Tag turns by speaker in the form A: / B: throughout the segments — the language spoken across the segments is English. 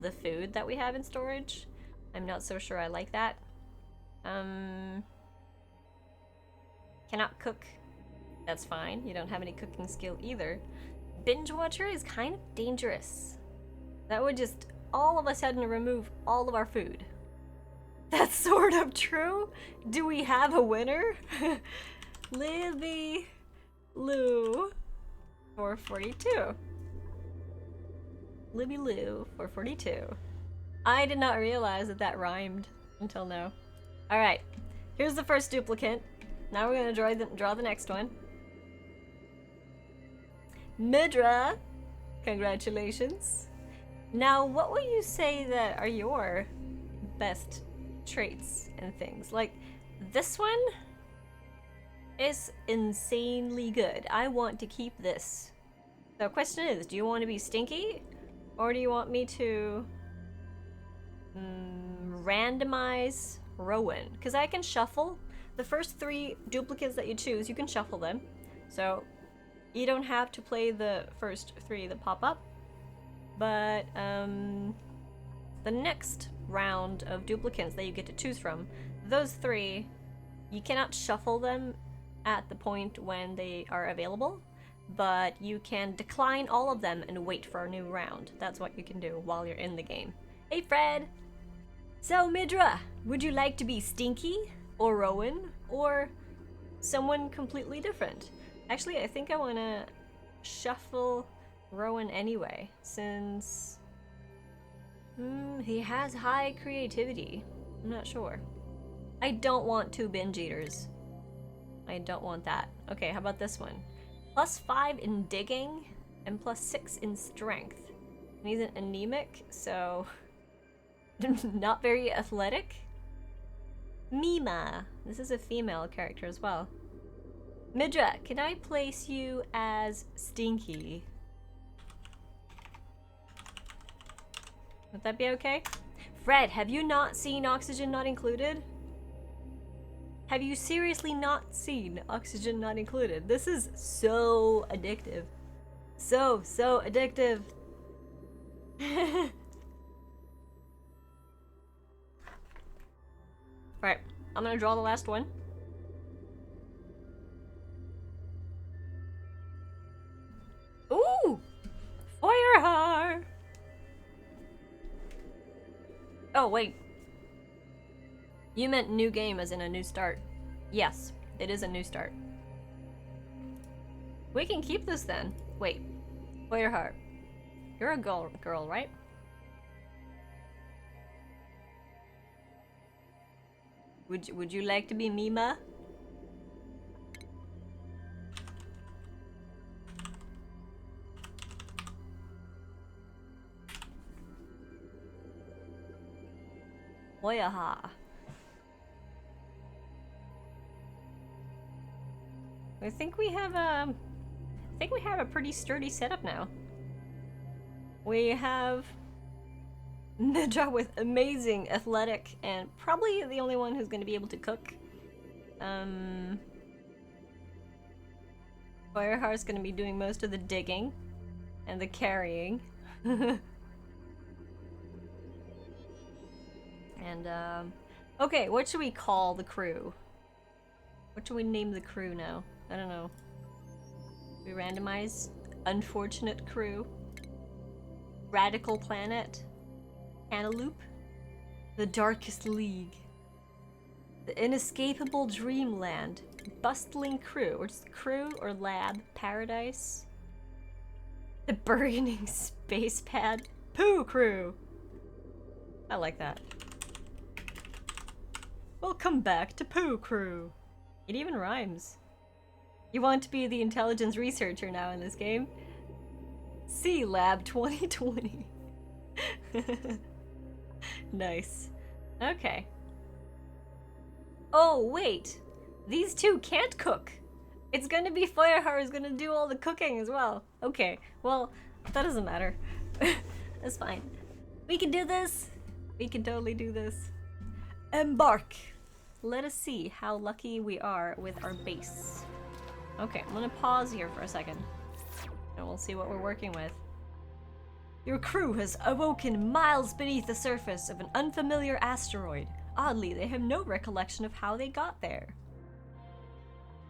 A: the food that we have in storage. I'm not so sure I like that. Cannot cook. That's fine. You don't have any cooking skill either. Binge watcher is kind of dangerous. That would just all of a sudden remove all of our food. That's sort of true. Do we have a winner? Libby Lou 442. Libby Lou 442. I did not realize that that rhymed until now. Alright, here's the first duplicate. Now we're gonna draw the next one. Midra, congratulations. Now, what would you say that are your best traits and things? Like, this one is insanely good. I want to keep this. So the question is, do you want to be stinky? Or do you want me to randomize Rowan? Because I can shuffle. The first 3 duplicates that you choose, you can shuffle them. So you don't have to play the first 3 that pop up. But the next round of duplicates that you get to choose from, those 3, you cannot shuffle them at the point when they are available, but you can decline all of them and wait for a new round. That's what you can do while you're in the game. Hey Fred! So Midra, would you like to be Stinky, or Rowan, or someone completely different? Actually, I think I want to shuffle Rowan anyway, since he has high creativity. I'm not sure. I don't want 2 binge eaters. I don't want that. Okay, how about this one? +5 in digging and +6 in strength. And he's an anemic, so not very athletic. Mima. This is a female character as well. Midra, can I place you as Stinky? Would that be okay? Fred, have you not seen Oxygen Not Included? Have you seriously not seen Oxygen Not Included? This is so addictive. So addictive. Right, I'm gonna draw the last one. Ooh! Feuerhaar! Oh, wait. You meant new game as in a new start. Yes, it is a new start. We can keep this then. Wait. Feuerhaar. You're a girl, right? Would you like to be Mima? Feuerhaar. I think we have a pretty sturdy setup now. We have Midra with amazing athletic and probably the only one who's going to be able to cook. Feuerhaar's going to be doing most of the digging and the carrying. And okay, what should we call the crew? What should we name the crew now? I don't know. We randomize? Unfortunate Crew? Radical Planet? Cantaloupe? The Darkest League? The Inescapable Dreamland? Bustling Crew? Or just Crew or Lab? Paradise? The Burgeoning Space Pad? Pooh Crew! I like that. Welcome back to Pooh Crew! It even rhymes. You want to be the intelligence researcher now in this game? C Lab 2020. Nice. Okay. Oh, wait. These 2 can't cook. It's gonna be Feuerhaar who's gonna do all the cooking as well. Okay, well, that doesn't matter. That's fine. We can do this. We can totally do this. Embark. Let us see how lucky we are with our base. Okay, I'm gonna pause here for a second. And we'll see what we're working with. Your crew has awoken miles beneath the surface of an unfamiliar asteroid. Oddly, they have no recollection of how they got there.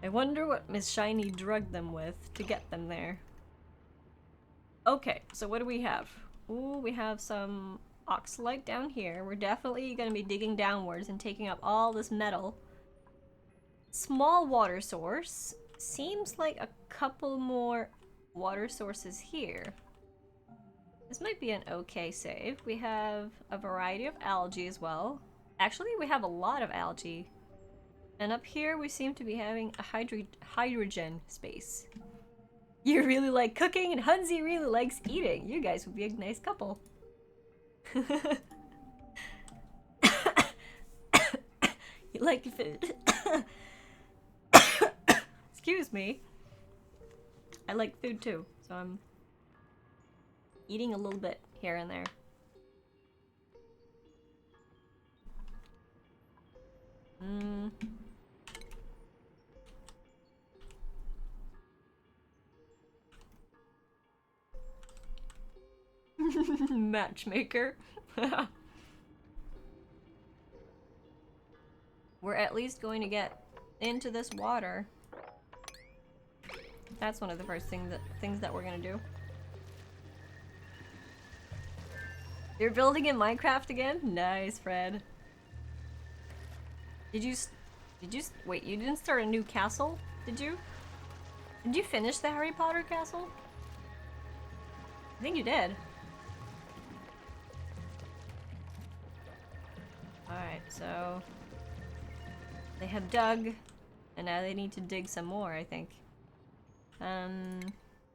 A: I wonder what Miss Shiny drugged them with to get them there. Okay, so what do we have? Ooh, we have some oxalite down here. We're definitely going to be digging downwards and taking up all this metal. Small water source. Seems like a couple more water sources here. This might be an okay save. We have a variety of algae as well. Actually, we have a lot of algae. And up here, we seem to be having a hydrogen space. You really like cooking, and Hunzi really likes eating. You guys would be a nice couple. You like food. Excuse me. I like food too, so I'm eating a little bit here and there. Matchmaker. We're at least going to get into this water. That's one of the first things that we're gonna do. You're building in Minecraft again? Nice, Fred. Did you wait, you didn't start a new castle? Did you? Did you finish the Harry Potter castle? I think you did. Alright, so they have dug, and now they need to dig some more, I think.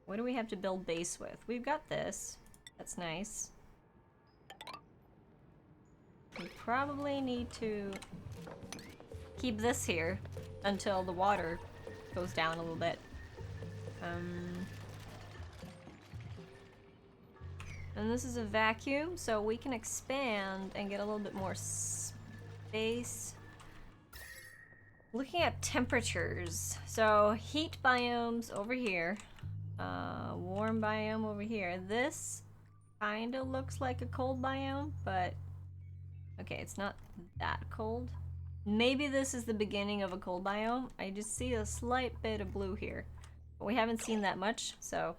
A: What do we have to build base with? We've got this. That's nice. We probably need to keep this here until the water goes down a little bit. And this is a vacuum, so we can expand and get a little bit more space. Looking at temperatures, so heat biomes over here, warm biome over here. This kind of looks like a cold biome, but okay, it's not that cold. Maybe this is the beginning of a cold biome. I just see a slight bit of blue here, but we haven't seen that much, so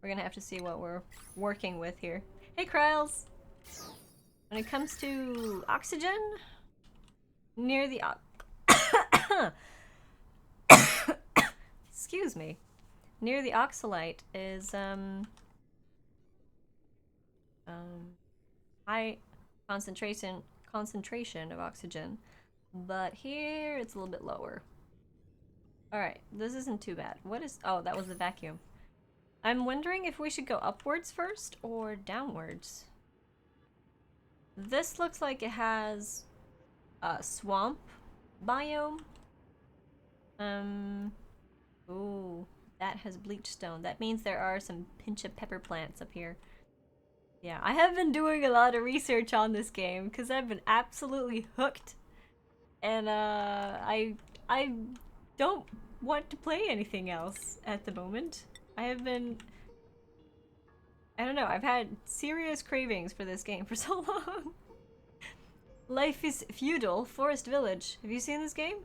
A: we're gonna have to see what we're working with here. Hey, Kryles! When it comes to oxygen, near the excuse me, near the oxalite is high concentration of oxygen, but here it's a little bit lower. All right, this isn't too bad. What is? Oh, that was the vacuum. I'm wondering if we should go upwards first or downwards. This looks like it has a swamp biome. Ooh, that has bleached stone. That means there are some pinch of pepper plants up here. Yeah, I have been doing a lot of research on this game because I've been absolutely hooked, and I don't want to play anything else at the moment. I don't know, I've had serious cravings for this game for so long. Life is Feudal, Forest Village. Have you seen this game?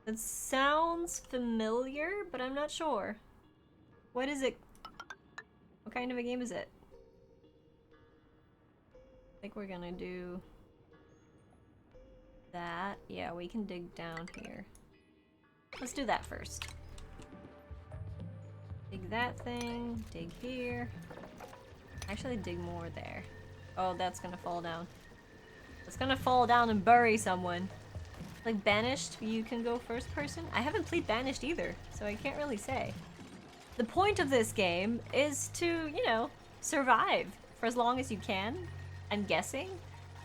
A: It sounds familiar, but I'm not sure. What is it? What kind of a game is it? I think we're gonna do that. Yeah, we can dig down here. Let's do that first. Dig that thing, dig here. Actually, dig more there. Oh, that's gonna fall down. It's gonna fall down and bury someone. Like Banished, you can go first person. I haven't played Banished either, so I can't really say. The point of this game is to, you know, survive for as long as you can, I'm guessing.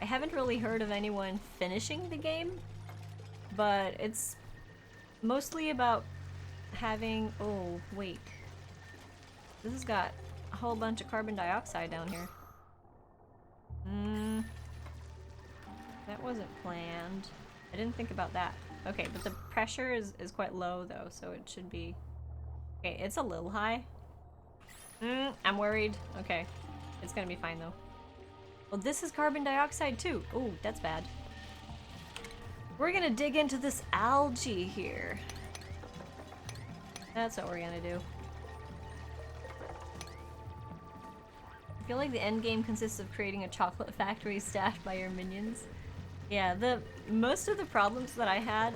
A: I haven't really heard of anyone finishing the game, but it's mostly about having... Oh, wait. This has got a whole bunch of carbon dioxide down here. That wasn't planned. I didn't think about that. Okay, but the pressure is quite low though, so it should be... Okay, it's a little high. I'm worried. Okay. It's gonna be fine though. Well, this is carbon dioxide too. Oh, that's bad. We're gonna dig into this algae here. That's what we're gonna do. I feel like the end game consists of creating a chocolate factory staffed by your minions. Yeah, most of the problems that I had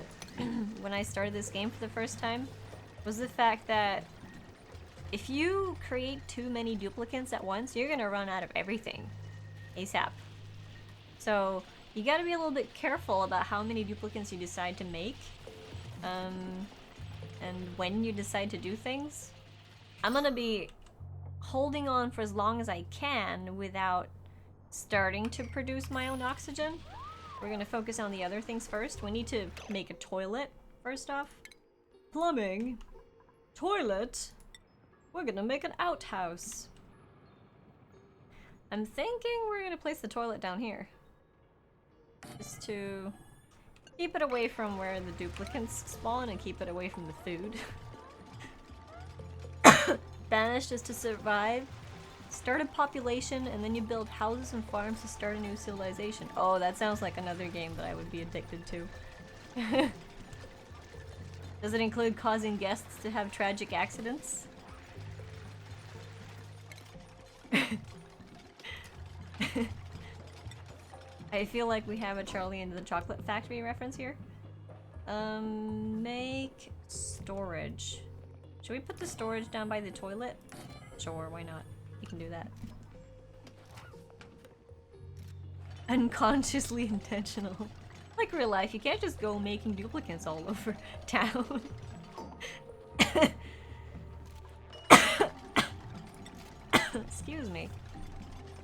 A: when I started this game for the first time was the fact that if you create too many duplicates at once, you're gonna run out of everything ASAP. So you gotta be a little bit careful about how many duplicates you decide to make, and when you decide to do things. I'm gonna be holding on for as long as I can without starting to produce my own oxygen. We're gonna focus on the other things first. We need to make a toilet first off. Plumbing. Toilet. We're gonna make an outhouse. I'm thinking we're gonna place the toilet down here. Just to keep it away from where the duplicates spawn and keep it away from the food. Banished is to survive. Start a population and then you build houses and farms to start a new civilization. Oh, that sounds like another game that I would be addicted to. Does it include causing guests to have tragic accidents? I feel like we have a Charlie and the Chocolate Factory reference here. Make storage. Should we put the storage down by the toilet? Sure, why not? You can do that. Unconsciously intentional. Like real life, you can't just go making duplicates all over town. Excuse me.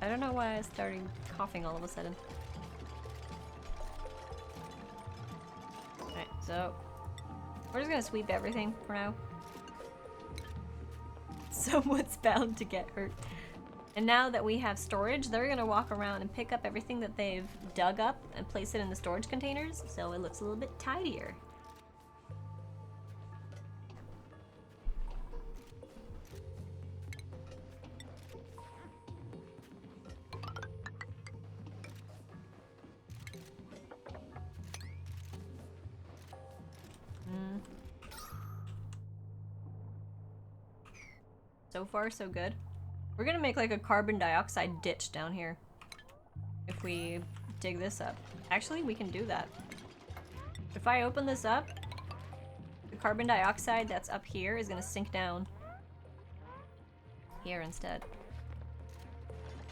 A: I don't know why I started coughing all of a sudden. Alright, so we're just gonna sweep everything for now. Someone's bound to get hurt. And now that we have storage, they're gonna walk around and pick up everything that they've dug up and place it in the storage containers, so it looks a little bit tidier. So far, so good. We're gonna make like a carbon dioxide ditch down here. If we dig this up. Actually, we can do that. If I open this up, the carbon dioxide that's up here is gonna sink down here instead.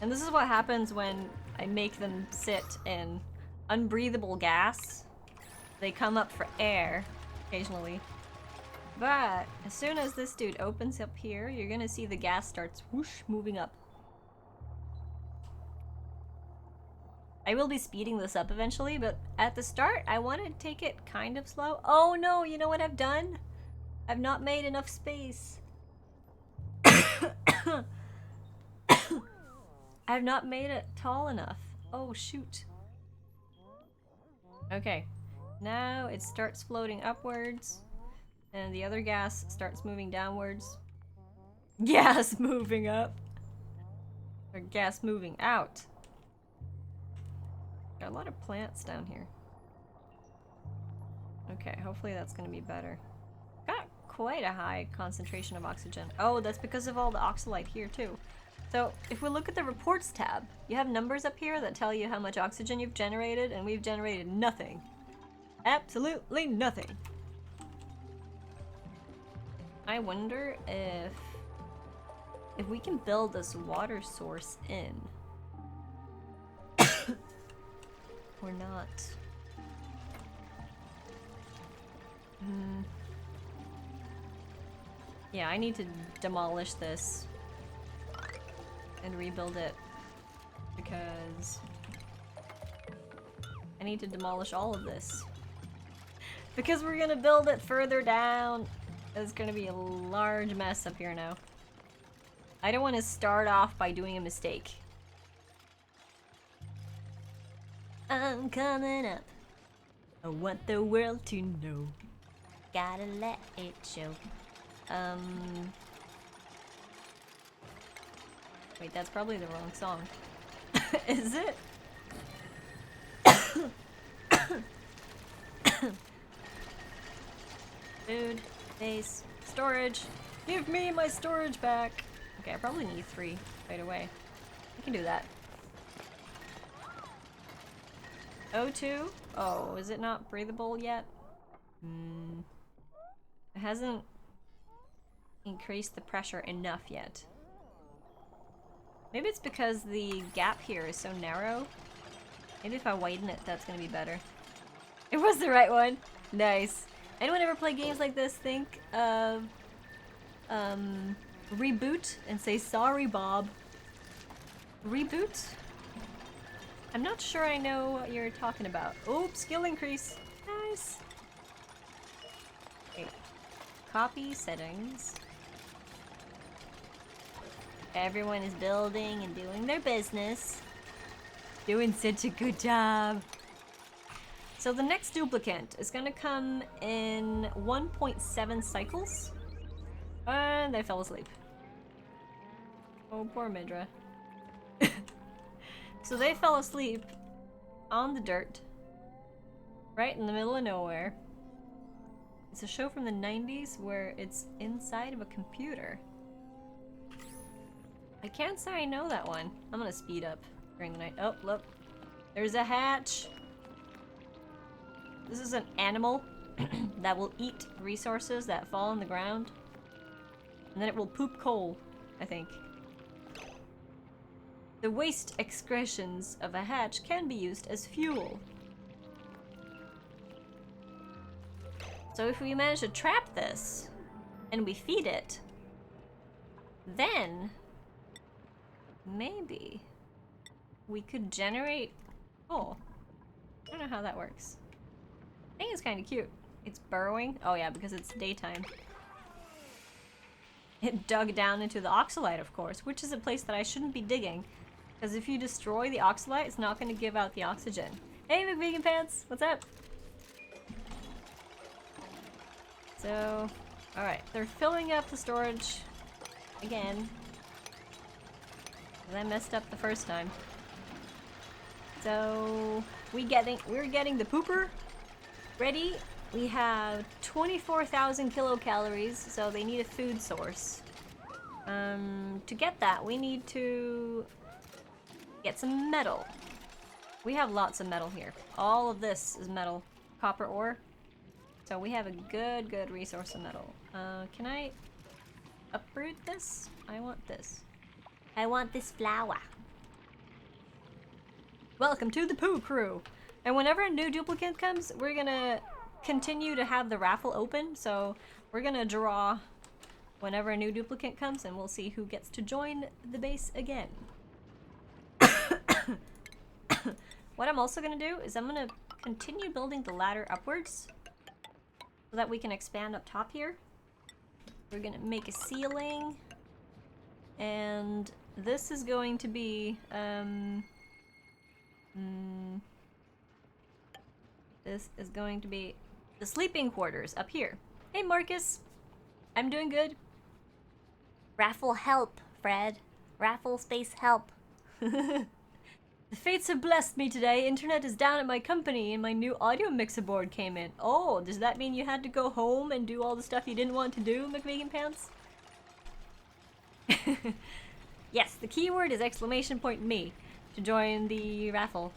A: And this is what happens when I make them sit in unbreathable gas. They come up for air occasionally. But as soon as this dude opens up here, you're gonna see the gas starts whoosh moving up. I will be speeding this up eventually, but at the start, I want to take it kind of slow. Oh no, you know what I've done? I've not made enough space. I've not made it tall enough. Oh shoot. Okay, now it starts floating upwards. And the other gas starts moving downwards. Gas moving up. Or gas moving out. Got a lot of plants down here. Okay, hopefully that's gonna be better. Got quite a high concentration of oxygen. Oh, that's because of all the oxalite here too. So, if we look at the reports tab, you have numbers up here that tell you how much oxygen you've generated, and we've generated nothing. Absolutely nothing. I wonder if we can build this water source in. Or not. Yeah, I need to demolish this and rebuild it because I need to demolish all of this because we're gonna build it further down. It's gonna be a large mess up here now. I don't want to start off by doing a mistake. I'm coming up. I want the world to know. Gotta let it show. Wait, that's probably the wrong song. Is it? Food, base, storage. Give me my storage back. Okay, I probably need 3 right away. I can do that. O2? Oh, is it not breathable yet? It hasn't increased the pressure enough yet. Maybe it's because the gap here is so narrow. Maybe if I widen it, that's gonna be better. It was the right one! Nice. Anyone ever play games like this think of reboot and say sorry Bob? Reboot? I'm not sure I know what you're talking about. Oh, skill increase. Nice. Okay. Copy settings. Everyone is building and doing their business. Doing such a good job. So the next duplicate is gonna come in 1.7 cycles. And they fell asleep. Oh, poor Midra. So they fell asleep on the dirt. Right in the middle of nowhere. It's a show from the 90s where it's inside of a computer. I can't say I know that one. I'm gonna speed up during the night. Oh, look. There's a hatch. This is an animal that will eat resources that fall on the ground. And then it will poop coal, I think. The waste excretions of a hatch can be used as fuel. So if we manage to trap this, and we feed it, then maybe we could generate coal. I don't know how that works. I think it's kind of cute. It's burrowing. Oh yeah, because it's daytime. It dug down into the oxalite, of course, which is a place that I shouldn't be digging. Because if you destroy the oxalite, it's not going to give out the oxygen. Hey, McVegan Pants! What's up? So, alright. They're filling up the storage again. I messed up the first time. So, we're getting the pooper ready. We have 24,000 kilocalories, so they need a food source. To get that, we need to get some metal. We have lots of metal here. All of this is metal. Copper ore. So we have a good resource of metal. Can I uproot this? I want this. I want this flower. Welcome to the Poo Crew! And whenever a new duplicate comes, we're gonna continue to have the raffle open, so we're gonna draw whenever a new duplicate comes and we'll see who gets to join the base again. What I'm also gonna do is I'm gonna continue building the ladder upwards so that we can expand up top here. We're gonna make a ceiling, and this is going to be this is going to be the sleeping quarters up here. Hey Marcus, I'm doing good. Raffle help, Fred. Raffle space help. The fates have blessed me today. Internet is down at my company and my new audio mixer board came in. Oh, does that mean you had to go home and do all the stuff you didn't want to do, McVegan Pants? Yes, the keyword is !me to join the raffle.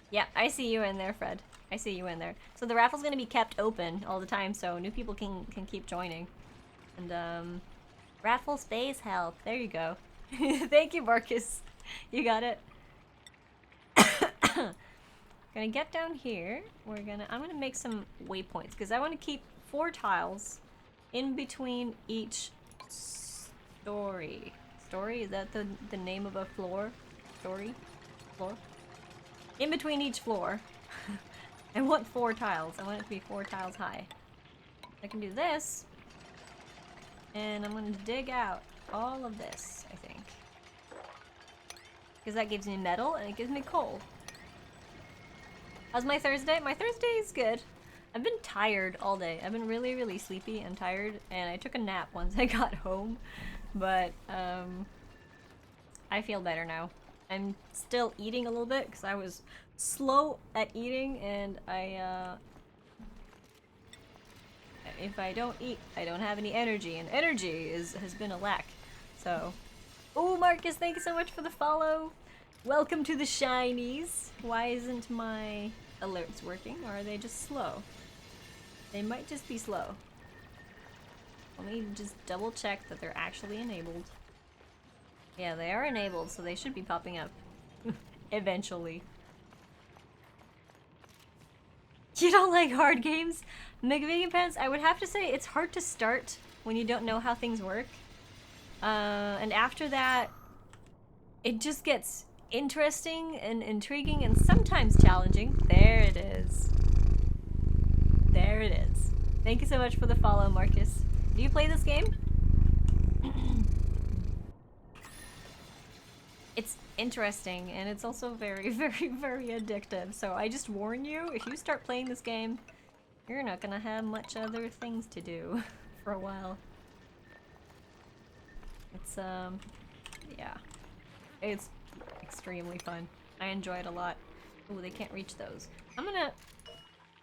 A: Yeah, I see you in there, Fred. I see you in there. So the raffle's gonna be kept open all the time, so new people can keep joining. And raffle space help. There you go. Thank you, Marcus. You got it. Gonna get down here. I'm gonna make some waypoints because I want to keep 4 tiles in between each story. Story? Is that the name of a floor? Story? Floor? In between each floor. I want 4 tiles. I want it to be 4 tiles high. I can do this. And I'm gonna dig out all of this, I think. Because that gives me metal and it gives me coal. How's my Thursday? My Thursday is good. I've been tired all day. I've been really sleepy and tired, and I took a nap once I got home. But, I feel better now. I'm still eating a little bit because I was slow at eating, and if I don't eat, I don't have any energy, and energy has been a lack. So, oh, Marcus, thank you so much for the follow. Welcome to the shinies. Why isn't my alerts working, or are they just slow? They might just be slow. Let me just double check that they're actually enabled. Yeah, they are enabled, so they should be popping up eventually. You don't like hard games? McVegan Pants, I would have to say it's hard to start when you don't know how things work. And after that, it just gets interesting and intriguing and sometimes challenging. There it is. There it is. Thank you so much for the follow, Marcus. Do you play this game? It's interesting, and it's also very, very, very addictive. So I just warn you, if you start playing this game, you're not gonna have much other things to do for a while. It's, yeah. It's extremely fun. I enjoy it a lot. Oh, they can't reach those. I'm gonna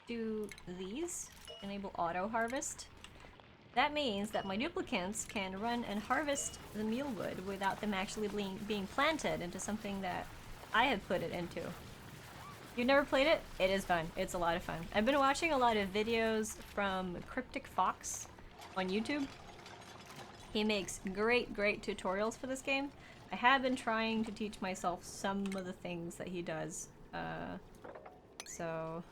A: do these. Enable auto harvest. That means that my duplicants can run and harvest the mealwood without them actually being planted into something that I have put it into. You've never played it? It is fun. It's a lot of fun. I've been watching a lot of videos from Cryptic Fox on YouTube. He makes great, great tutorials for this game. I have been trying to teach myself some of the things that he does. So...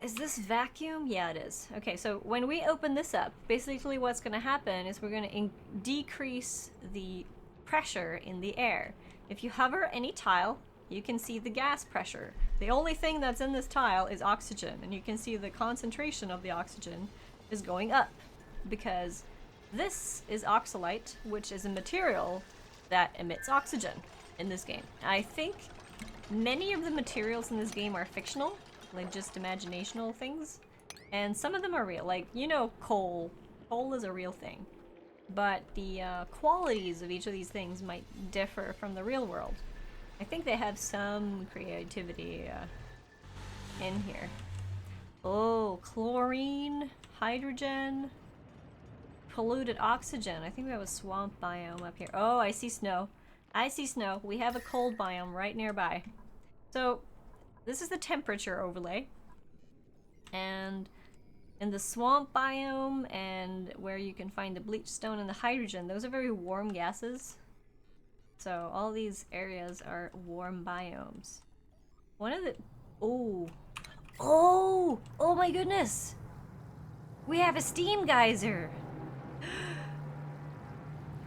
A: Is this vacuum? Yeah, it is. Okay, so when we open this up, basically what's going to happen is we're going to decrease the pressure in the air. If you hover any tile, you can see the gas pressure. The only thing that's in this tile is oxygen, and you can see the concentration of the oxygen is going up because this is oxalite, which is a material that emits oxygen in this game. I think many of the materials in this game are fictional, like just imaginational things, and some of them are real. Like, you know, coal. Coal is a real thing, but the qualities of each of these things might differ from the real world. I think they have some creativity in here. Oh, chlorine, hydrogen, polluted oxygen. I think we have a swamp biome up here. Oh, I see snow. I see snow. We have a cold biome right nearby. So this is the temperature overlay, and in the swamp biome and where you can find the bleach stone and the hydrogen, those are very warm gases. So all these areas are warm biomes. One of the... Oh! Oh! Oh my goodness! We have a steam geyser!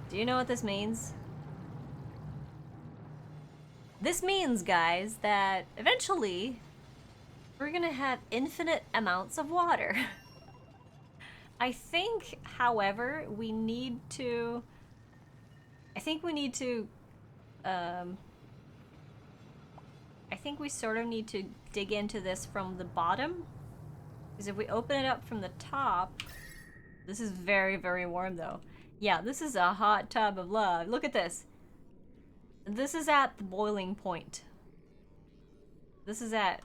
A: Do you know what this means? This means, guys, that eventually we're gonna have infinite amounts of water. I think, however, we need to... I think we sort of need to dig into this from the bottom. Because if we open it up from the top... This is very, very warm, though. Yeah, this is a hot tub of love. Look at this. This is at the boiling point. This is at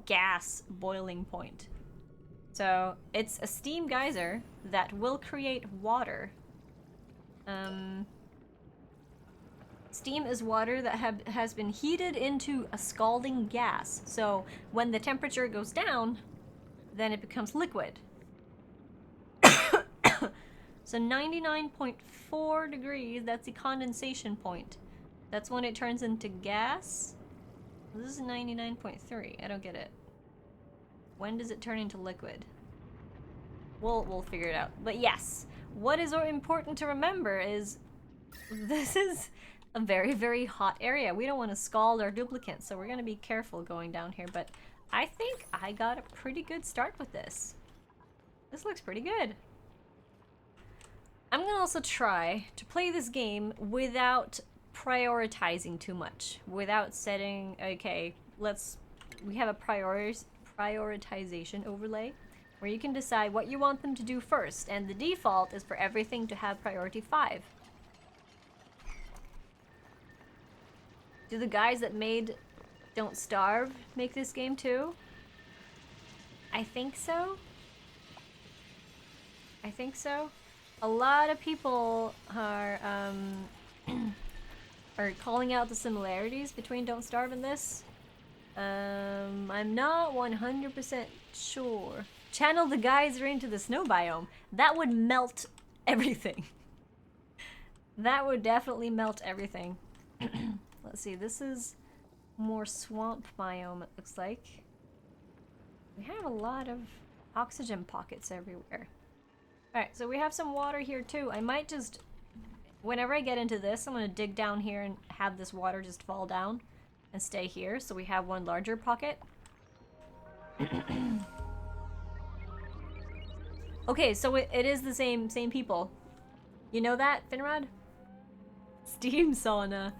A: gas boiling point. So it's a steam geyser that will create water. Steam is water that has been heated into a scalding gas. So when the temperature goes down, then it becomes liquid. So 99.4 degrees, that's the condensation point. That's when it turns into gas. This is 99.3. I don't get it. When does it turn into liquid? We'll figure it out. But yes, what is important to remember is this is a very, very hot area. We don't want to scald our duplicants, so we're going to be careful going down here. But I think I got a pretty good start with this. This looks pretty good. I'm going to also try to play this game without prioritizing too much, without setting, okay, we have a prioritization overlay. where you can decide what you want them to do first, and the default is for everything to have priority 5. Do the guys that made Don't Starve make this game too? I think so. I think so. A lot of people are are calling out the similarities between Don't Starve and this. I'm not 100% sure. Channel the geyser into the snow biome. That would melt everything. That would definitely melt everything. Let's see, this is more swamp biome, it looks like. We have a lot of oxygen pockets everywhere. Alright, so we have some water here too. I might just, whenever I get into this, I'm gonna dig down here and have this water just fall down and stay here, so we have one larger pocket. Okay, so it is the same people. You know that, Finrod? Steam sauna.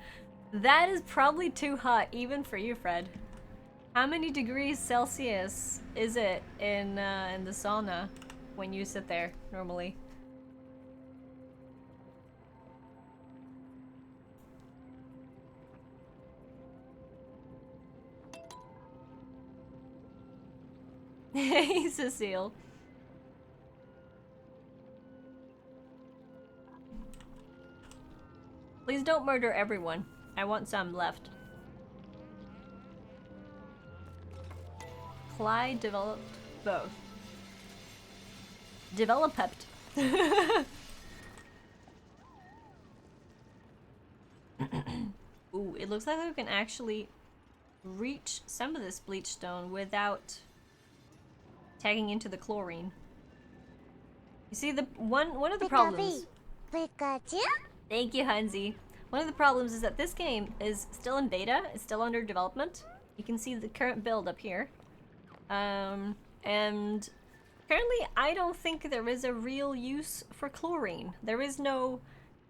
A: That is probably too hot, even for you, Fred. How many degrees Celsius is it in the sauna when you sit there normally? Hey, Cecile. Please don't murder everyone. I want some left. Clyde developed both. Developed. Ooh, it looks like we can actually reach some of this bleach stone without tagging into the chlorine. You see, the one of the problems. Thank you, Hansi. One of the problems is that this game is still in beta. It's still under development. You can see the current build up here. And currently, I don't think there is a real use for chlorine. There is no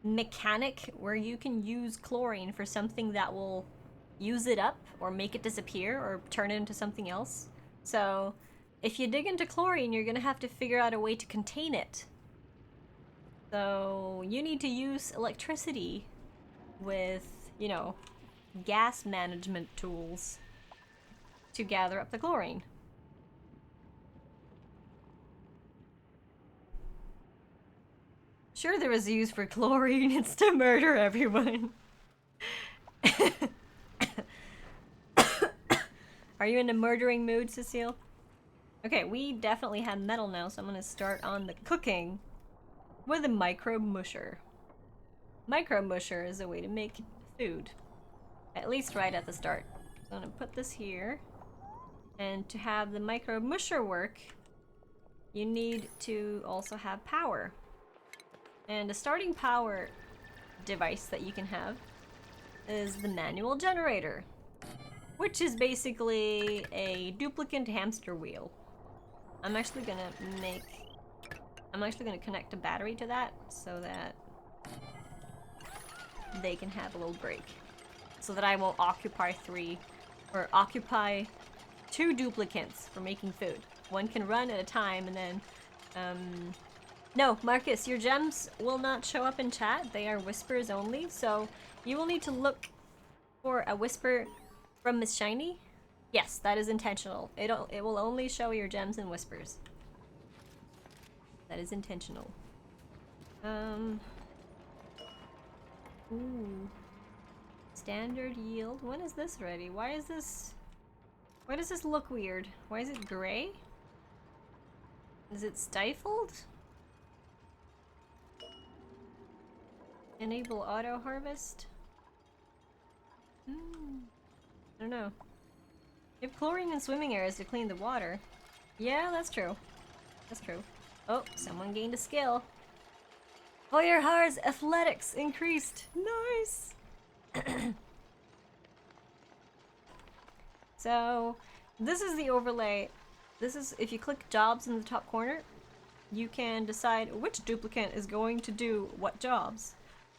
A: mechanic where you can use chlorine for something that will use it up or make it disappear or turn it into something else. So if you dig into chlorine, you're gonna have to figure out a way to contain it. So you need to use electricity with, you know, gas management tools to gather up the chlorine. Sure, there is a use for chlorine. It's to murder everyone. Are you in a murdering mood, Cecile? Okay, we definitely have metal now, so I'm gonna start on the cooking with a microbe musher. Microbe musher is a way to make food, at least right at the start. So I'm gonna put this here, and to have the microbe musher work, you need to also have power. And a starting power device that you can have is the manual generator, which is basically a duplicate hamster wheel. I'm actually gonna connect a battery to that so that they can have a little break. So that I won't occupy two duplicates for making food. One can run at a time and then, no, Marcus, your gems will not show up in chat. They are whispers only, so you will need to look for a whisper from Miss Shiny. Yes, that is intentional. It will only show your gems and whispers. That is intentional. Ooh. Standard yield. When is this ready? Why does this look weird? Why is it gray? Is it stifled? Enable auto harvest? I don't know. You have chlorine in swimming areas to clean the water. Yeah, that's true. That's true. Oh, someone gained a skill. Feuerhaar's athletics increased. Nice! So, this is the overlay. This is, if you click jobs in the top corner, you can decide which duplicate is going to do what jobs.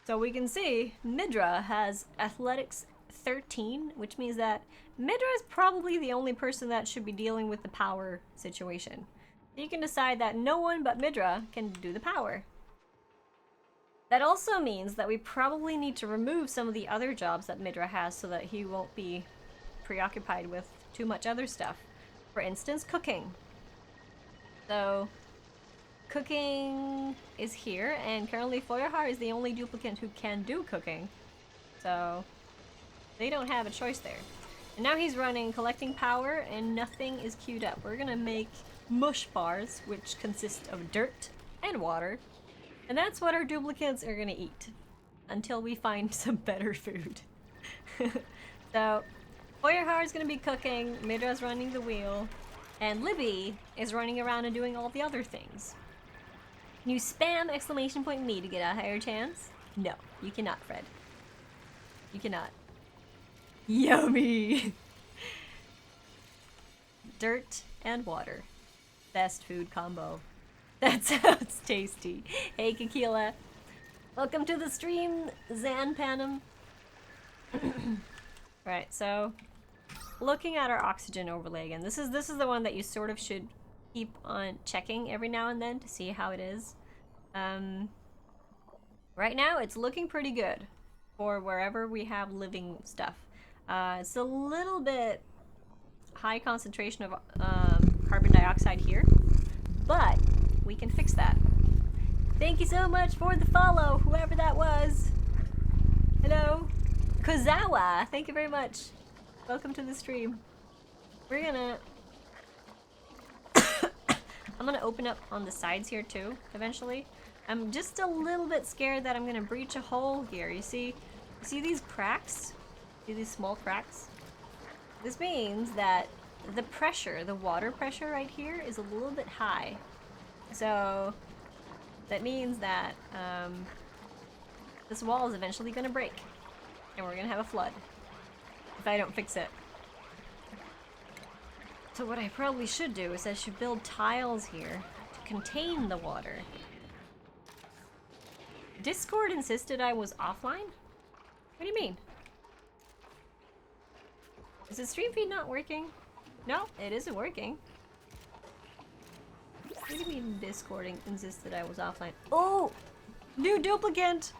A: So we can see Midra has athletics 13, which means that Midra is probably the only person that should be dealing with the power situation. You can decide that no one but Midra can do the power. That also means that we probably need to remove some of the other jobs that Midra has so that he won't be preoccupied with too much other stuff. For instance, cooking. So, cooking is here, and currently Feuerhar is the only duplicant who can do cooking. So, they don't have a choice there. And now he's running collecting power, and nothing is queued up. We're gonna make mush bars, which consist of dirt and water. And that's what our duplicates are gonna eat. Until we find some better food. So, Feuerhar is gonna be cooking, Midra's running the wheel, and Libby is running around and doing all the other things. Can you spam exclamation point me to get a higher chance? No, you cannot, Fred. You cannot. Yummy! Dirt and water. Best food combo. That sounds tasty. Hey, Kikila. Welcome to the stream, Zanpanum. Right, so looking at our oxygen overlay again. This is the one that you sort of should keep on checking every now and then to see how it is. Right now, it's looking pretty good for wherever we have living stuff. It's a little bit high concentration of carbon dioxide here, but we can fix that. Thank you so much for the follow, whoever that was. Hello. Kozawa, thank you very much. Welcome to the stream. We're gonna... I'm gonna open up on the sides here too, eventually. I'm just a little bit scared that I'm gonna breach a hole here. You see these cracks? See these small cracks? This means that the pressure, the water pressure right here is a little bit high. So that means that this wall is eventually gonna break. And we're gonna have a flood. If I don't fix it. So what I probably should do is I should build tiles here to contain the water. Discord insisted I was offline? What do you mean? Is the stream feed not working? No, it isn't working. What do you mean Discord insisted I was offline? Oh! New duplicant!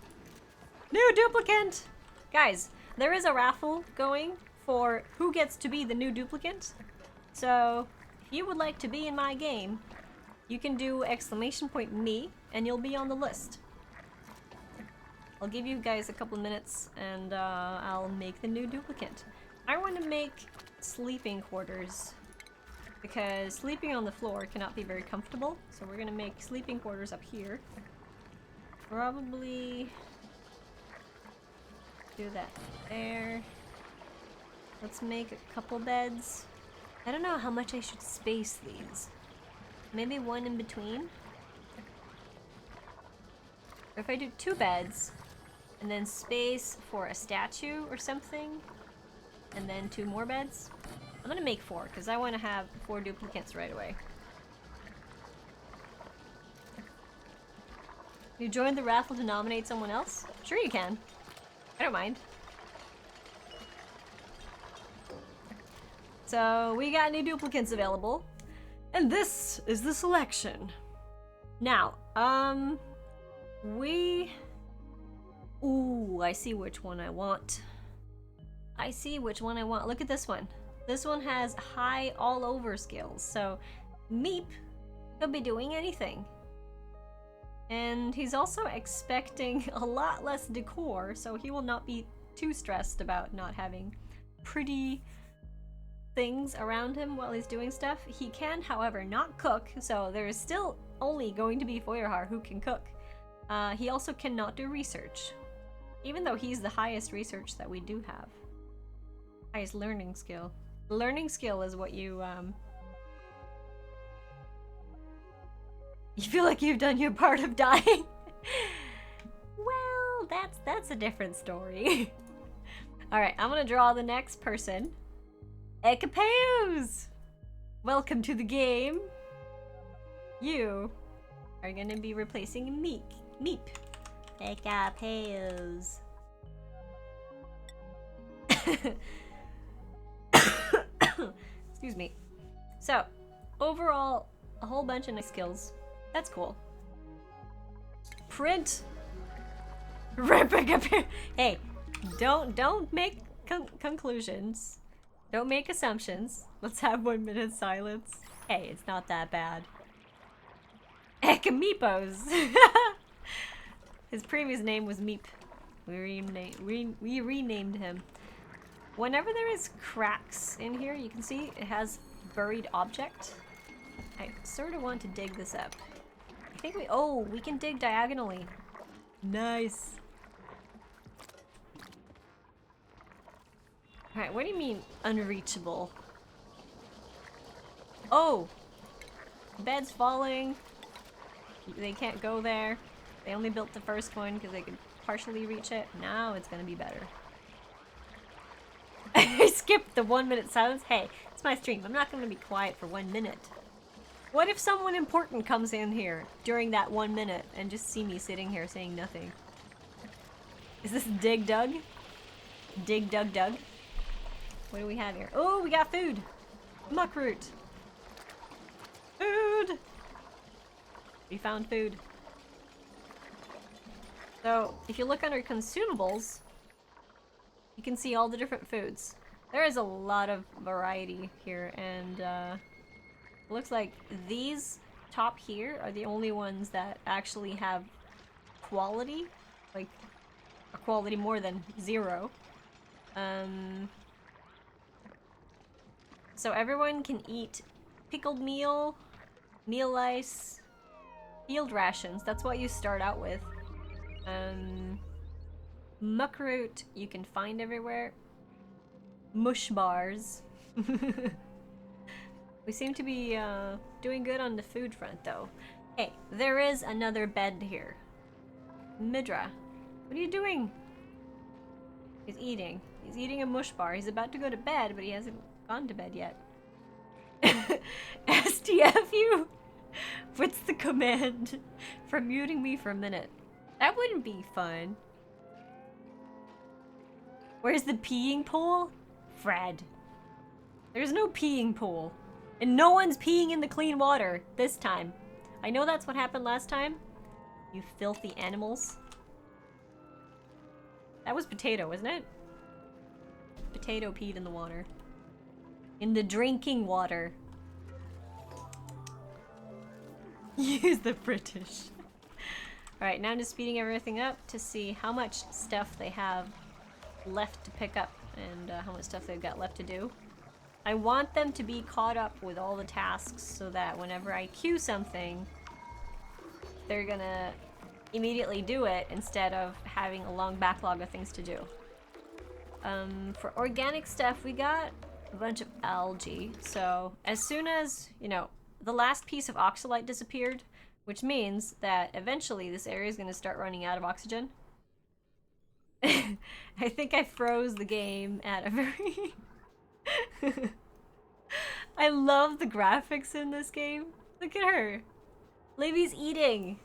A: New duplicant! Guys, there is a raffle going for who gets to be the new duplicant. So, if you would like to be in my game, you can do exclamation point me and you'll be on the list. I'll give you guys a couple minutes and I'll make the new duplicant. I want to make sleeping quarters because sleeping on the floor cannot be very comfortable. So we're gonna make sleeping quarters up here. Probably do that there. Let's make a couple beds. I don't know how much I should space these. Maybe one in between? Or if I do 2 beds, and then space for a statue or something, and then 2 more beds? I'm gonna make 4, because I want to have 4 duplicates right away. You joined the raffle to nominate someone else? Sure you can. I don't mind. So, we got new duplicates available. And this is the selection. Now, Ooh, I see which one I want. I see which one I want. Look at this one. This one has high all over skills. So, Meep could be doing anything. And he's also expecting a lot less decor, so he will not be too stressed about not having pretty things around him while he's doing stuff. He can, however, not cook, so there is still only going to be Feuerhar who can cook. He also cannot do research, even though he's the highest research that we do have. Highest learning skill. Learning skill is what you feel like you've done your part of dying? Well, that's a different story. Alright, I'm gonna draw the next person. Ekapeus! Welcome to the game. You are gonna be replacing Meep. Ekapeus. Excuse me. So, overall, a whole bunch of nice skills. That's cool. Print. Hey, don't make conclusions. Don't make assumptions. Let's have 1 minute silence. Hey, it's not that bad. Heck, Meepos. His previous name was Meep. We renamed him. Whenever there is cracks in here, you can see it has buried object. I sort of want to dig this up. I think we can dig diagonally. Nice. Alright, what do you mean unreachable? Oh! The bed's falling. They can't go there. They only built the first one because they could partially reach it. Now it's gonna be better. I skipped the 1 minute silence. Hey, it's my stream. I'm not gonna be quiet for 1 minute. What if someone important comes in here during that 1 minute and just see me sitting here saying nothing? Is this Dig Dug? Dig Dug Dug? What do we have here? Oh, we got food! Muckroot! Food! We found food. So, if you look under consumables, you can see all the different foods. There is a lot of variety here, and it looks like these top here are the only ones that actually have quality, like a quality more than 0. So everyone can eat pickled meal, meal ice, field rations. That's what you start out with. Muckroot you can find everywhere. Mush bars. We seem to be doing good on the food front though. Hey, there is another bed here. Midra, what are you doing? He's eating. He's eating a mush bar. He's about to go to bed, but he hasn't gone to bed yet. STFU? What's the command for muting me for a minute? That wouldn't be fun. Where's the peeing pool? Fred. There's no peeing pool. And no one's peeing in the clean water this time. I know that's what happened last time. You filthy animals. That was Potato, wasn't it? Potato peed in the water. In the drinking water. Use the British. Alright, now I'm just speeding everything up to see how much stuff they have left to pick up and how much stuff they've got left to do. I want them to be caught up with all the tasks so that whenever I queue something, they're gonna immediately do it instead of having a long backlog of things to do. For organic stuff, we got a bunch of algae. So as soon as, you know, the last piece of oxalite disappeared, which means that eventually this area is going to start running out of oxygen. I think I froze the game at a very... I love the graphics in this game. Look at her. Libby's eating.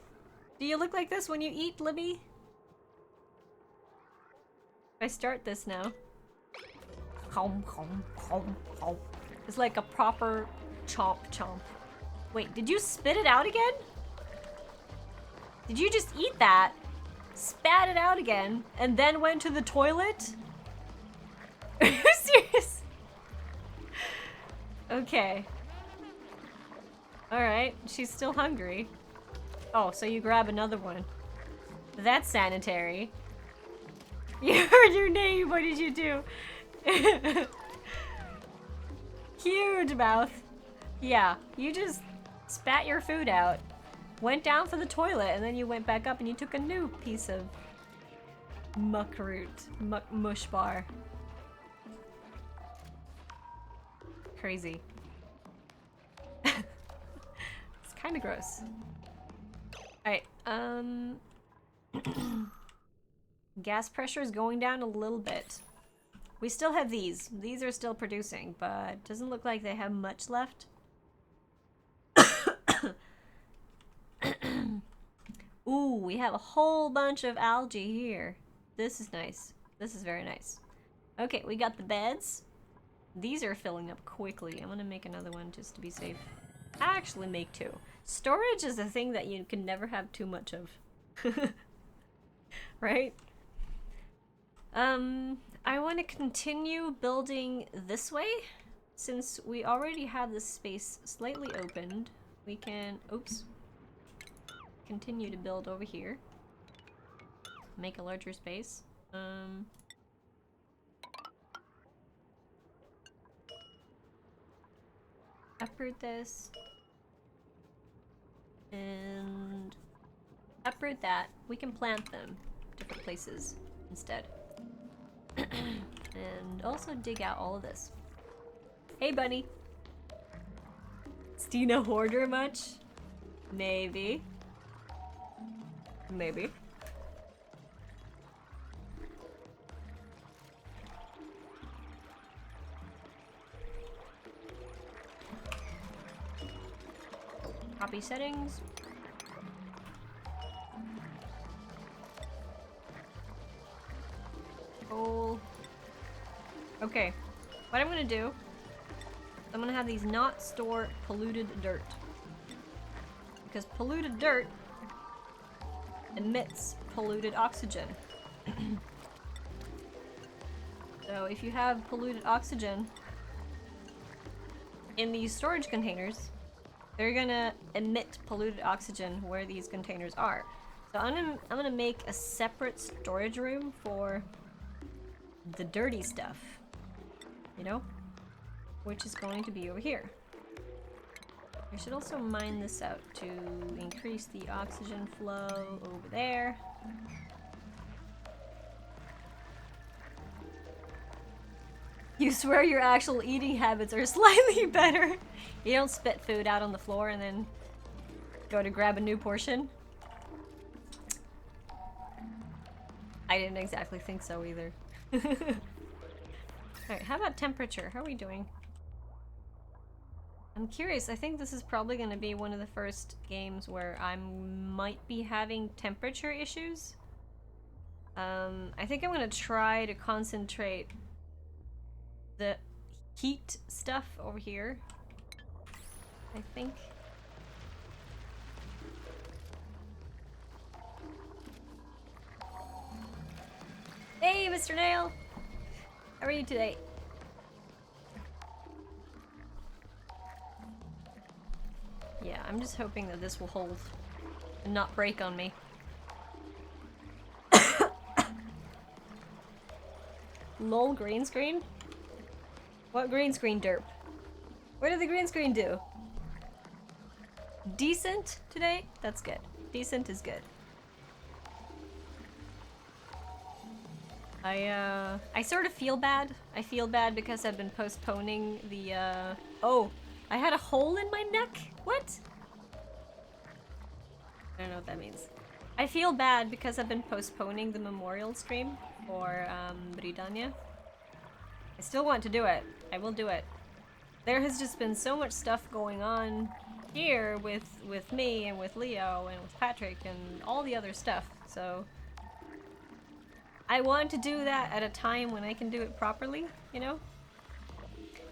A: Do you look like this when you eat, Libby? If I start this now. It's like a proper chomp chomp. Wait, did you spit it out again? Did you just eat that? Spat it out again, and then went to the toilet? Are you serious? Okay. Alright, she's still hungry. Oh, so you grab another one. That's sanitary. You heard your name, what did you do? Huge mouth. Yeah, you just spat your food out, went down for the toilet, and then you went back up and you took a new piece of muckroot, mush bar. Crazy. It's kind of gross. Alright, gas pressure is going down a little bit. We still have these. These are still producing, but it doesn't look like they have much left. Ooh, we have a whole bunch of algae here. This is nice. This is very nice. Okay, we got the beds. These are filling up quickly. I'm gonna make another one just to be safe. Actually make 2. Storage is a thing that you can never have too much of. Right? I want to continue building this way. Since we already have this space slightly opened, we can, oops, continue to build over here. Make a larger space. Uproot this. And uproot that. We can plant them different places instead. And also dig out all of this. Hey, bunny. Stine a hoarder much? Maybe. Maybe. Copy settings. Cool. Okay. What I'm gonna do, I'm gonna have these not store polluted dirt. Because polluted dirt emits polluted oxygen. So if you have polluted oxygen in these storage containers, they're gonna emit polluted oxygen where these containers are. So I'm gonna make a separate storage room for the dirty stuff, you know? Which is going to be over here. I should also mine this out to increase the oxygen flow over there. You swear your actual eating habits are slightly better. You don't spit food out on the floor and then go to grab a new portion. I didn't exactly think so either. Alright, how about temperature? How are we doing? I'm curious, I think this is probably going to be one of the first games where I might be having temperature issues. I think I'm going to try to concentrate the heat stuff over here. I think. Hey, Mr. Nail! How are you today? Yeah, I'm just hoping that this will hold and not break on me. Lol, green screen? What green screen, derp? What did the green screen do? Decent today? That's good. Decent is good. I sort of feel bad. I feel bad because I've been postponing the, oh, I had a hole in my neck? What? I don't know what that means. I feel bad because I've been postponing the memorial stream for, Britannia. I still want to do it. I will do it. There has just been so much stuff going on here with me and with Leo and with Patrick and all the other stuff, so I want to do that at a time when I can do it properly, you know?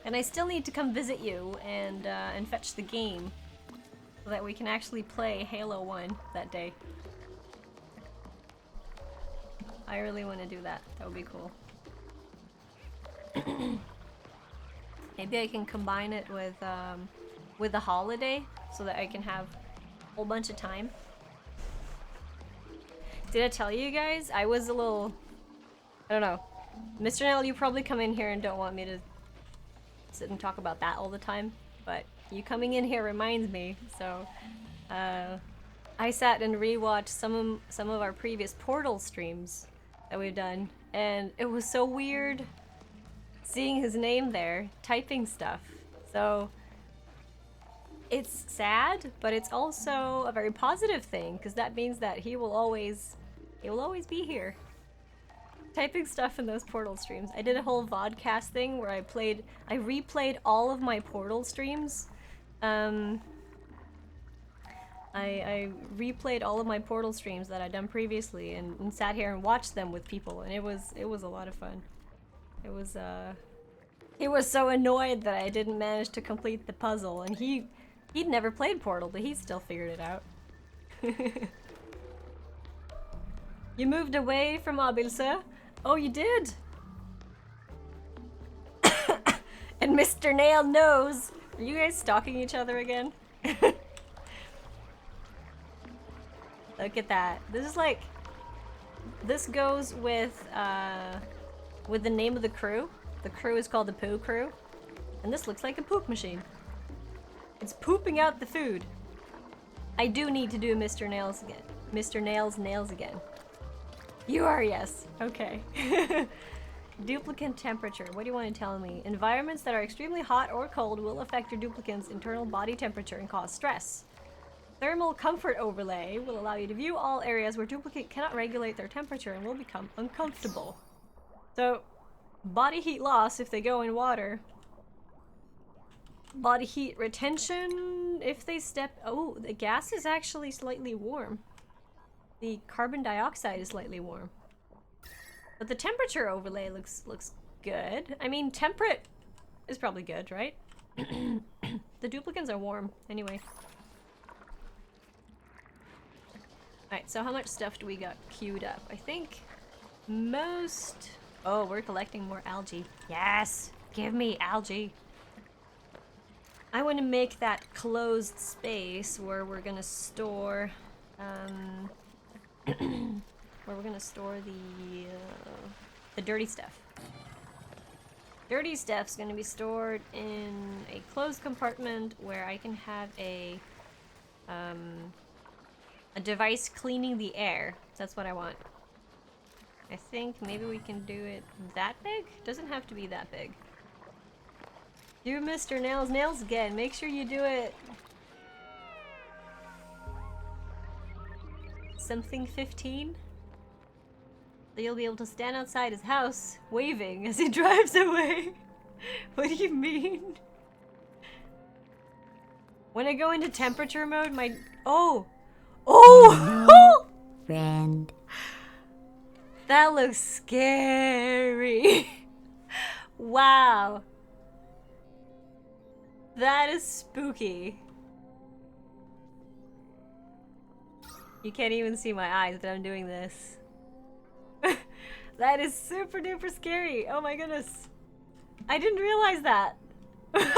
A: And I still need to come visit you and fetch the game so that we can actually play Halo 1 that day. I really want to do that. That would be cool. Maybe I can combine it with a holiday so that I can have a whole bunch of time. Did I tell you guys? I was a little... I don't know. Mr. Nell, you probably come in here and don't want me to sit and talk about that all the time, but you coming in here reminds me, so I sat and rewatched some of our previous Portal streams that we've done, and it was so weird seeing his name there, typing stuff. So it's sad, but it's also a very positive thing, because that means that he will always be here. Typing stuff in those Portal streams. I did a whole vodcast thing where I replayed all of my Portal streams. I replayed all of my Portal streams that I'd done previously and sat here and watched them with people, and it was a lot of fun. It was he was so annoyed that I didn't manage to complete the puzzle, and he He'd never played Portal, but he still figured it out. You moved away from Abilse? Oh, you did? And Mr. Nail knows. Are you guys stalking each other again? Look at that. This is like... This goes with the name of the crew. The crew is called the Poo Crew. And this looks like a poop machine. It's pooping out the food. I do need to do Mr. Nails again. Mr. Nails nails again. You are, yes. Okay. Duplicant temperature. What do you want to tell me? Environments that are extremely hot or cold will affect your duplicant's internal body temperature and cause stress. Thermal comfort overlay will allow you to view all areas where duplicate cannot regulate their temperature and will become uncomfortable. So, body heat loss if they go in water. Body heat retention if they step... Oh, the gas is actually slightly warm. The carbon dioxide is slightly warm. But the temperature overlay looks good. I mean, temperate is probably good, right? The duplicants are warm, anyway. Alright, so how much stuff do we got queued up? I think most... Oh, we're collecting more algae. Yes! Give me algae! I want to make that closed space where we're gonna store... where we're gonna store the dirty stuff. Dirty stuff's gonna be stored in a closed compartment where I can have a device cleaning the air. That's what I want. I think maybe we can do it that big? Doesn't have to be that big. Do Mr. Nails nails again. Make sure you do it. Something 15? So you'll be able to stand outside his house, waving as he drives away. What do you mean? When I go into temperature mode, my... Oh! Oh!
B: Friend.
A: That looks scary. Wow. That is spooky. You can't even see my eyes that I'm doing this. That is super duper scary. Oh my goodness. I didn't realize that. That's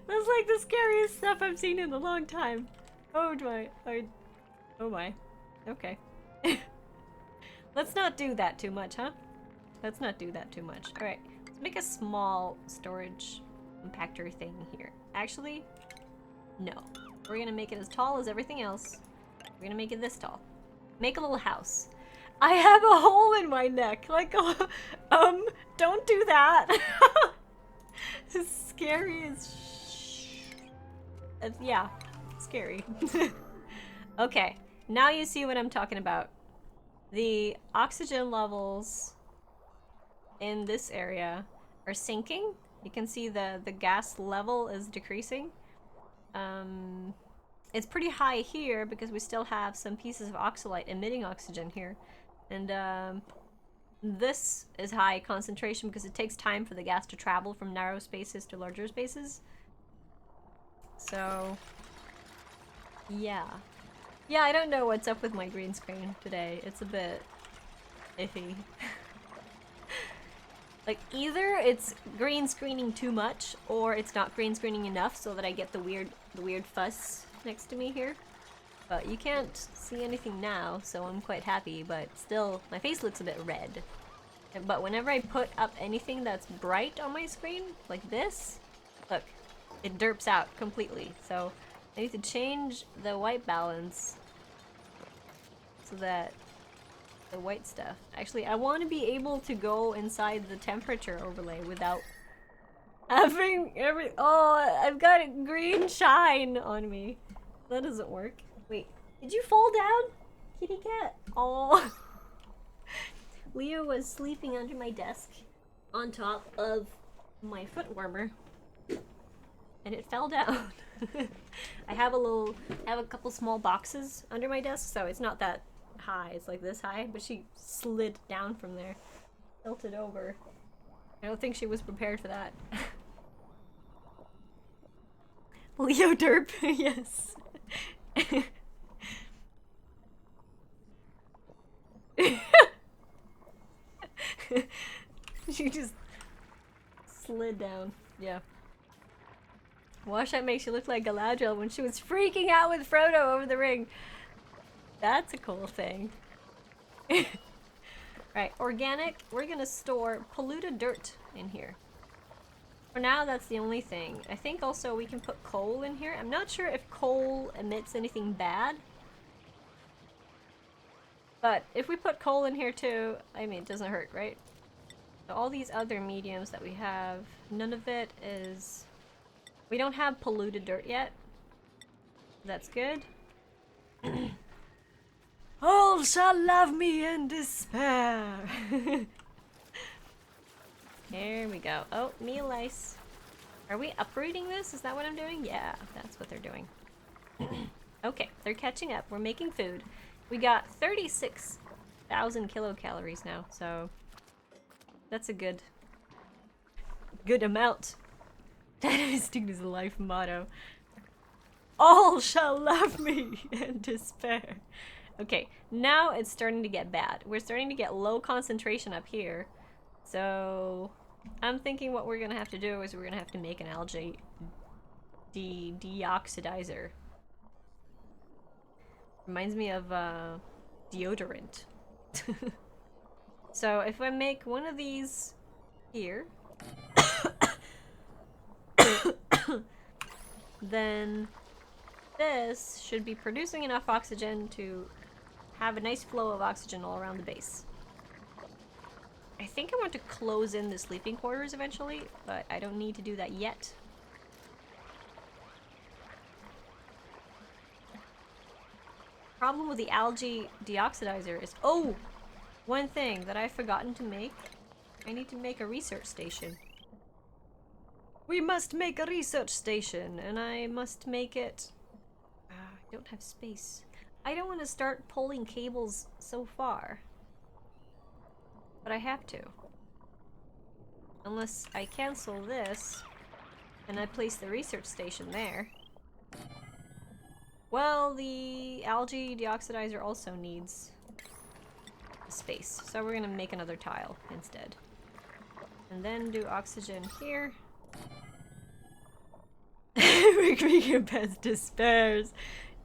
A: like the scariest stuff I've seen in a long time. Oh my. Oh my. Okay. Let's not do that too much, huh? Let's not do that too much. Alright. Let's make a small storage compactor thing here. Actually, no. We're gonna make it as tall as everything else. We're gonna make it this tall. Make a little house. I have a hole in my neck. Like, don't do that. It's scary as yeah, scary. Okay, now you see what I'm talking about. The oxygen levels in this area are sinking. You can see the gas level is decreasing. It's pretty high here because we still have some pieces of oxalite emitting oxygen here. And this is high concentration because it takes time for the gas to travel from narrow spaces to larger spaces. So, yeah. Yeah, I don't know what's up with my green screen today. It's a bit iffy. Like, either it's green screening too much, or it's not green screening enough so that I get the weird fuss next to me here. But you can't see anything now, so I'm quite happy, but still, my face looks a bit red. But whenever I put up anything that's bright on my screen, like this, look, it derps out completely. So I need to change the white balance so that the white stuff. Actually, I want to be able to go inside the temperature overlay without having oh, I've got a green shine on me. That doesn't work. Wait, did you fall down, kitty cat? Oh. Leo was sleeping under my desk on top of my foot warmer and it fell down. I have a couple small boxes under my desk, so it's not that high. It's like this high, but she slid down from there, tilted over. I don't think she was prepared for that. Leo Derp, yes. She just slid down. Yeah. Washut makes you look like Galadriel when she was freaking out with Frodo over the ring. That's a cool thing. Right, organic. We're gonna store polluted dirt in here. For now, that's the only thing. I think also we can put coal in here. I'm not sure if coal emits anything bad. But if we put coal in here too, I mean, it doesn't hurt, right? So all these other mediums that we have, none of it is... We don't have polluted dirt yet. That's good. All shall love me in despair. Here we go. Oh, meal ice. Are we uprooting this? Is that what I'm doing? Yeah, that's what they're doing. Okay, they're catching up. We're making food. We got 36,000 kilocalories now, so that's a good amount. That is Tina's life motto. All shall love me in despair. Okay, now it's starting to get bad. We're starting to get low concentration up here. So I'm thinking what we're gonna have to do is we're gonna have to make an algae deoxidizer. Reminds me of deodorant. So if I make one of these here, then this should be producing enough oxygen to have a nice flow of oxygen all around the base. I think I want to close in the sleeping quarters eventually, but I don't need to do that yet. Problem with the algae deoxidizer is... Oh! One thing that I've forgotten to make. I need to make a research station. We must make a research station, and I must make it... I don't have space. I don't want to start pulling cables so far. But I have to. Unless I cancel this, and I place the research station there. Well, the algae deoxidizer also needs space, so we're gonna make another tile instead. And then do oxygen here. McVegan Pants despairs.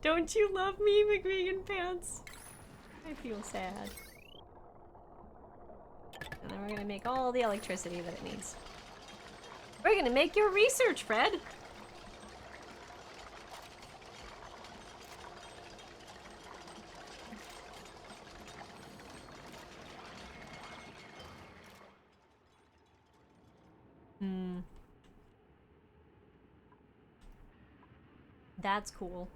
A: Don't you love me, McVegan Pants? I feel sad. And then we're gonna make all the electricity that it needs. We're gonna make your research, Fred! That's cool.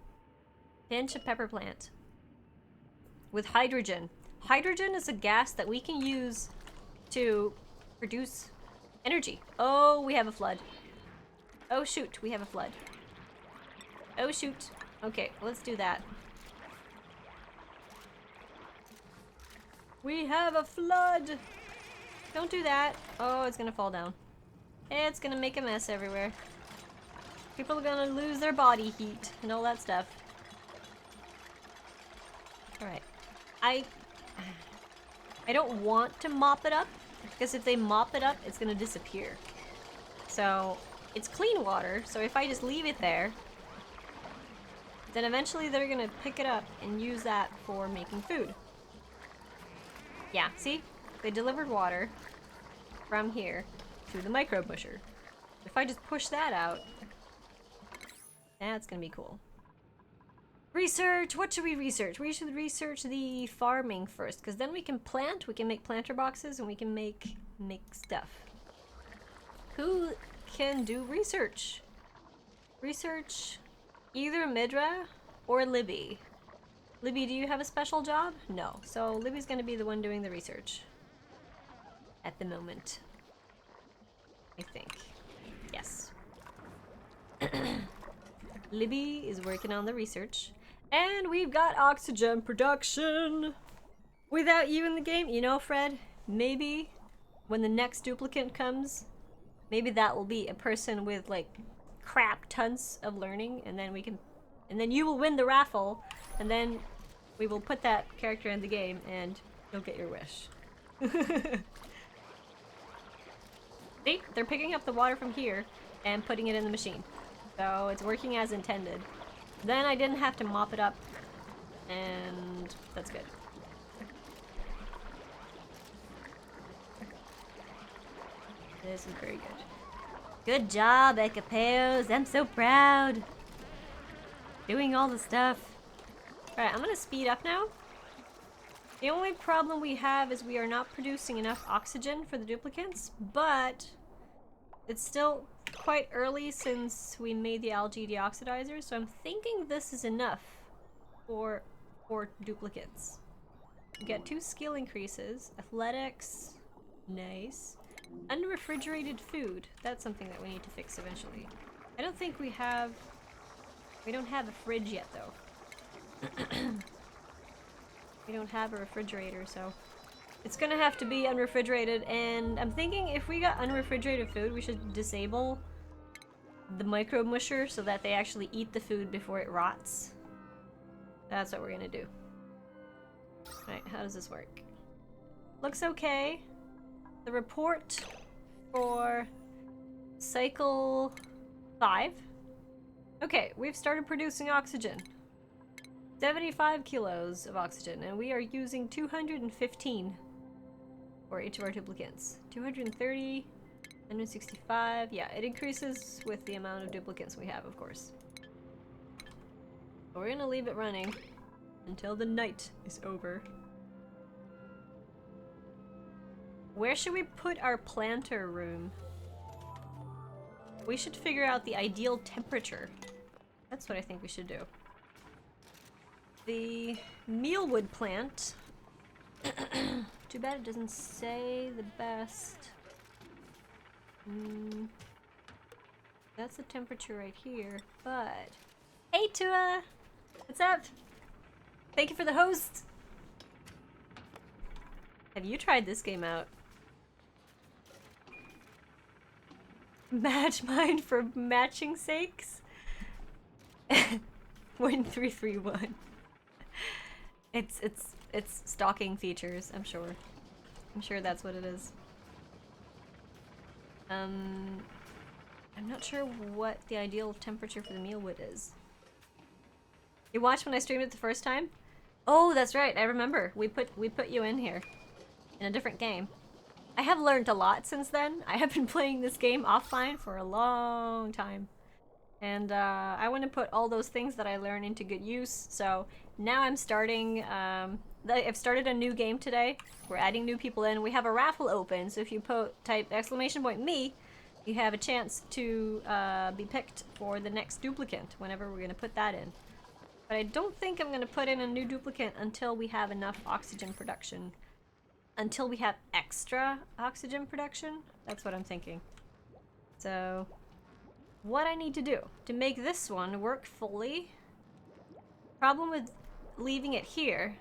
A: Pinch a pepper plant. With hydrogen. Hydrogen is a gas that we can use to produce energy. Oh, we have a flood. Oh shoot, we have a flood. Oh shoot. Okay, let's do that. We have a flood! Don't do that. Oh, it's gonna fall down. It's gonna make a mess everywhere. People are gonna lose their body heat and all that stuff. Alright. I don't want to mop it up, because if they mop it up, it's gonna disappear. So, it's clean water, so if I just leave it there, then eventually they're gonna pick it up and use that for making food. Yeah, see? They delivered water from here to the micro busher. If I just push that out, that's gonna be cool. Research! What should we research? We should research the farming first, because then we can plant, we can make planter boxes, and we can make stuff. Who can do research? Research either Midra or Libby. Libby, do you have a special job? No. So Libby's gonna be the one doing the research. At the moment. I think. Yes. Libby is working on the research. And we've got oxygen production! Without you in the game, you know, Fred, maybe when the next duplicate comes, maybe that will be a person with, like, crap tons of learning, and then we can, and then you will win the raffle, and then we will put that character in the game, and you'll get your wish. See, they're picking up the water from here and putting it in the machine, so it's working as intended. Then I didn't have to mop it up, and that's good. This is very good. Good job, Ecapeos. I'm so proud. Doing all the stuff. Alright, I'm gonna speed up now. The only problem we have is we are not producing enough oxygen for the duplicates, but it's still quite early since we made the algae deoxidizer, so I'm thinking this is enough for 4 duplicates. We get 2 skill increases, athletics, nice. Unrefrigerated food, that's something that we need to fix eventually. I don't think we don't have a fridge yet though. We don't have a refrigerator, so it's gonna have to be unrefrigerated, and I'm thinking if we got unrefrigerated food, we should disable the micro musher so that they actually eat the food before it rots. That's what we're gonna do. Alright, how does this work? Looks okay. The report for cycle 5. Okay, we've started producing oxygen. 75 kilos of oxygen, and we are using 215 for each of our duplicates. 230, 165. Yeah, it increases with the amount of duplicates we have, of course. But we're gonna leave it running until the night is over. Where should we put our planter room? We should figure out the ideal temperature. That's what I think we should do. The mealwood plant. Too bad it doesn't say the best. That's the temperature right here, but... Hey Tua! What's up? Thank you for the host! Have you tried this game out? Match mine for matching sakes? 1331. It's stalking features, I'm sure. I'm sure that's what it is. I'm not sure what the ideal temperature for the mealwood is. You watched when I streamed it the first time? Oh, that's right, I remember. We put you in here. In a different game. I have learned a lot since then. I have been playing this game offline for a long time. And I want to put all those things that I learned into good use. So now I'm starting, I've started a new game today. We're adding new people in. We have a raffle open, so if you type !me, you have a chance to be picked for the next duplicate whenever we're going to put that in. But I don't think I'm going to put in a new duplicate until we have enough oxygen production. Until we have extra oxygen production. That's what I'm thinking. So... what I need to do to make this one work fully, problem with leaving it here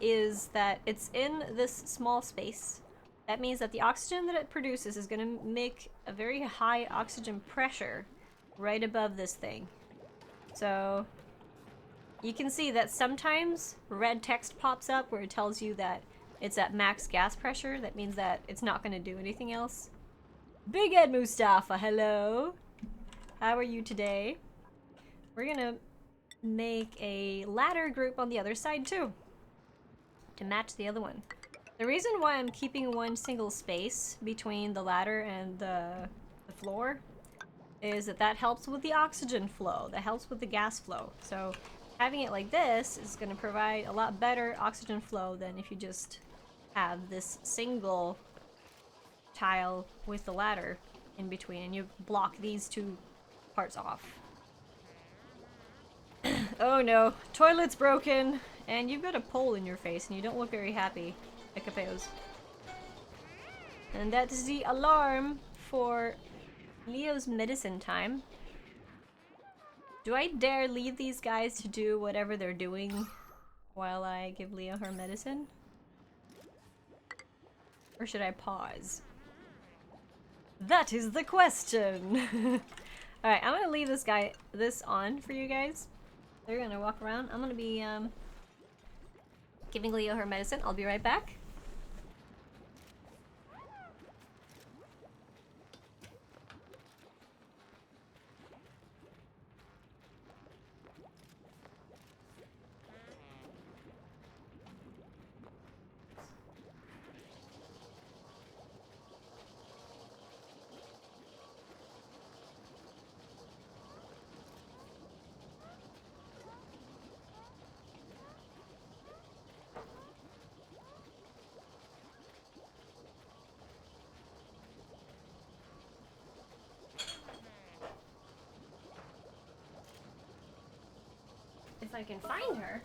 A: is that it's in this small space. That means that the oxygen that it produces is going to make a very high oxygen pressure right above this thing. So you can see that sometimes red text pops up where it tells you that it's at max gas pressure. That means that it's not going to do anything else. Big Ed Mustafa, hello! How are you today? We're gonna make a ladder group on the other side too, to match the other one. The reason why I'm keeping one single space between the ladder and the floor is that helps with the oxygen flow, that helps with the gas flow. So having it like this is gonna provide a lot better oxygen flow than if you just have this single tile with the ladder in between and you block these two parts off. Oh no, toilet's broken, and you've got a pole in your face, and you don't look very happy, Ecapeos. And that is the alarm for Leo's medicine time. Do I dare leave these guys to do whatever they're doing while I give Leo her medicine? Or should I pause? That is the question! Alright, I'm gonna leave this on for you guys. They're gonna walk around. I'm gonna be, giving Leo her medicine. I'll be right back. If I can find her.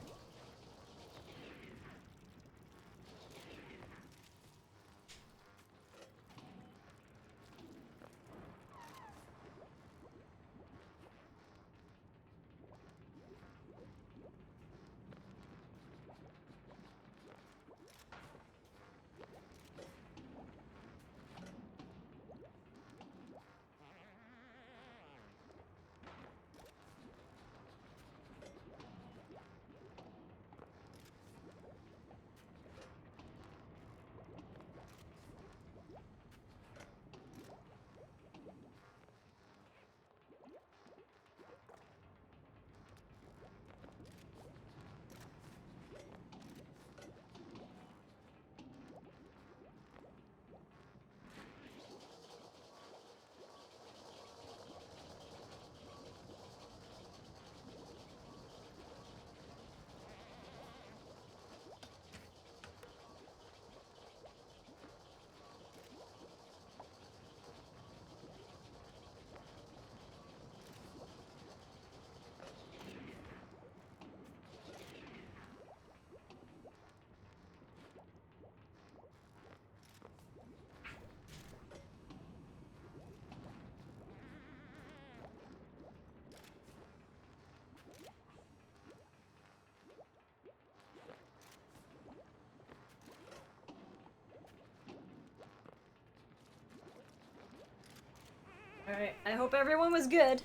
A: Alright, I hope everyone was good.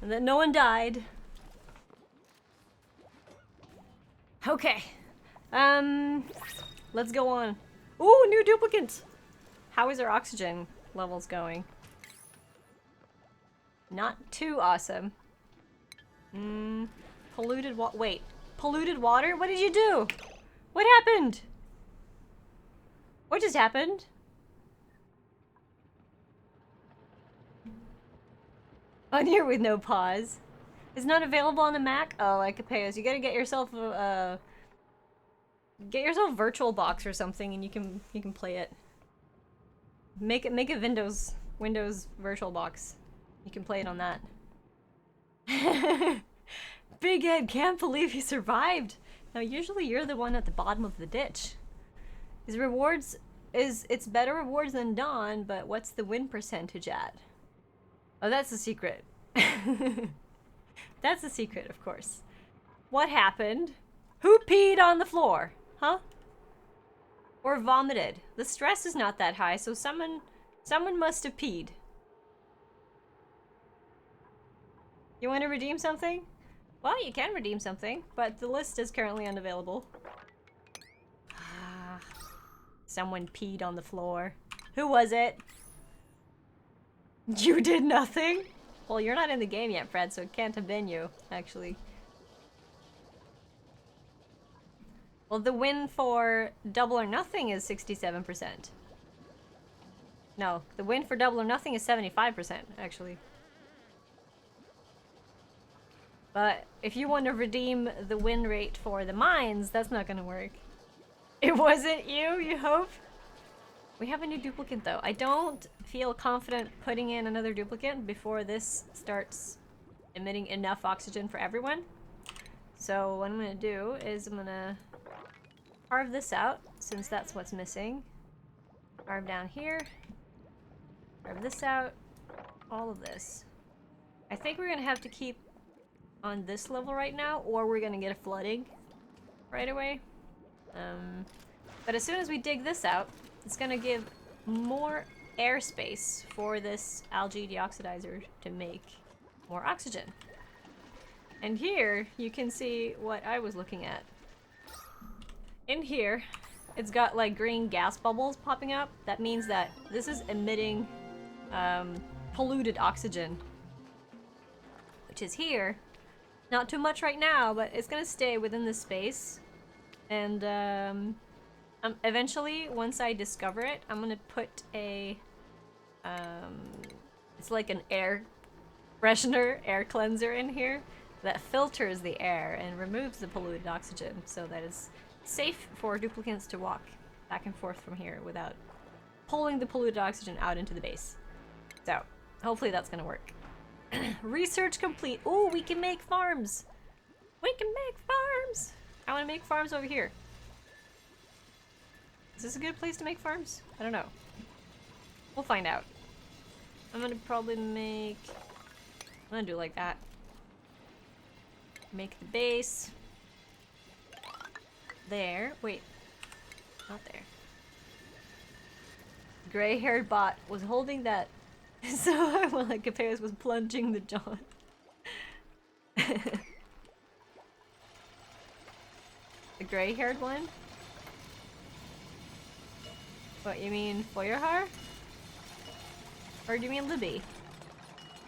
A: And that no one died. Okay. Let's go on. Ooh, new duplicants! How is our oxygen levels going? Not too awesome. Polluted wait. Polluted water? What did you do? What happened? What just happened? On here with no pause. Is not available on the Mac? Oh, like Capellas. You gotta get yourself a VirtualBox or something, and you can play it. Make a Windows VirtualBox. You can play it on that. Big Ed can't believe he survived. Now usually you're the one at the bottom of the ditch. His rewards it's better rewards than Dawn, but what's the win percentage at? Oh, that's the secret. That's the secret, of course. What happened? Who peed on the floor? Huh? Or vomited? The stress is not that high, so someone must have peed. You want to redeem something? Well, you can redeem something, but the list is currently unavailable. Someone peed on the floor. Who was it? You did nothing? Well, you're not in the game yet, Fred, so it can't have been you, actually. Well, the win for Double or Nothing is 67%. No, the win for Double or Nothing is 75%, actually. But if you want to redeem the win rate for the mines, that's not gonna work. It wasn't you, you hope? We have a new duplicate though. I don't feel confident putting in another duplicate before this starts emitting enough oxygen for everyone. So what I'm gonna do is I'm gonna carve this out, since that's what's missing. Carve down here. Carve this out. All of this. I think we're gonna have to keep on this level right now, or we're gonna get a flooding right away. But as soon as we dig this out, it's gonna give more airspace for this algae deoxidizer to make more oxygen. And here you can see what I was looking at. In here, it's got like green gas bubbles popping up. That means that this is emitting polluted oxygen, which is here. Not too much right now, but it's gonna stay within this space. And eventually, once I discover it, I'm gonna put a it's like an air freshener, air cleanser in here that filters the air and removes the polluted oxygen so that it's safe for duplicants to walk back and forth from here without pulling the polluted oxygen out into the base. So, hopefully that's gonna work. Research complete. Ooh, we can make farms! We can make farms! I wanna make farms over here. Is this a good place to make farms? I don't know. We'll find out. I'm gonna probably make... I'm gonna do like that. Make the base. There. Wait. Not there. Gray-haired bot was holding that so while like Capeus was plunging the John. The gray-haired one? What, you mean Feuerhaar? Or do you mean Libby?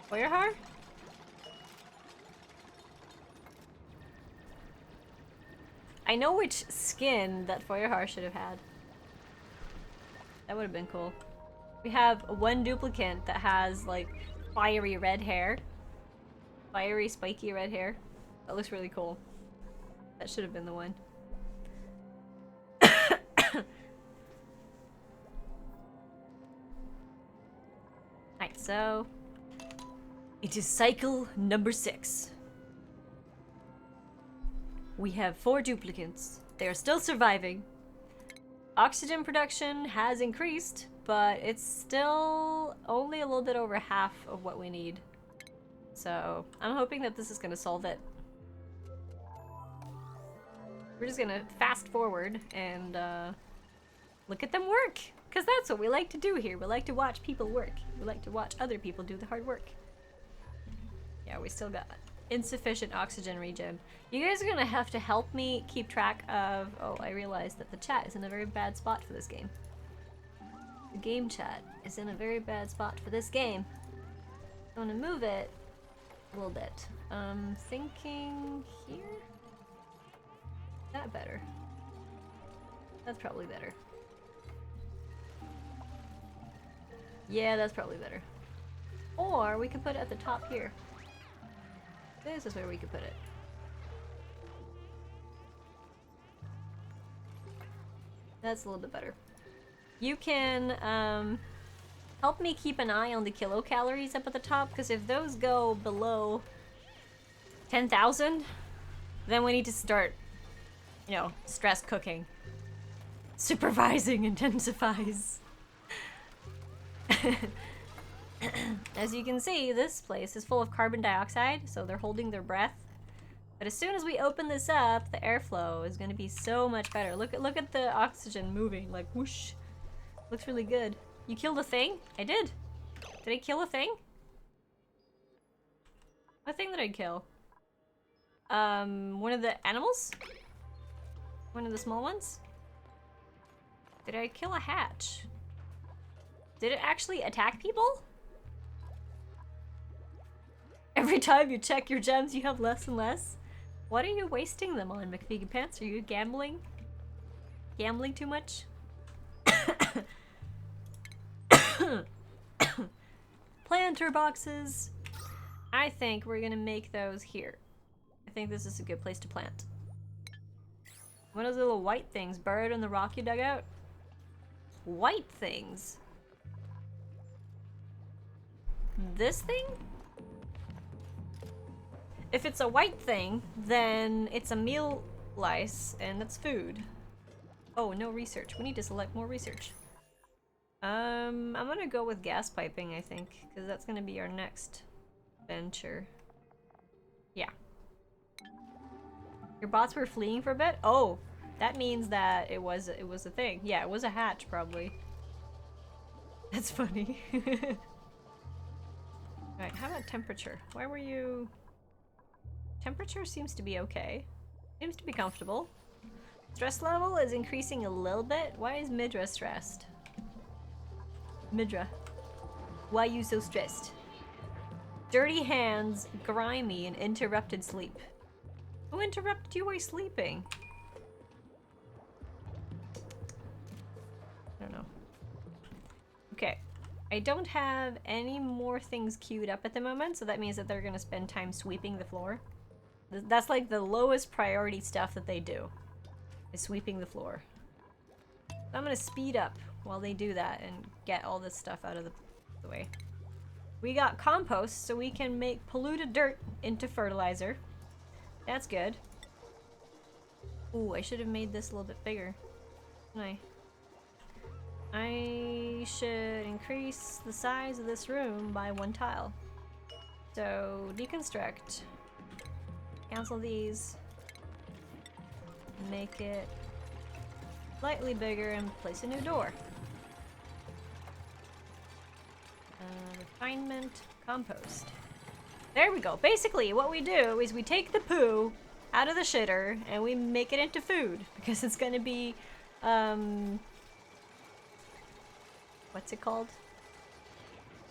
A: Feuerhaar? I know which skin that Feuerhaar should have had. That would have been cool. We have one duplicant that has like fiery red hair. Fiery, spiky red hair. That looks really cool. That should have been the one. Alright, so it is cycle number 6. We have 4 duplicants. They are still surviving. Oxygen production has increased, but it's still only a little bit over half of what we need. So I'm hoping that this is gonna solve it. We're just gonna fast forward and look at them work. Because that's what we like to do here. We like to watch people work. We like to watch other people do the hard work. Yeah, we still got insufficient oxygen regen. You guys are gonna have to help me keep track of... Oh, I realized that the chat is in a very bad spot for this game. The game chat is in a very bad spot for this game. I'm gonna move it a little bit. Thinking here? Is that better? That's probably better. Yeah, that's probably better. Or we could put it at the top here. This is where we could put it. That's a little bit better. You can help me keep an eye on the kilocalories up at the top, because if those go below 10,000, then we need to start, you know, stress cooking. Supervising intensifies. As you can see, this place is full of carbon dioxide, so they're holding their breath. But as soon as we open this up, the airflow is going to be so much better. Look at the oxygen moving, like whoosh. Looks really good. You killed a thing? I did. Did I kill a thing? What thing did I kill? One of the animals? One of the small ones? Did I kill a hatch? Did it actually attack people? Every time you check your gems, you have less and less. What are you wasting them on, McVegan Pants? Are you gambling? Gambling too much? Planter boxes. I think we're gonna make those here. I think this is a good place to plant. One of those little white things buried in the rock you dug out? White things? This thing? If it's a white thing, then it's a meal lice, and that's food. Oh, no research. We need to select more research. I'm gonna go with gas piping, I think, because that's gonna be our next venture. Yeah. Your bots were fleeing for a bit? Oh, that means that it was a thing. Yeah, it was a hatch, probably. That's funny. Alright, how about temperature? Why were you... Temperature seems to be okay. Seems to be comfortable. Stress level is increasing a little bit. Why is Midra stressed? Midra. Why you so stressed? Dirty hands, grimy, and interrupted sleep. Who interrupted you while sleeping? I don't know. Okay. I don't have any more things queued up at the moment, so that means that they're gonna spend time sweeping the floor. That's like the lowest priority stuff that they do, is sweeping the floor. So I'm gonna speed up while they do that and get all this stuff out of the way. We got compost, so we can make polluted dirt into fertilizer. That's good. Ooh, I should have made this a little bit bigger. I should increase the size of this room by 1 tile. So, deconstruct. Cancel these. Make it slightly bigger and place a new door. Refinement, compost. There we go. Basically, what we do is we take the poo out of the shitter and we make it into food because it's gonna be, what's it called?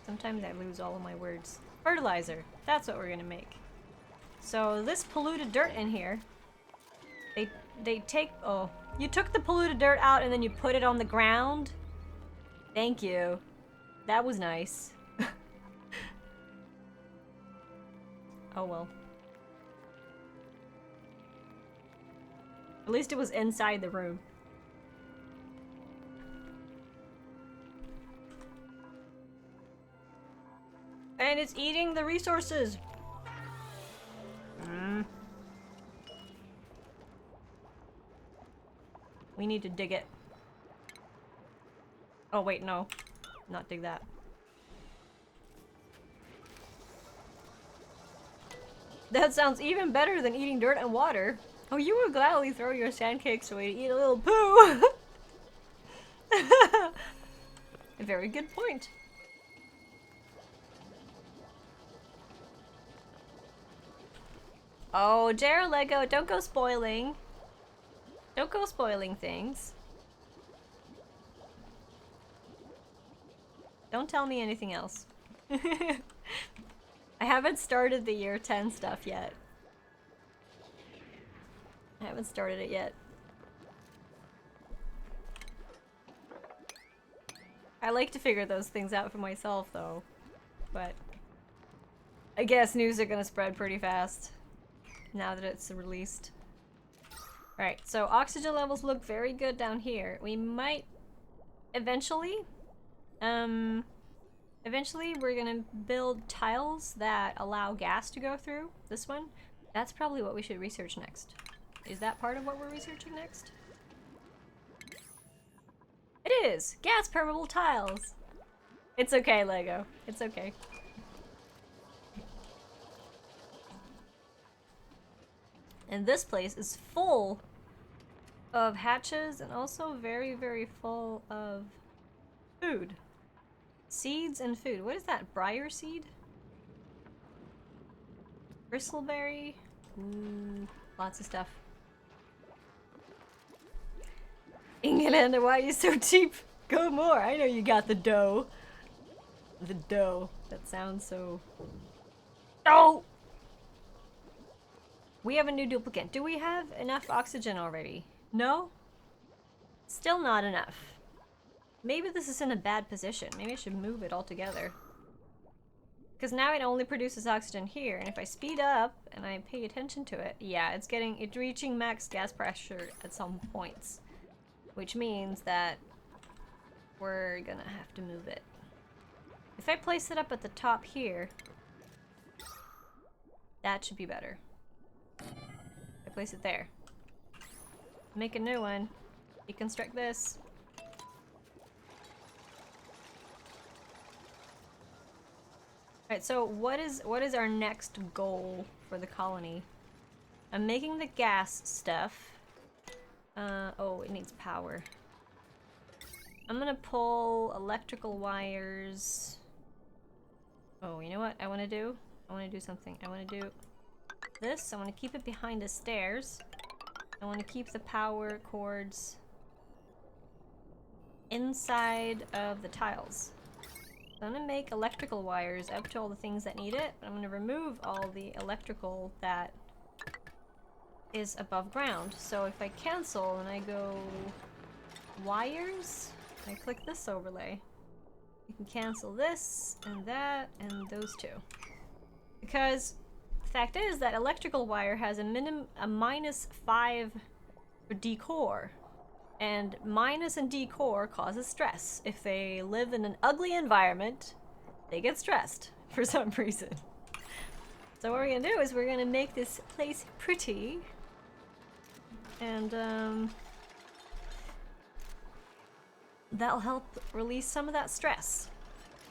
A: Sometimes I lose all of my words. Fertilizer. That's what we're gonna make. So this polluted dirt in here, they take, oh, you took the polluted dirt out and then you put it on the ground? Thank you. That was nice. Oh well. At least it was inside the room. And it's eating the resources. We need to dig it. Oh wait, no. Not dig that. That sounds even better than eating dirt and water. Oh, you would gladly throw your sandcakes away to eat a little poo. A very good point. Oh, JR Lego, don't go spoiling. Don't go spoiling things. Don't tell me anything else. I haven't started the year 10 stuff yet. I haven't started it yet. I like to figure those things out for myself though, but I guess news are gonna spread pretty fast now that it's released. Alright, so oxygen levels look very good down here. We might eventually we're gonna build tiles that allow gas to go through. This one. That's probably what we should research next. Is that part of what we're researching next? It is! Gas permeable tiles! It's okay, Lego. It's okay. And this place is full of hatches and also very, very full of food. Seeds and food. What is that? Briar seed? Bristleberry? Ooh, lots of stuff. England, why are you so cheap? Go more. I know you got the dough. The dough. That sounds so... Oh! We have a new duplicate. Do we have enough oxygen already? No? Still not enough. Maybe this is in a bad position. Maybe I should move it altogether. Because now it only produces oxygen here, and if I speed up and I pay attention to it, yeah, it's reaching max gas pressure at some points. Which means that we're gonna have to move it. If I place it up at the top here, that should be better. I place it there. Make a new one. Deconstruct this. Alright, so what is our next goal for the colony? I'm making the gas stuff. Oh, it needs power. I'm gonna pull electrical wires. Oh, you know what I want to do? I want to do something. I want to do this. I want to keep it behind the stairs. I want to keep the power cords inside of the tiles. So I'm gonna make electrical wires up to all the things that need it, but I'm gonna remove all the electrical that is above ground. So if I cancel and I go wires, I click this overlay, you can cancel this and that and those two. Because the fact is that electrical wire has a -5 for decor. And minus and decor causes stress. If they live in an ugly environment, they get stressed for some reason. So what we're gonna do is we're gonna make this place pretty. And that'll help release some of that stress.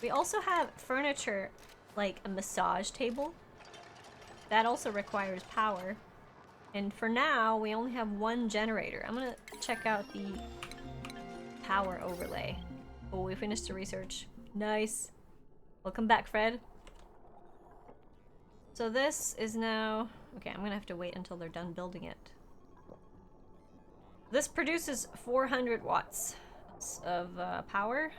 A: We also have furniture like a massage table. That also requires power. And for now, we only have one generator. I'm gonna check out the power overlay. Oh, we finished the research. Nice. Welcome back, Fred. So this is now... Okay, I'm gonna have to wait until they're done building it. This produces 400 watts of power.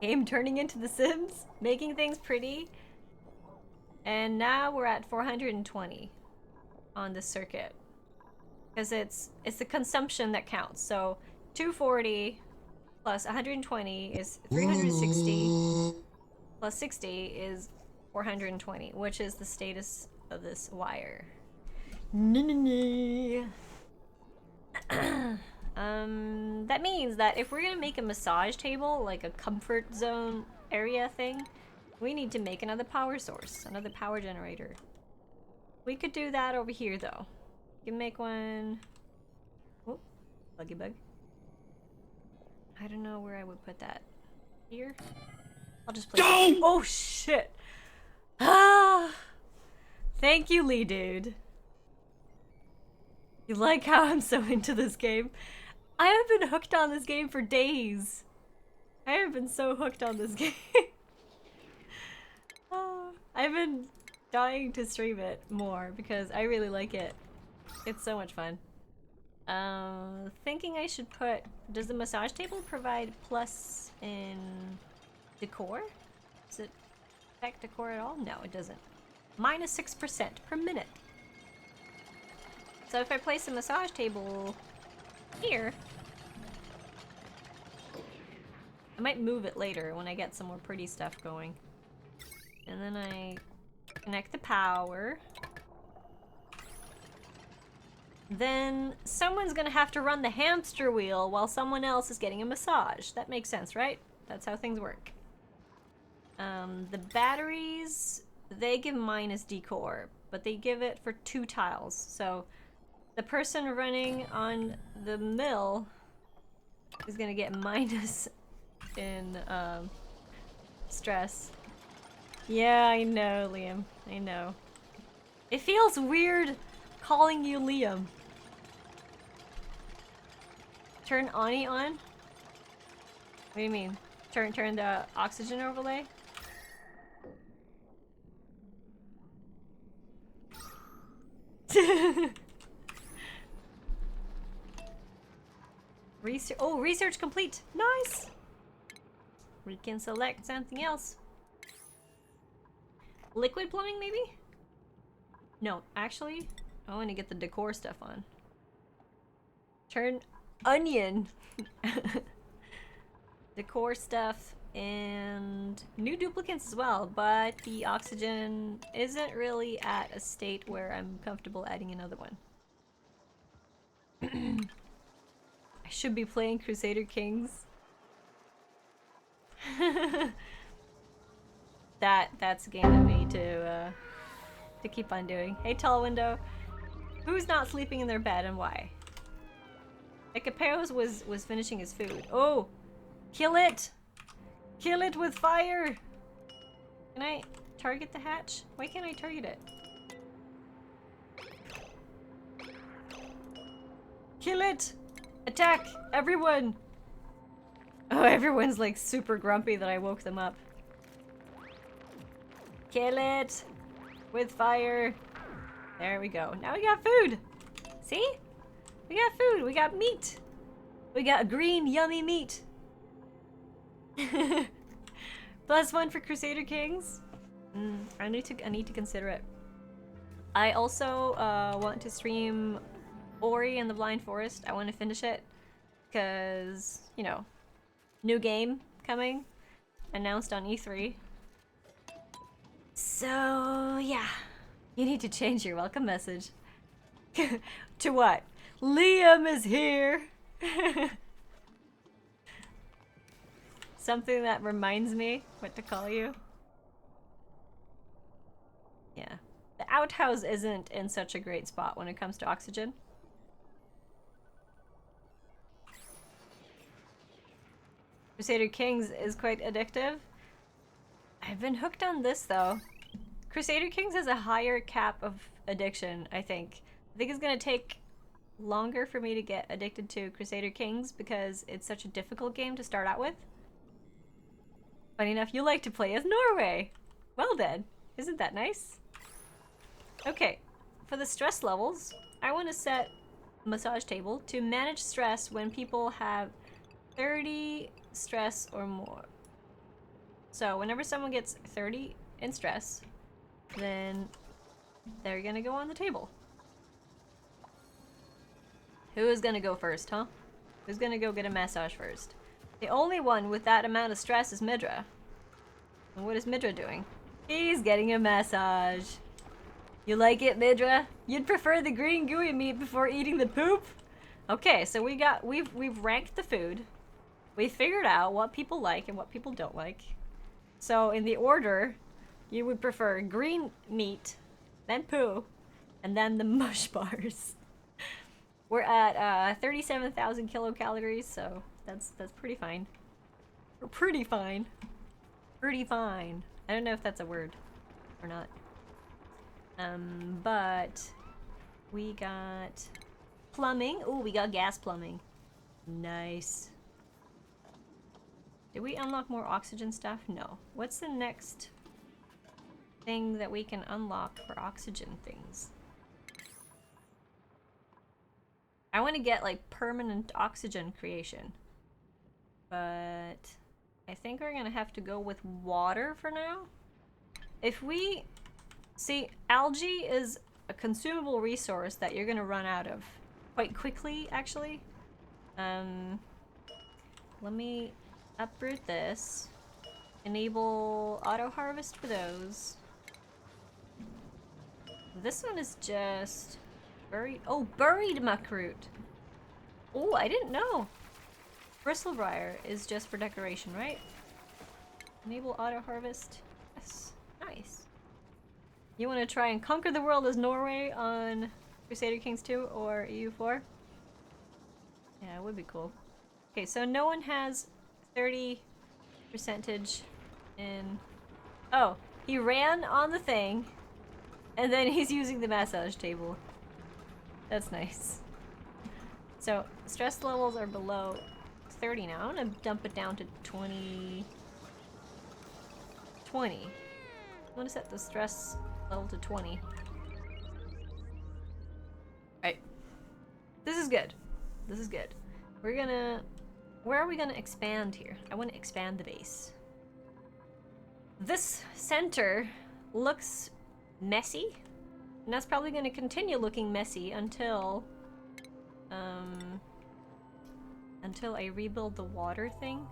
A: Game turning into The Sims, making things pretty. And now we're at 420 on the circuit. Because it's the consumption that counts. So 240 plus 120 is 360 plus 60 is 420, which is the status of this wire. That means that if we're gonna make a massage table, like a comfort zone area thing, we need to make another power source, another power generator. We could do that over here, though. You can make one... Oh, buggy bug. I don't know where I would put that. Here? I'll just place it. Oh, shit! Ah! Thank you, Lee Dude. You like how I'm so into this game? I have been hooked on this game for days. I have been so hooked on this game. I've been dying to stream it more because I really like it. It's so much fun. Thinking I should put... Does the massage table provide plus in decor? Does it affect decor at all? No, it doesn't. -6% per minute. So if I place a massage table here, I might move it later when I get some more pretty stuff going. And then I connect the power. Then someone's gonna have to run the hamster wheel while someone else is getting a massage. That makes sense, right? That's how things work. The batteries, they give minus decor, but they give it for 2 tiles. So the person running on the mill is gonna get minus in stress. Yeah, I know, Liam. I know. It feels weird calling you Liam. Turn Ani on? What do you mean? Turn the oxygen overlay? Research complete. Nice. We can select something else. Liquid plumbing, maybe? No, actually, I want to get the decor stuff on. Turn onion. Decor stuff and new duplicates as well, but the oxygen isn't really at a state where I'm comfortable adding another one. I should be playing Crusader Kings. That's a game that we need to keep on doing. Hey, Tall Window. Who's not sleeping in their bed and why? Ekapeos was finishing his food. Oh! Kill it! Kill it with fire! Can I target the hatch? Why can't I target it? Kill it! Attack! Everyone! Oh, everyone's like super grumpy that I woke them up. Kill it! With fire! There we go. Now we got food! See? We got food! We got meat! We got green, yummy meat! +1 for Crusader Kings? I need to consider it. I also want to stream Ori and the Blind Forest. I want to finish it because, you know, new game coming, announced on E3. So, yeah. You need to change your welcome message. To what? Liam is here! Something that reminds me what to call you. Yeah. The outhouse isn't in such a great spot when it comes to oxygen. Crusader Kings is quite addictive. I've been hooked on this though. Crusader Kings has a higher cap of addiction, I think. I think it's gonna take longer for me to get addicted to Crusader Kings because it's such a difficult game to start out with. Funny enough, you like to play as Norway! Well then, isn't that nice? Okay, for the stress levels, I want to set massage table to manage stress when people have 30 stress or more. So whenever someone gets 30 in stress, then they're gonna go on the table. Who is gonna go first, huh? Who's gonna go get a massage first? The only one with that amount of stress is Midra. And what is Midra doing? He's getting a massage. You like it, Midra? You'd prefer the green gooey meat before eating the poop? Okay, so we've ranked the food. We figured out what people like and what people don't like. So in the order, you would prefer green meat, then poo, and then the mush bars. We're at 37,000 kilocalories, so that's pretty fine. We're pretty fine. Pretty fine. I don't know if that's a word or not. But we got plumbing. Ooh, we got gas plumbing. Nice. Did we unlock more oxygen stuff? No. What's the next thing that we can unlock for oxygen things? I want to get like permanent oxygen creation. But I think we're gonna have to go with water for now. If we... See, algae is a consumable resource that you're gonna run out of quite quickly, actually. Let me uproot this. Enable auto harvest for those. This one is just buried. Oh, buried muckroot. Oh, I didn't know. Bristlebriar is just for decoration, right? Enable auto harvest. Yes, nice. You want to try and conquer the world as Norway on Crusader Kings 2 or EU4? Yeah, it would be cool. Okay, so no one has 30% in... Oh, he ran on the thing, and then he's using the massage table. That's nice. So, stress levels are below 30 now. I'm gonna dump it down to 20. I'm gonna set the stress level to 20. Right. This is good. This is good. We're gonna... Where are we gonna expand here? I want to expand the base. This center looks messy. And that's probably gonna continue looking messy until... until I rebuild the water thing.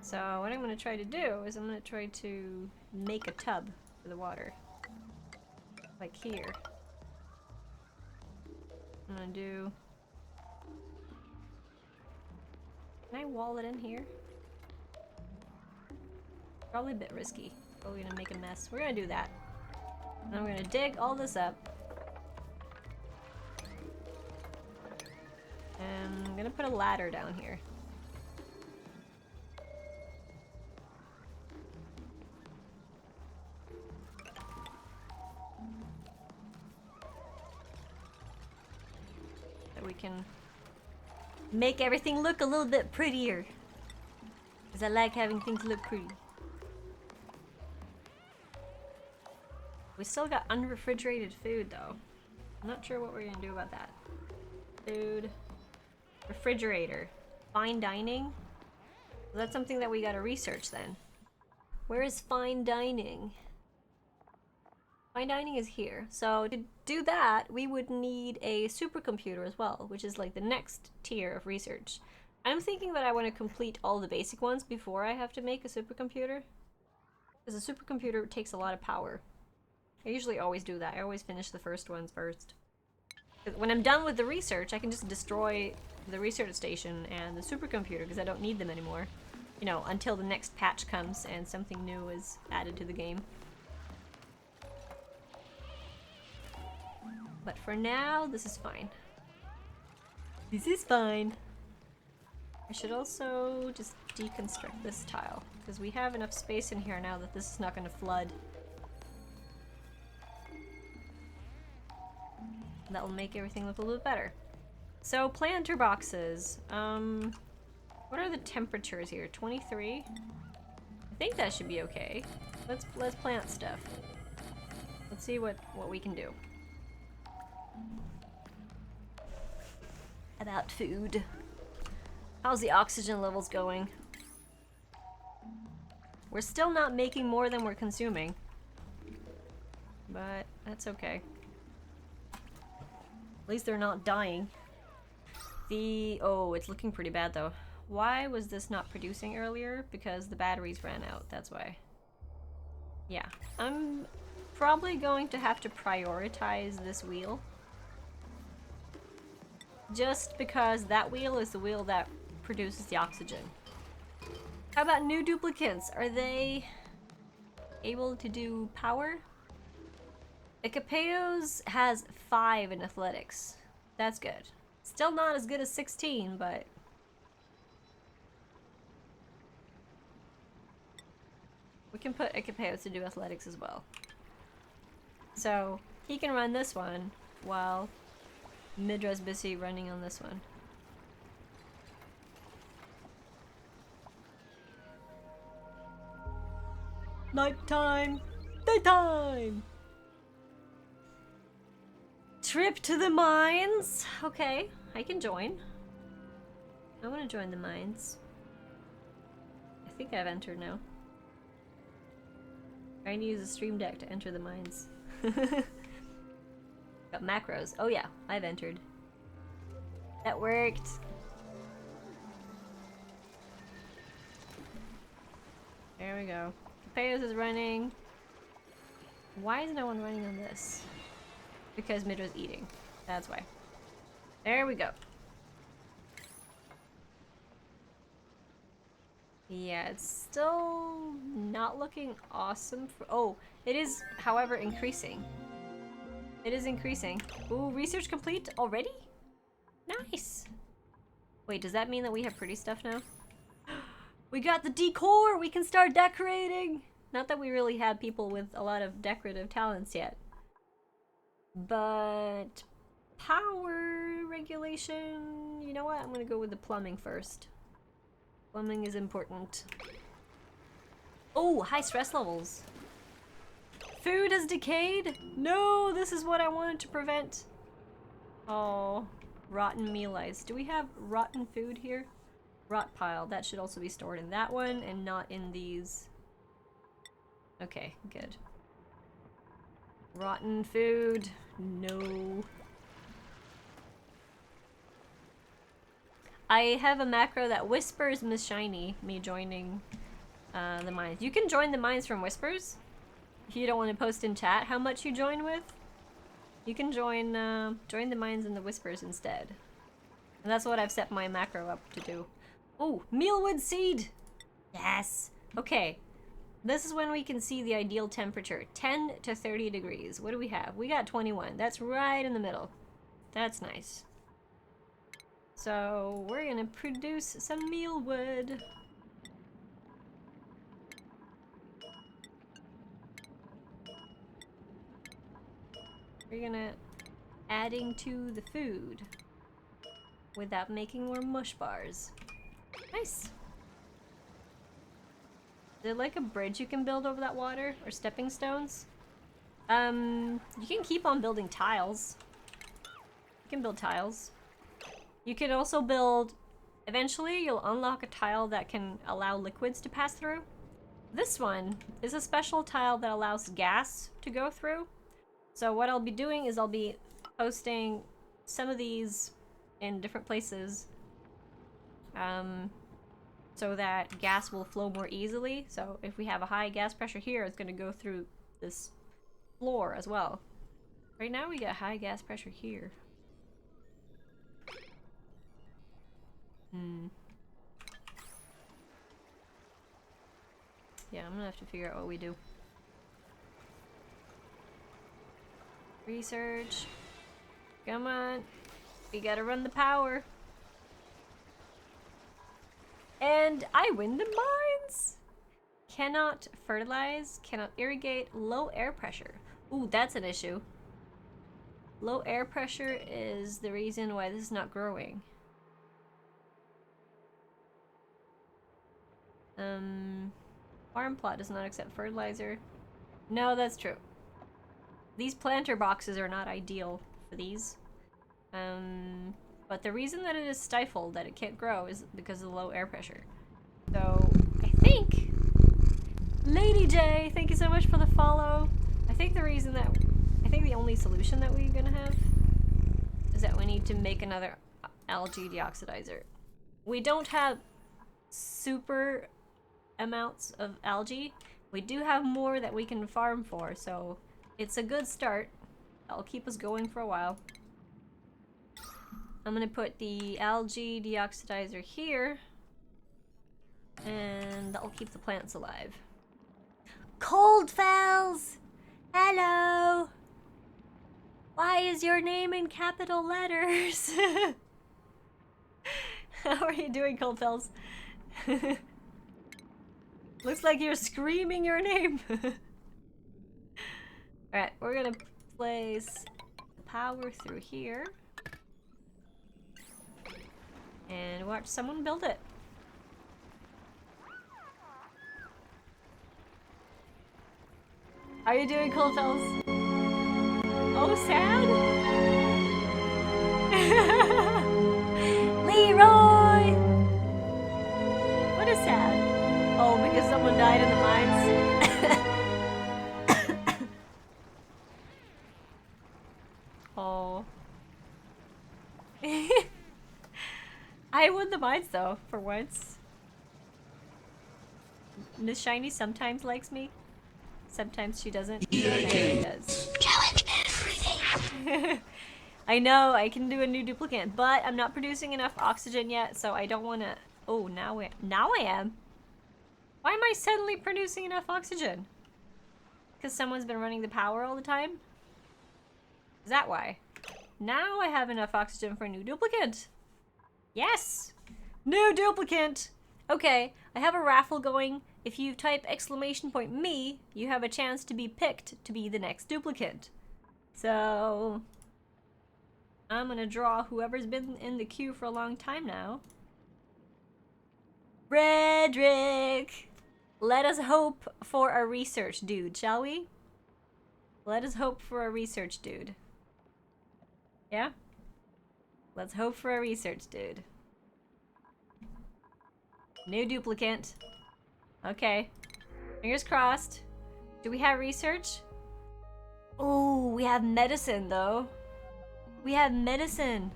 A: So what I'm gonna try to do is I'm gonna try to make a tub for the water. Like here. I'm gonna do... Can I wall it in here? Probably a bit risky. Probably gonna make a mess. We're gonna do that. Then we're gonna dig all this up. And I'm gonna put a ladder down here. can make everything look a little bit prettier. Because I like having things look pretty. We still got unrefrigerated food though. I'm not sure what we're gonna do about that. Food. Refrigerator. Fine dining? Well, that's something that we gotta research then. Where is fine dining? Fine dining is here. So to do that, we would need a supercomputer as well, which is like the next tier of research. I'm thinking that I want to complete all the basic ones before I have to make a supercomputer. Because a supercomputer takes a lot of power. I usually always do that. I always finish the first ones first. When I'm done with the research, I can just destroy the research station and the supercomputer because I don't need them anymore. You know, until the next patch comes and something new is added to the game. But for now, this is fine. This is fine. I should also just deconstruct this tile because we have enough space in here now that this is not going to flood. That will make everything look a little better. So, planter boxes. What are the temperatures here? 23? I think that should be okay. Let's plant stuff. Let's see what we can do. About food. How's the oxygen levels going? We're still not making more than we're consuming. But that's okay. At least they're not dying. Oh, it's looking pretty bad though. Why was this not producing earlier? Because the batteries ran out, that's why. Yeah, I'm probably going to have to prioritize this wheel. Just because that wheel is the wheel that produces the oxygen. How about new duplicates? Are they able to do power? Icapeos has 5 in athletics. That's good. Still not as good as 16, but... we can put Icapeos to do athletics as well. So, he can run this one, while Midra's busy running on this one. Nighttime! Daytime! Trip to the mines? Okay, I can join. I want to join the mines. I think I've entered now. I need to use a stream deck to enter the mines. Got macros. Oh yeah, I've entered. That worked. There we go. Capayos is running. Why is no one running on this? Because Midra's eating. That's why. There we go. Yeah, it's still not looking awesome for— oh, it is, however, increasing. It is increasing. Ooh, research complete already? Nice! Wait, does that mean that we have pretty stuff now? We got the decor! We can start decorating! Not that we really have people with a lot of decorative talents yet. But... power regulation... you know what? I'm gonna go with the plumbing first. Plumbing is important. Oh, high stress levels. Food has decayed? No, this is what I wanted to prevent. Oh, rotten meal ice. Do we have rotten food here? Rot pile. That should also be stored in that one and not in these. Okay, good. Rotten food. No. I have a macro that whispers Miss Shiny, me joining the mines. You can join the mines from whispers. If you don't want to post in chat how much you join with, you can join the mines and the whispers instead. And that's what I've set my macro up to do. Oh, mealwood seed! Yes! Okay. This is when we can see the ideal temperature. 10 to 30 degrees. What do we have? We got 21. That's right in the middle. That's nice. So, we're gonna produce some mealwood. We're gonna... adding to the food. without making more mush bars. Nice. Is there like a bridge you can build over that water? Or stepping stones? You can keep on building tiles. You can build tiles. You can also build... Eventually, you'll unlock a tile that can allow liquids to pass through. This one is a special tile that allows gas to go through. So what I'll be doing is I'll be posting some of these in different places so that gas will flow more easily. So if we have a high gas pressure here, it's going to go through this floor as well. Right now we got high gas pressure here. Yeah, I'm gonna have to figure out what we do. Research. Come on. We gotta run the power. And I win the mines! Cannot fertilize, cannot irrigate, low air pressure. Ooh, that's an issue. Low air pressure is the reason why this is not growing. Farm plot does not accept fertilizer. No, that's true. These planter boxes are not ideal for these. But the reason that it is stifled, that it can't grow, is because of the low air pressure. So, I think... Lady J, thank you so much for the follow. I think the reason that... I think the only solution that we're gonna have is that we need to make another algae deoxidizer. We don't have super amounts of algae. We do have more that we can farm for, so it's a good start. That'll keep us going for a while. I'm gonna put the algae deoxidizer here, and that'll keep the plants alive. Coldfells! Hello! Why is your name in capital letters? How are you doing, Coldfells? Looks like you're screaming your name. Alright, we're gonna place the power through here. And watch someone build it. How are you doing, Coldfells? Oh, sad? Leroy! What is sad? Oh, because someone died in the mines? Oh. I won the mines though, for once. Miss Shiny sometimes likes me. Sometimes she doesn't. Sometimes she does. Challenge everything. I know, I can do a new duplicate, but I'm not producing enough oxygen yet, so I don't want to... Oh, now I am. Why am I suddenly producing enough oxygen? Because someone's been running the power all the time? Is that why? Now I have enough oxygen for a new duplicate. Yes! New duplicate! Okay, I have a raffle going. If you type !me, you have a chance to be picked to be the next duplicate. So... I'm gonna draw whoever's been in the queue for a long time now. Frederick! Let us hope for a research dude, shall we? Let us hope for a research dude. Yeah? Let's hope for a research dude. New duplicate. Okay. Fingers crossed. Do we have research? Oh, we have medicine though. We have medicine.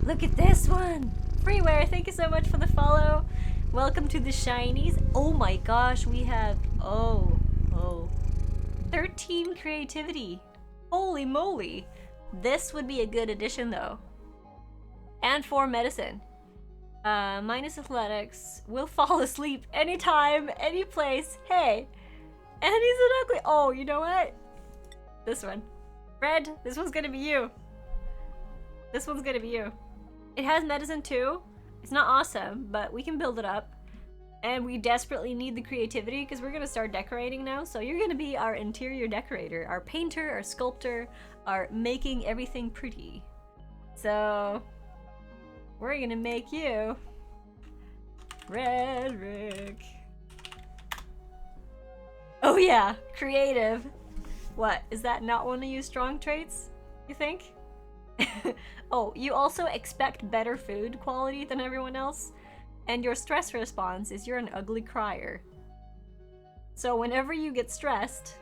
A: Look at this one. Freeware, thank you so much for the follow. Welcome to the shinies. Oh my gosh, we have 13 creativity. Holy moly. This would be a good addition though. And 4 medicine. Minus athletics. Will fall asleep anytime, any place. Hey. And he's an ugly. Oh, you know what? This one. Red, this one's gonna be you. This one's gonna be you. It has medicine too. It's not awesome, but we can build it up. And we desperately need the creativity because we're gonna start decorating now. So you're gonna be our interior decorator, our painter, our sculptor, our making everything pretty. So We're gonna make you Frederick. Oh yeah, creative. What, is that not one of your strong traits, you think? Oh, you also expect better food quality than everyone else, and your stress response is you're an ugly crier. So whenever you get stressed,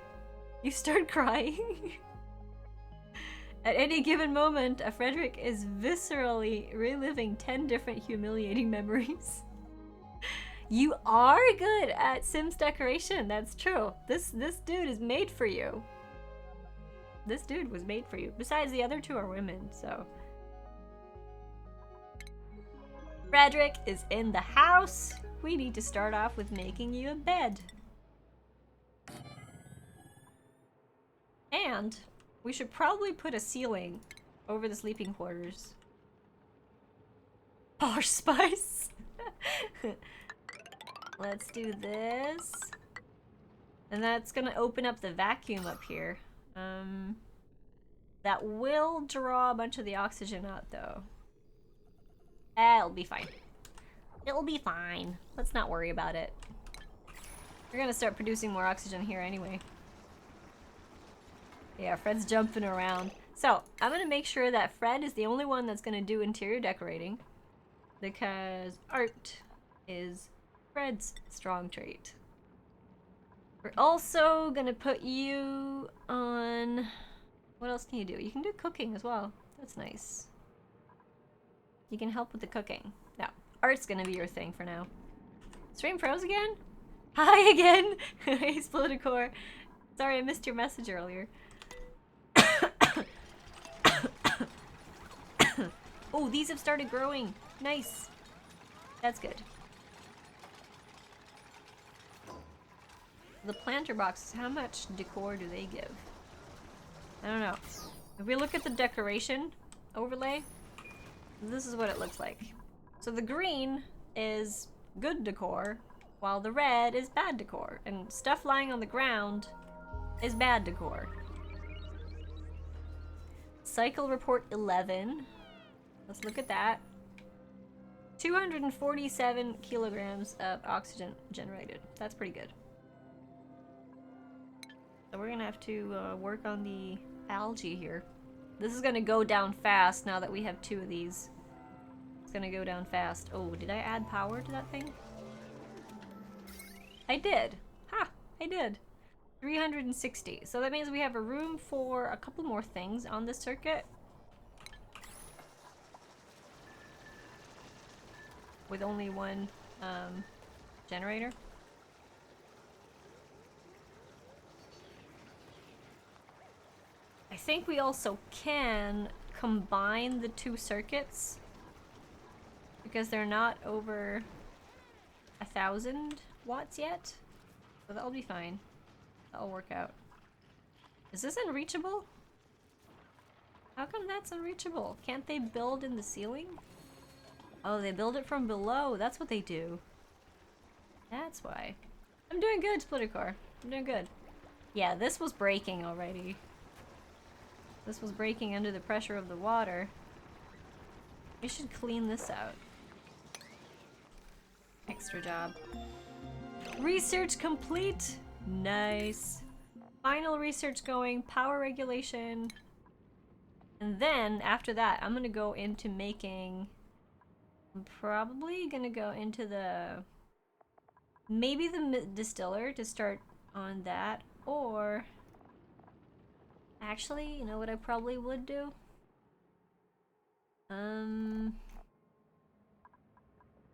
A: you start crying. At any given moment, a Frederick is viscerally reliving 10 different humiliating memories. You are good at Sims decoration, that's true. This dude is made for you. This dude was made for you. Besides, the other two are women, so. Frederick is in the house. We need to start off with making you a bed. And we should probably put a ceiling over the sleeping quarters. Posh spice. Let's do this. And that's gonna open up the vacuum up here. That will draw a bunch of the oxygen out though. It'll be fine. It'll be fine. Let's not worry about it. We're gonna start producing more oxygen here anyway. Yeah, Fred's jumping around. So, I'm gonna make sure that Fred is the only one that's gonna do interior decorating. Because art is Fred's strong trait. We're also gonna put you on... What else can you do? You can do cooking as well. That's nice. You can help with the cooking. No, art's gonna be your thing for now. Stream froze again? Hi again! Hey, Spliticore. Sorry I missed your message earlier. Oh, these have started growing. Nice. That's good. The planter boxes, how much decor do they give? I don't know. If we look at the decoration overlay, this is what it looks like. So the green is good decor, while the red is bad decor. And stuff lying on the ground is bad decor. Cycle report 11. Let's look at that. 247 kilograms of oxygen generated. That's pretty good. So we're gonna have to work on the algae here. This is gonna go down fast now that we have two of these. It's gonna go down fast. Oh, did I add power to that thing? I did. Ha! I did. 360. So that means we have a room for a couple more things on this circuit. With only one generator. I think we also can combine the two circuits because they're not over 1,000 watts yet. So that'll be fine. That'll work out. Is this unreachable? How come that's unreachable? Can't they build in the ceiling? Oh, they build it from below. That's what they do. That's why. I'm doing good, Splittercore. I'm doing good. Yeah, this was breaking already. This was breaking under the pressure of the water. We should clean this out. Extra job. Research complete! Nice. Final research going, power regulation. And then, after that, I'm gonna go into making... I'm probably gonna go into the... Maybe the distiller to start on that, or... Actually, you know what I probably would do?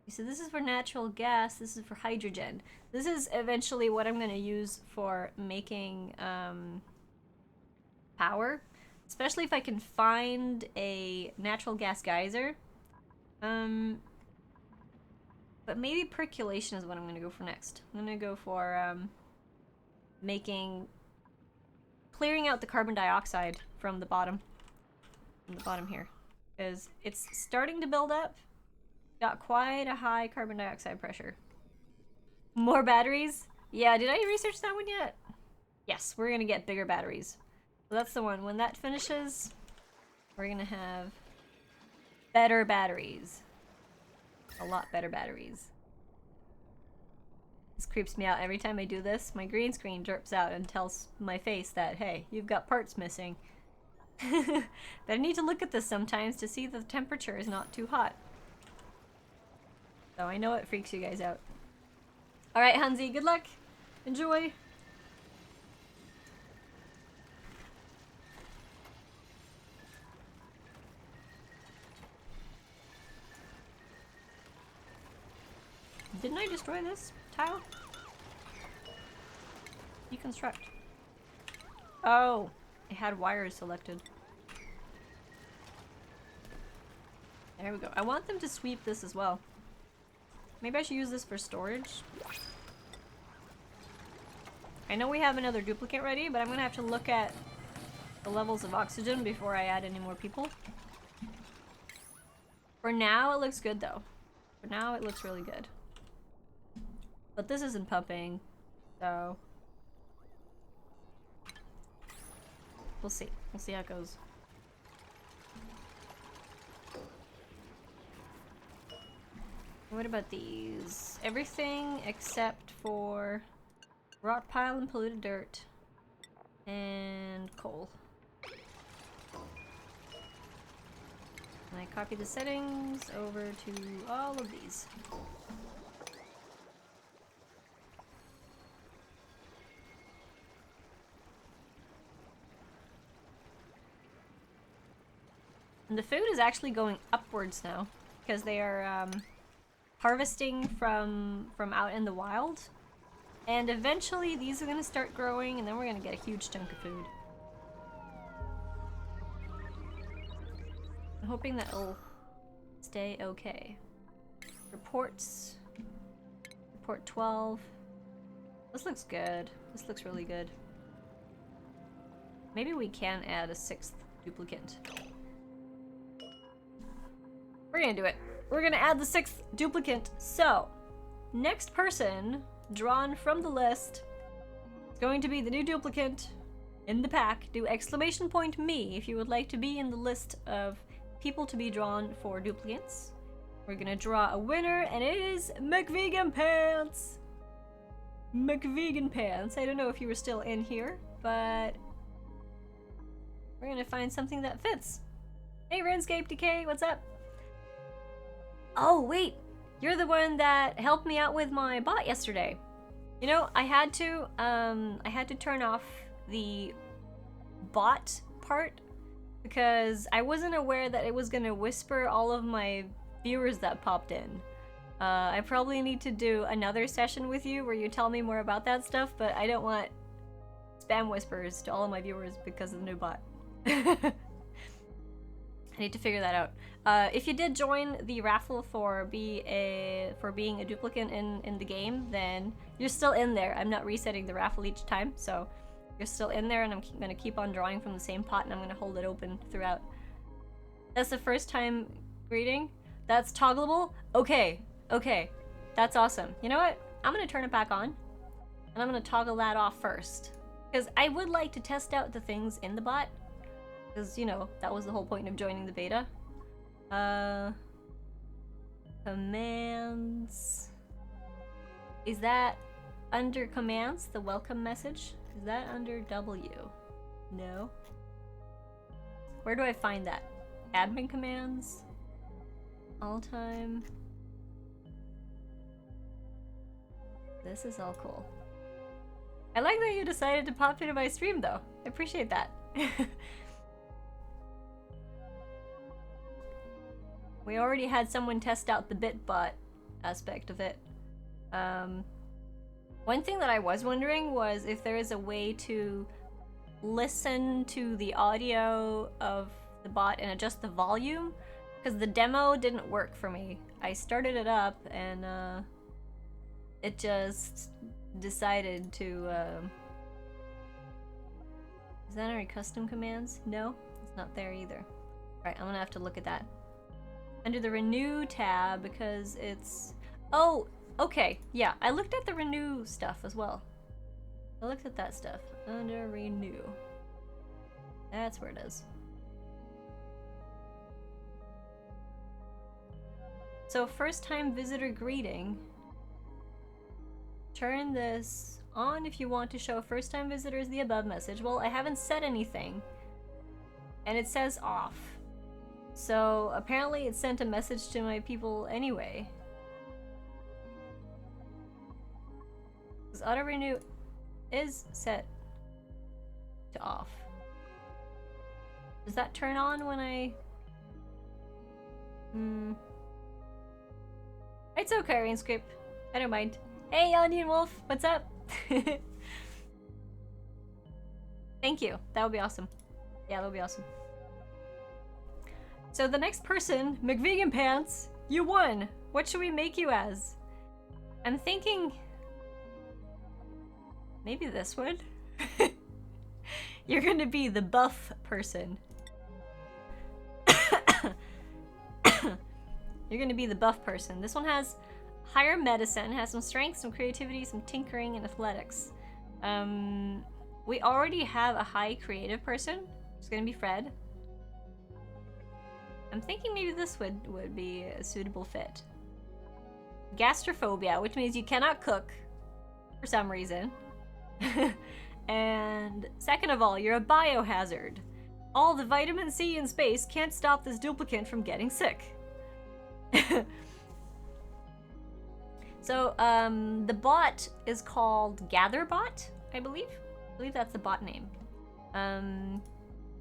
A: So this is for natural gas, this is for hydrogen. This is eventually what I'm gonna use for making power. Especially if I can find a natural gas geyser. But maybe percolation is what I'm gonna go for next. I'm gonna go for clearing out the carbon dioxide from the bottom. From the bottom here. Because it's starting to build up. Got quite a high carbon dioxide pressure. More batteries? Yeah, did I research that one yet? Yes, we're gonna get bigger batteries. So that's the one. When that finishes, we're gonna have better batteries. A lot better batteries. This creeps me out every time I do this. My green screen drips out and tells my face that, hey, you've got parts missing. But I need to look at this sometimes to see that the temperature is not too hot. So I know it freaks you guys out. Alright, Hansi, good luck. Enjoy. Didn't I destroy this tile? Deconstruct. Oh, it had wires selected. There we go. I want them to sweep this as well. Maybe I should use this for storage. I know we have another duplicate ready, but I'm gonna have to look at the levels of oxygen before I add any more people. For now, it looks good though. For now, it looks really good. But this isn't pumping, so we'll see. We'll see how it goes. What about these? Everything except for rot pile and polluted dirt and coal. And I copy the settings over to all of these. And the food is actually going upwards now because they are harvesting from out in the wild. And eventually these are going to start growing and then we're going to get a huge chunk of food. I'm hoping that it'll stay okay. Reports. Report 12. This looks good. This looks really good. Maybe we can add a 6th duplicate. We're gonna do it. We're gonna add the 6th duplicate. So, next person drawn from the list is going to be the new duplicate in the pack. Do exclamation point me if you would like to be in the list of people to be drawn for duplicates. We're gonna draw a winner, and it is McVegan Pants. McVegan Pants. I don't know if you were still in here, but we're gonna find something that fits. Hey, RuneScape Decay, what's up? Oh, wait. You're the one that helped me out with my bot yesterday. You know, I had to turn off the bot part because I wasn't aware that it was gonna whisper all of my viewers that popped in. I probably need to do another session with you where you tell me more about that stuff, but I don't want spam whispers to all of my viewers because of the new bot. I need to figure that out. If you did join the raffle for being a duplicate in the game, then you're still in there. I'm not resetting the raffle each time, so you're still in there, and I'm gonna keep on drawing from the same pot, and I'm gonna hold it open throughout. That's the first time greeting. That's toggleable? Okay, okay. That's awesome. You know what? I'm gonna turn it back on, and I'm gonna toggle that off first. Because I would like to test out the things in the bot. Because, you know, that was the whole point of joining the beta. Commands. Is that under commands, the welcome message? Is that under W? No. Where do I find that? Admin commands? All time? This is all cool. I like that you decided to pop into my stream though. I appreciate that. We already had someone test out the bitbot aspect of it. One thing that I was wondering was if there is a way to listen to the audio of the bot and adjust the volume, because the demo didn't work for me. I started it up and it just decided to... Is that any custom commands? No, it's not there either. Right, I'm gonna have to look at that. Under the renew tab, because it's... Oh, okay, yeah, I looked at the renew stuff as well. I looked at that stuff. Under renew. That's where it is. So first time visitor greeting. Turn this on if you want to show first time visitors the above message. Well, I haven't said anything. And it says off. So apparently it sent a message to my people anyway. Because auto renew is set to off. Does that turn on when I... It's okay, RuneScape. I don't mind. Hey, Onion Wolf, what's up? Thank you. That would be awesome. Yeah, that would be awesome. So the next person, McVegan Pants, you won. What should we make you as? I'm thinking... maybe this one? You're gonna be the buff person. You're gonna be the buff person. This one has higher medicine, has some strength, some creativity, some tinkering, and athletics. We already have a high creative person. It's gonna be Fred. I'm thinking maybe this would be a suitable fit. Gastrophobia, which means you cannot cook for some reason. And second of all, you're a biohazard. All the vitamin C in space can't stop this duplicate from getting sick. So, the bot is called GatherBot, I believe. I believe that's the bot name. And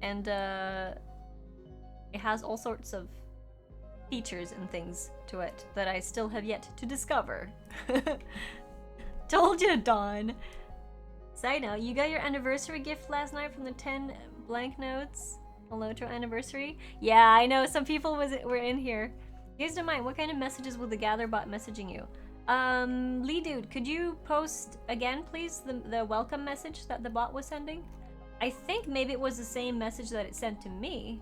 A: it has all sorts of features and things to it that I still have yet to discover. Told you, Dawn. Side note, you got your anniversary gift last night from the 10 blank notes. Hello to our anniversary. Yeah, I know some people were in here. You guys don't mind, what kind of messages will the GatherBot messaging you? Lee Dude, could you post again, please, the welcome message that the bot was sending? I think maybe it was the same message that it sent to me.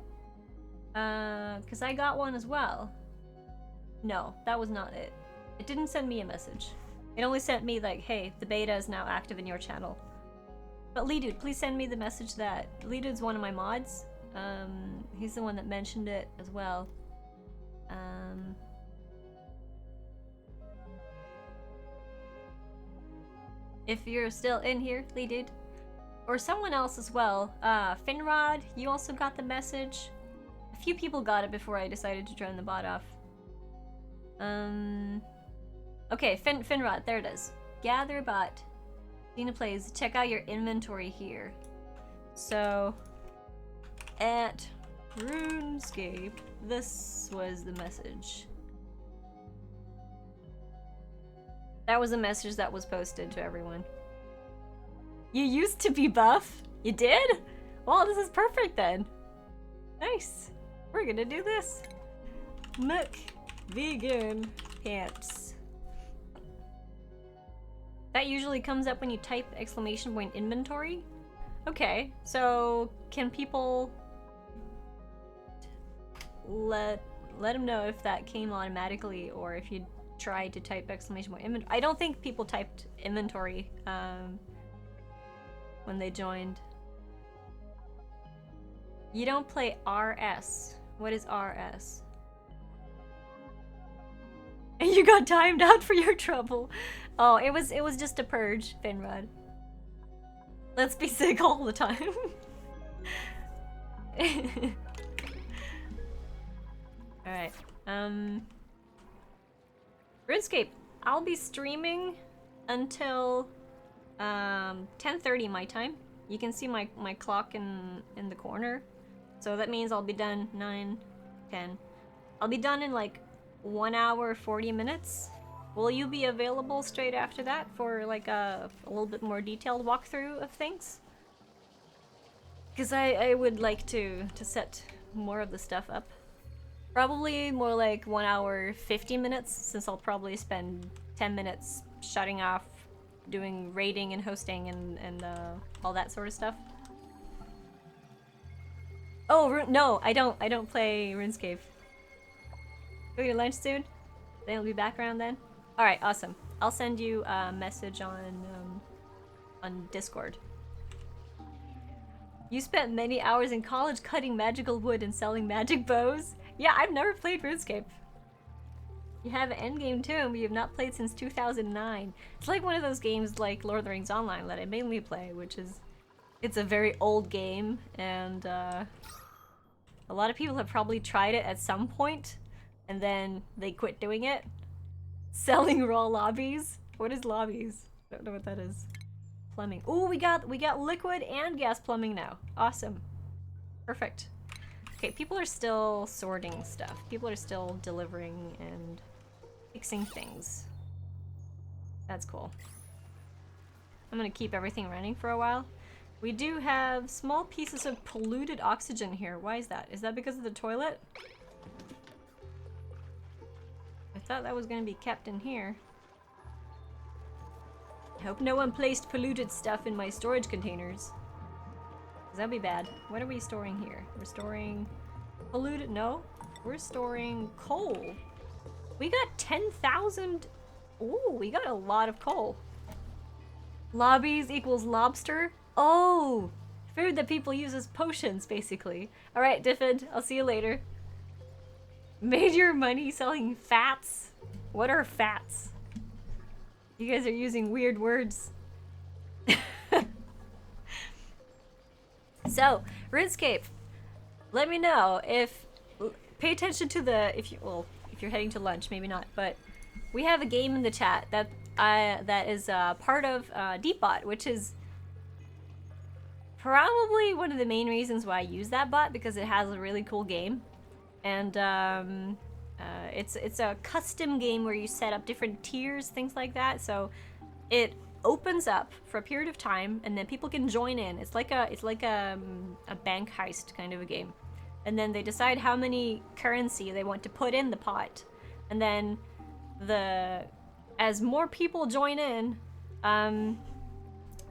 A: Because I got one as well. No, that was not it. It didn't send me a message. It only sent me like, hey, the beta is now active in your channel. But Lee Dude, please send me the message that... Lee Dude's one of my mods. He's the one that mentioned it as well. If you're still in here, Lee Dude. Or someone else as well. Finrod, you also got the message. A few people got it before I decided to turn the bot off. Okay, Finrod, there it is. GatherBot. StinePlays, check out your inventory here. So, at RuneScape, this was the message. That was a message that was posted to everyone. You used to be buff? You did? Well, this is perfect then. Nice. We're gonna do this. McVegan Pants. That usually comes up when you type exclamation point inventory. Okay, so can people let them know if that came automatically or if you tried to type exclamation point inventory? I don't think people typed inventory when they joined. You don't play RS. What is RS? And you got timed out for your trouble. Oh, it was just a purge, Finrod. Let's be sick all the time. Alright. RuneScape, I'll be streaming until 10:30 my time. You can see my clock in the corner. So that means I'll be done 9, 10. I'll be done in like 1 hour, 40 minutes. Will you be available straight after that for like a little bit more detailed walkthrough of things? Because I would like to set more of the stuff up. Probably more like 1 hour, 50 minutes, since I'll probably spend 10 minutes shutting off, doing raiding and hosting and all that sort of stuff. Oh, no, I don't play RuneScape. Go to lunch soon? Then it'll be back around then? Alright, awesome. I'll send you a message on Discord. You spent many hours in college cutting magical wood and selling magic bows? Yeah, I've never played RuneScape. You have an endgame too, but you have not played since 2009. It's like one of those games like Lord of the Rings Online that I mainly play, which is... It's a very old game, and a lot of people have probably tried it at some point, and then they quit doing it. Selling raw lobbies? What is lobbies? I don't know what that is. Plumbing. Ooh, we got liquid and gas plumbing now. Awesome. Perfect. Okay, people are still sorting stuff. People are still delivering and fixing things. That's cool. I'm gonna keep everything running for a while. We do have small pieces of polluted oxygen here. Why is that? Is that because of the toilet? I thought that was gonna be kept in here. I hope no one placed polluted stuff in my storage containers. Cause that'd be bad. What are we storing here? We're storing polluted, no. We're storing coal. We got 10,000. Ooh, we got a lot of coal. Lobbies equals lobster. Oh, food that people use as potions, basically. All right, Diffid, I'll see you later. Made your money selling fats? What are fats? You guys are using weird words. So, RuneScape, let me know if... Pay attention to the... If you're heading to lunch, maybe not, but we have a game in the chat that is part of Deepbot, which is probably one of the main reasons why I use that bot, because it has a really cool game. And it's a custom game where you set up different tiers, things like that. So it opens up for a period of time, and then people can join in. It's like a bank heist kind of a game. And then they decide how many currency they want to put in the pot. And then as more people join in,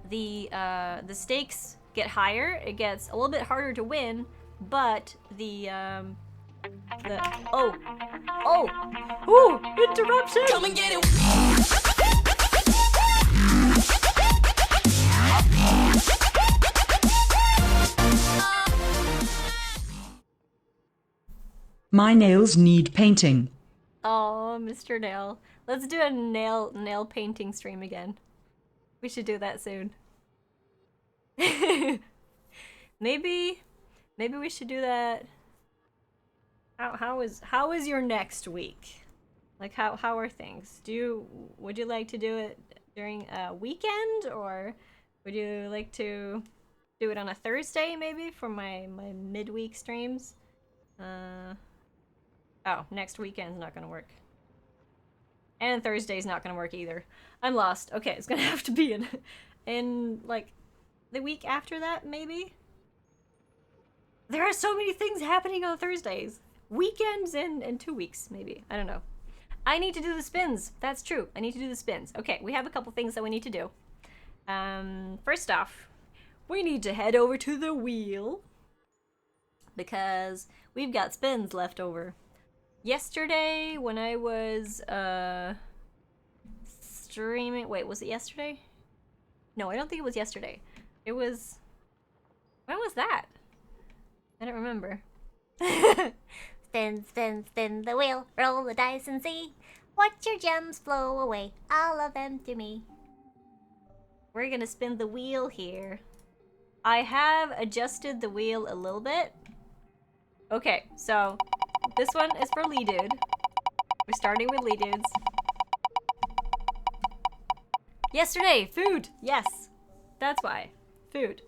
A: the stakes get higher. It gets a little bit harder to win, but ooh, interruption! Come and get it.
B: My nails need painting.
A: Oh, Mr. Nail. Let's do a nail painting stream again. We should do that soon. Maybe we should do that. How is your next week? Like how are things? Would you like to do it during a weekend, or would you like to do it on a Thursday maybe for my midweek streams? Oh, next weekend's not gonna work. And Thursday's not gonna work either. I'm lost. Okay, it's gonna have to be in like the week after that, maybe? There are so many things happening on Thursdays. Weekends in 2 weeks, maybe. I don't know. I need to do the spins. That's true. I need to do the spins. Okay, we have a couple things that we need to do. First off, we need to head over to the wheel, because we've got spins left over. Yesterday, when I was streaming... Wait, was it yesterday? No, I don't think it was yesterday. It was... When was that? I don't remember.
C: Spin, spin, spin the wheel, roll the dice and see. Watch your gems flow away, all of them to me.
A: We're gonna spin the wheel here. I have adjusted the wheel a little bit. Okay, so this one is for Lee Dude. We're starting with Lee Dudes. Yesterday, food! Yes! That's why. Food.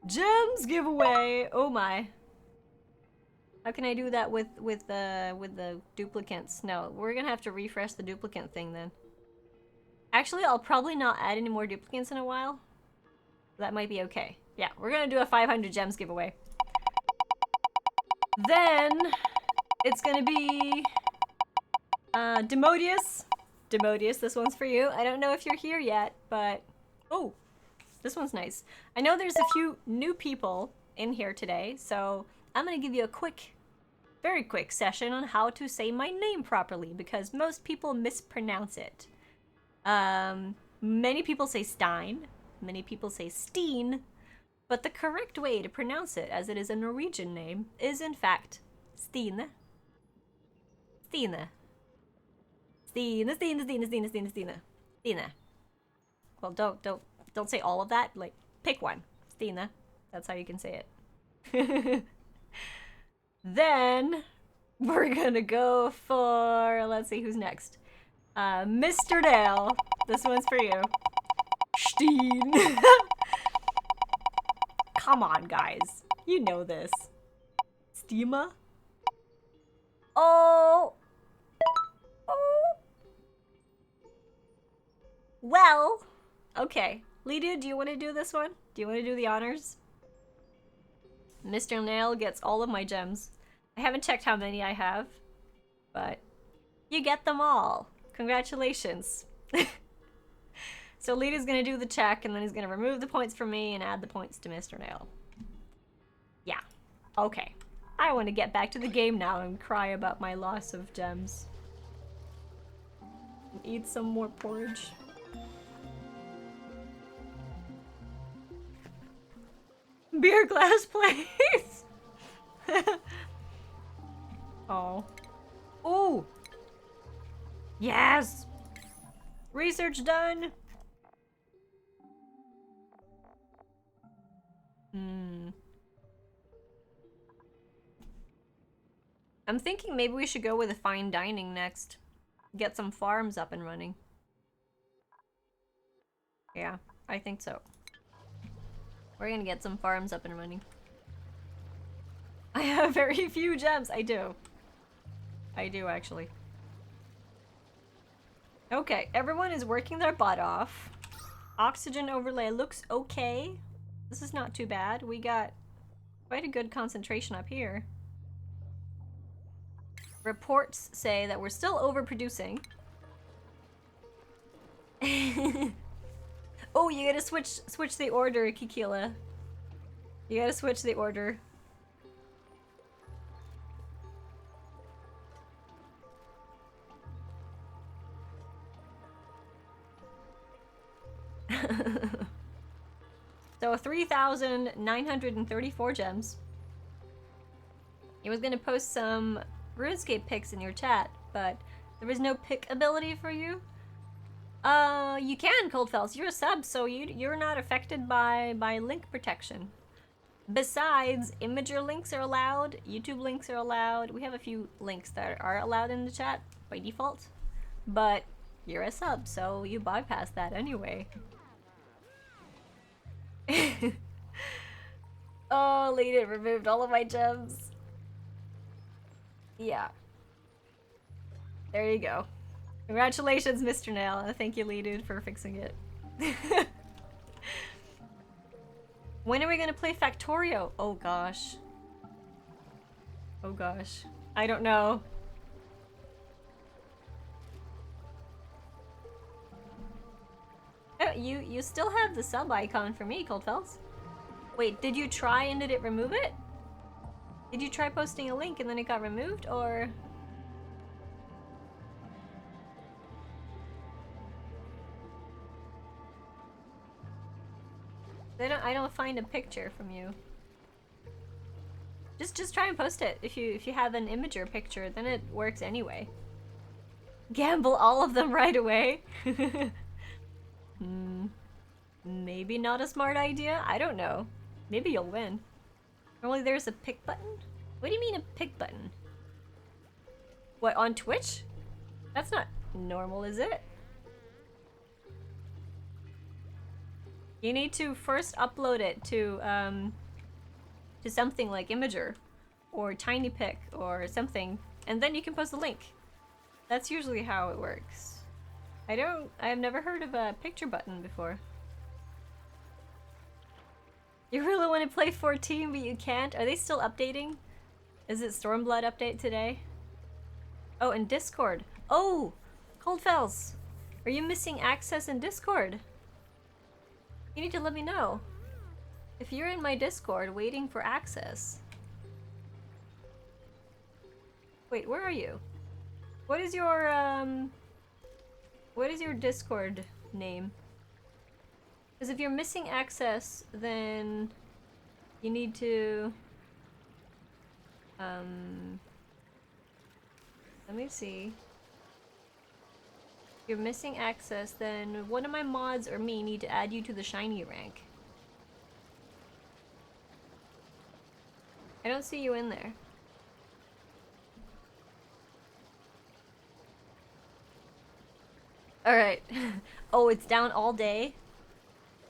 A: Gems giveaway! Oh my. How can I do that with the duplicates? No, we're gonna have to refresh the duplicate thing then. Actually, I'll probably not add any more duplicates in a while. That might be okay. Yeah, we're gonna do a 500 gems giveaway. Then it's gonna be Demodius. Demodius, this one's for you. I don't know if you're here yet, but oh, this one's nice. I know there's a few new people in here today, so I'm gonna give you a very quick session on how to say my name properly, because most people mispronounce it. Many people say Stein, many people say Steen, but the correct way to pronounce it, as it is a Norwegian name, is in fact Stine. Stine. Stina. Well, don't say all of that. Like, pick one. Stina. That's how you can say it. Then we're gonna go for, let's see who's next. Mr. Dale. This one's for you. Steen. Come on, guys. You know this. Stima? Oh. Oh. Well. Okay. Lidu, do you want to do this one? Do you want to do the honors? Mr. Nail gets all of my gems. I haven't checked how many I have, but you get them all. Congratulations. So Lidu's gonna do the check, and then he's gonna remove the points from me and add the points to Mr. Nail. Yeah. Okay. I want to get back to the game now and cry about my loss of gems. Eat some more porridge. Beer glass, please. Oh. Ooh. Yes. Research done. I'm thinking maybe we should go with a fine dining next. Get some farms up and running. Yeah, I think so. We're gonna get some farms up and running. I have very few gems. I do. I do, actually. Okay, everyone is working their butt off. Oxygen overlay looks okay. This is not too bad. We got quite a good concentration up here. Reports say that we're still overproducing. Oh, you gotta switch the order, Kikila. You gotta switch the order. So 3,934 gems. I was gonna post some RuneScape pics in your chat, but there was no pick ability for you. You can, Coldfells. You're a sub, so you're not affected by link protection. Besides, Imager links are allowed, YouTube links are allowed. We have a few links that are allowed in the chat by default, but you're a sub, so you bypass that anyway. Oh, Lady removed all of my gems. Yeah. There you go. Congratulations, Mr. Nail. Thank you, Lee, for fixing it. When are we gonna play Factorio? Oh gosh. Oh gosh. I don't know. Oh, you still have the sub icon for me, Coldfells. Wait, did you try and did it remove it? Did you try posting a link and then it got removed, or? I don't find a picture from you. Just try and post it. If you have an Imager picture, then it works anyway. Gamble all of them right away. Maybe not a smart idea. I don't know. Maybe you'll win. Normally there's a pick button? What do you mean a pick button? What, on Twitch? That's not normal, is it? You need to first upload it to something like Imager or TinyPic or something, and then you can post a link. That's usually how it works. I've never heard of a picture button before. You really want to play 14 but you can't? Are they still updating? Is it Stormblood update today? Oh, and Discord. Oh! Coldfells! Are you missing access in Discord? You need to let me know. If you're in my Discord waiting for access. Wait, where are you? What is your Discord name? Because if you're missing access, then you need to let me see. You're missing access, then one of my mods or me need to add you to the shiny rank. I don't see you in there. Alright. Oh, it's down all day?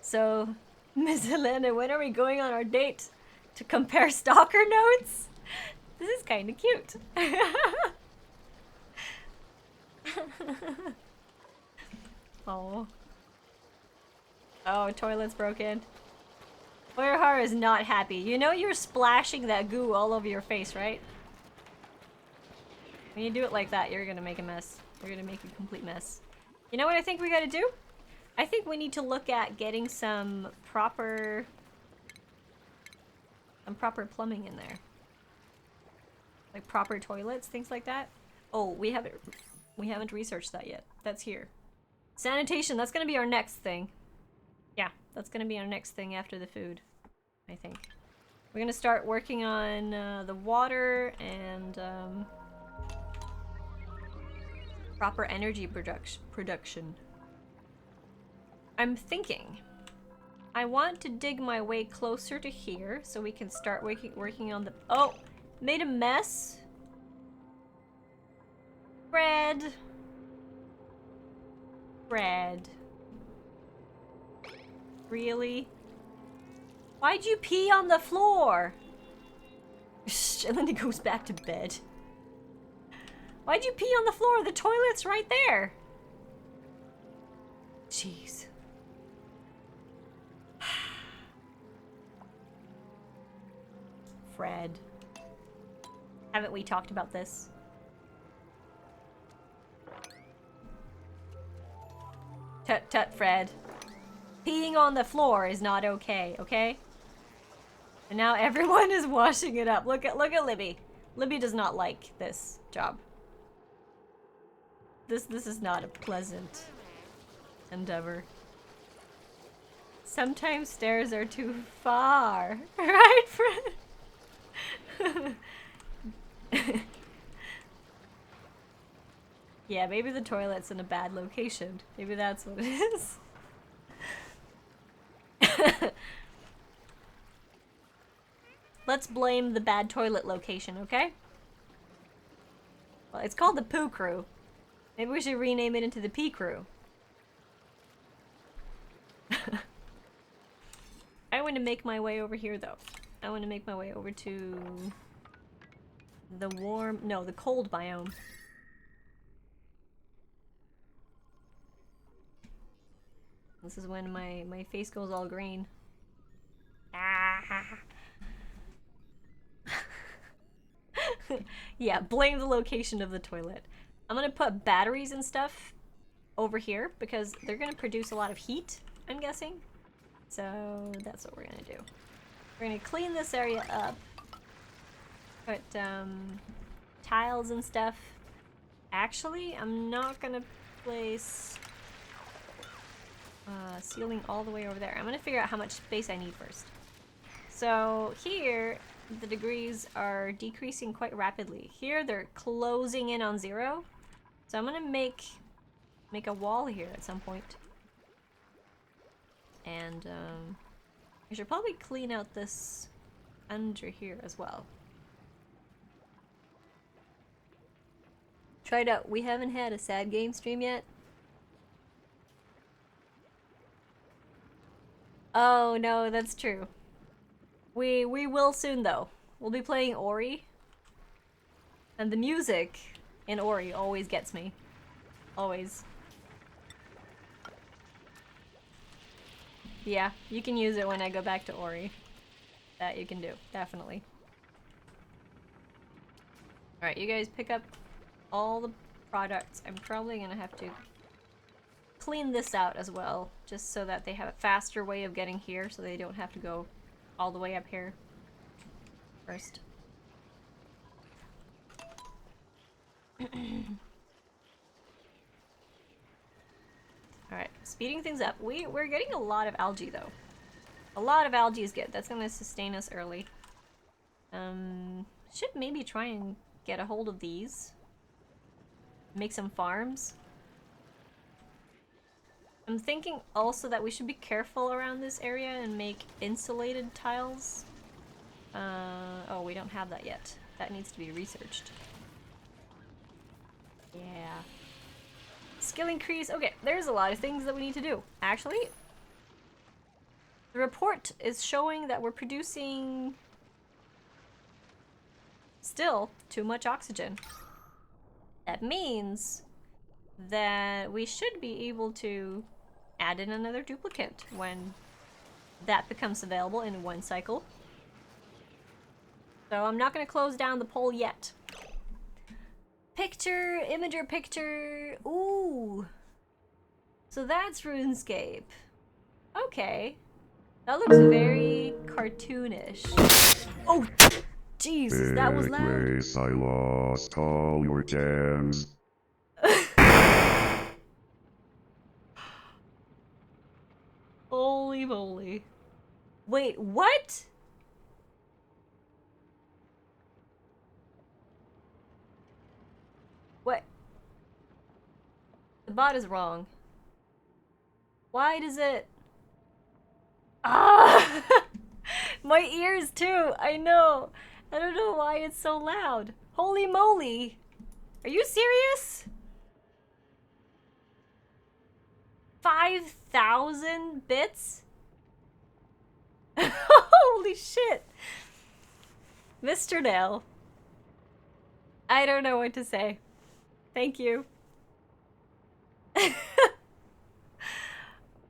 A: So, Miss Helena, when are we going on our date? To compare stalker notes? This is kind of cute. Oh. Oh, toilet's broken. Oyahara is not happy. You know you're splashing that goo all over your face, right? When you do it like that, you're gonna make a mess. You're gonna make a complete mess. You know what I think we gotta do? I think we need to look at getting some proper plumbing in there. Like proper toilets, things like that. Oh, we haven't researched that yet. That's here. Sanitation, that's gonna be our next thing. Yeah, that's gonna be our next thing after the food, I think. We're gonna start working on the water and proper energy production. I'm thinking I want to dig my way closer to here so we can start working on the— oh! Made a mess? Fred. Fred. Really? Why'd you pee on the floor? And then he goes back to bed. Why'd you pee on the floor? The toilet's right there. Jeez. Fred. Haven't we talked about this? Tut tut, Fred. Peeing on the floor is not okay, okay? And now everyone is washing it up. Look at Libby. Libby does not like this job. This is not a pleasant endeavor. Sometimes stairs are too far. Right, Fred? Yeah, maybe the toilet's in a bad location. Maybe that's what it is. Let's blame the bad toilet location, okay? Well, it's called the Poo Crew. Maybe we should rename it into the Pee Crew. I want to make my way over here, though. I want to make my way over to the warm— no, the cold biome. This is when my face goes all green. Ah. Yeah, blame the location of the toilet. I'm gonna put batteries and stuff over here because they're gonna produce a lot of heat, I'm guessing. So that's what we're gonna do. We're gonna clean this area up. Put tiles and stuff. Actually, I'm not gonna place ceiling all the way over there. I'm gonna figure out how much space I need first. So here, the degrees are decreasing quite rapidly. Here, they're closing in on 0. So I'm gonna make a wall here at some point. And I should probably clean out this under here as well. Try it out. We haven't had a sad game stream yet. Oh no, that's true. We will soon though. We'll be playing Ori. And the music in Ori always gets me. Always. Yeah, you can use it when I go back to Ori. That you can do, definitely. Alright, you guys pick up all the products. I'm probably gonna have to clean this out as well, just so that they have a faster way of getting here, so they don't have to go all the way up here first. Alright, speeding things up. We're getting a lot of algae though. A lot of algae is good. That's gonna sustain us early. Should maybe try and get a hold of these. Make some farms. I'm thinking also that we should be careful around this area and make insulated tiles. Oh, we don't have that yet. That needs to be researched. Yeah. Skill increase. Okay, there's a lot of things that we need to do. Actually, the report is showing that we're producing still too much oxygen. That means that we should be able to add in another duplicate when that becomes available in one cycle. So I'm not going to close down the poll yet. Picture, imager picture. Ooh. So that's RuneScape. Okay. That looks very cartoonish. Oh, Jesus, that was loud.
D: Place, I lost all your gems.
A: Holy moly. Wait, what? What? The bot is wrong. Why does it... Ah! My ears too, I know. I don't know why it's so loud. Holy moly. Are you serious? 5,000 bits? Holy shit. Mr. Nail. I don't know what to say. Thank you.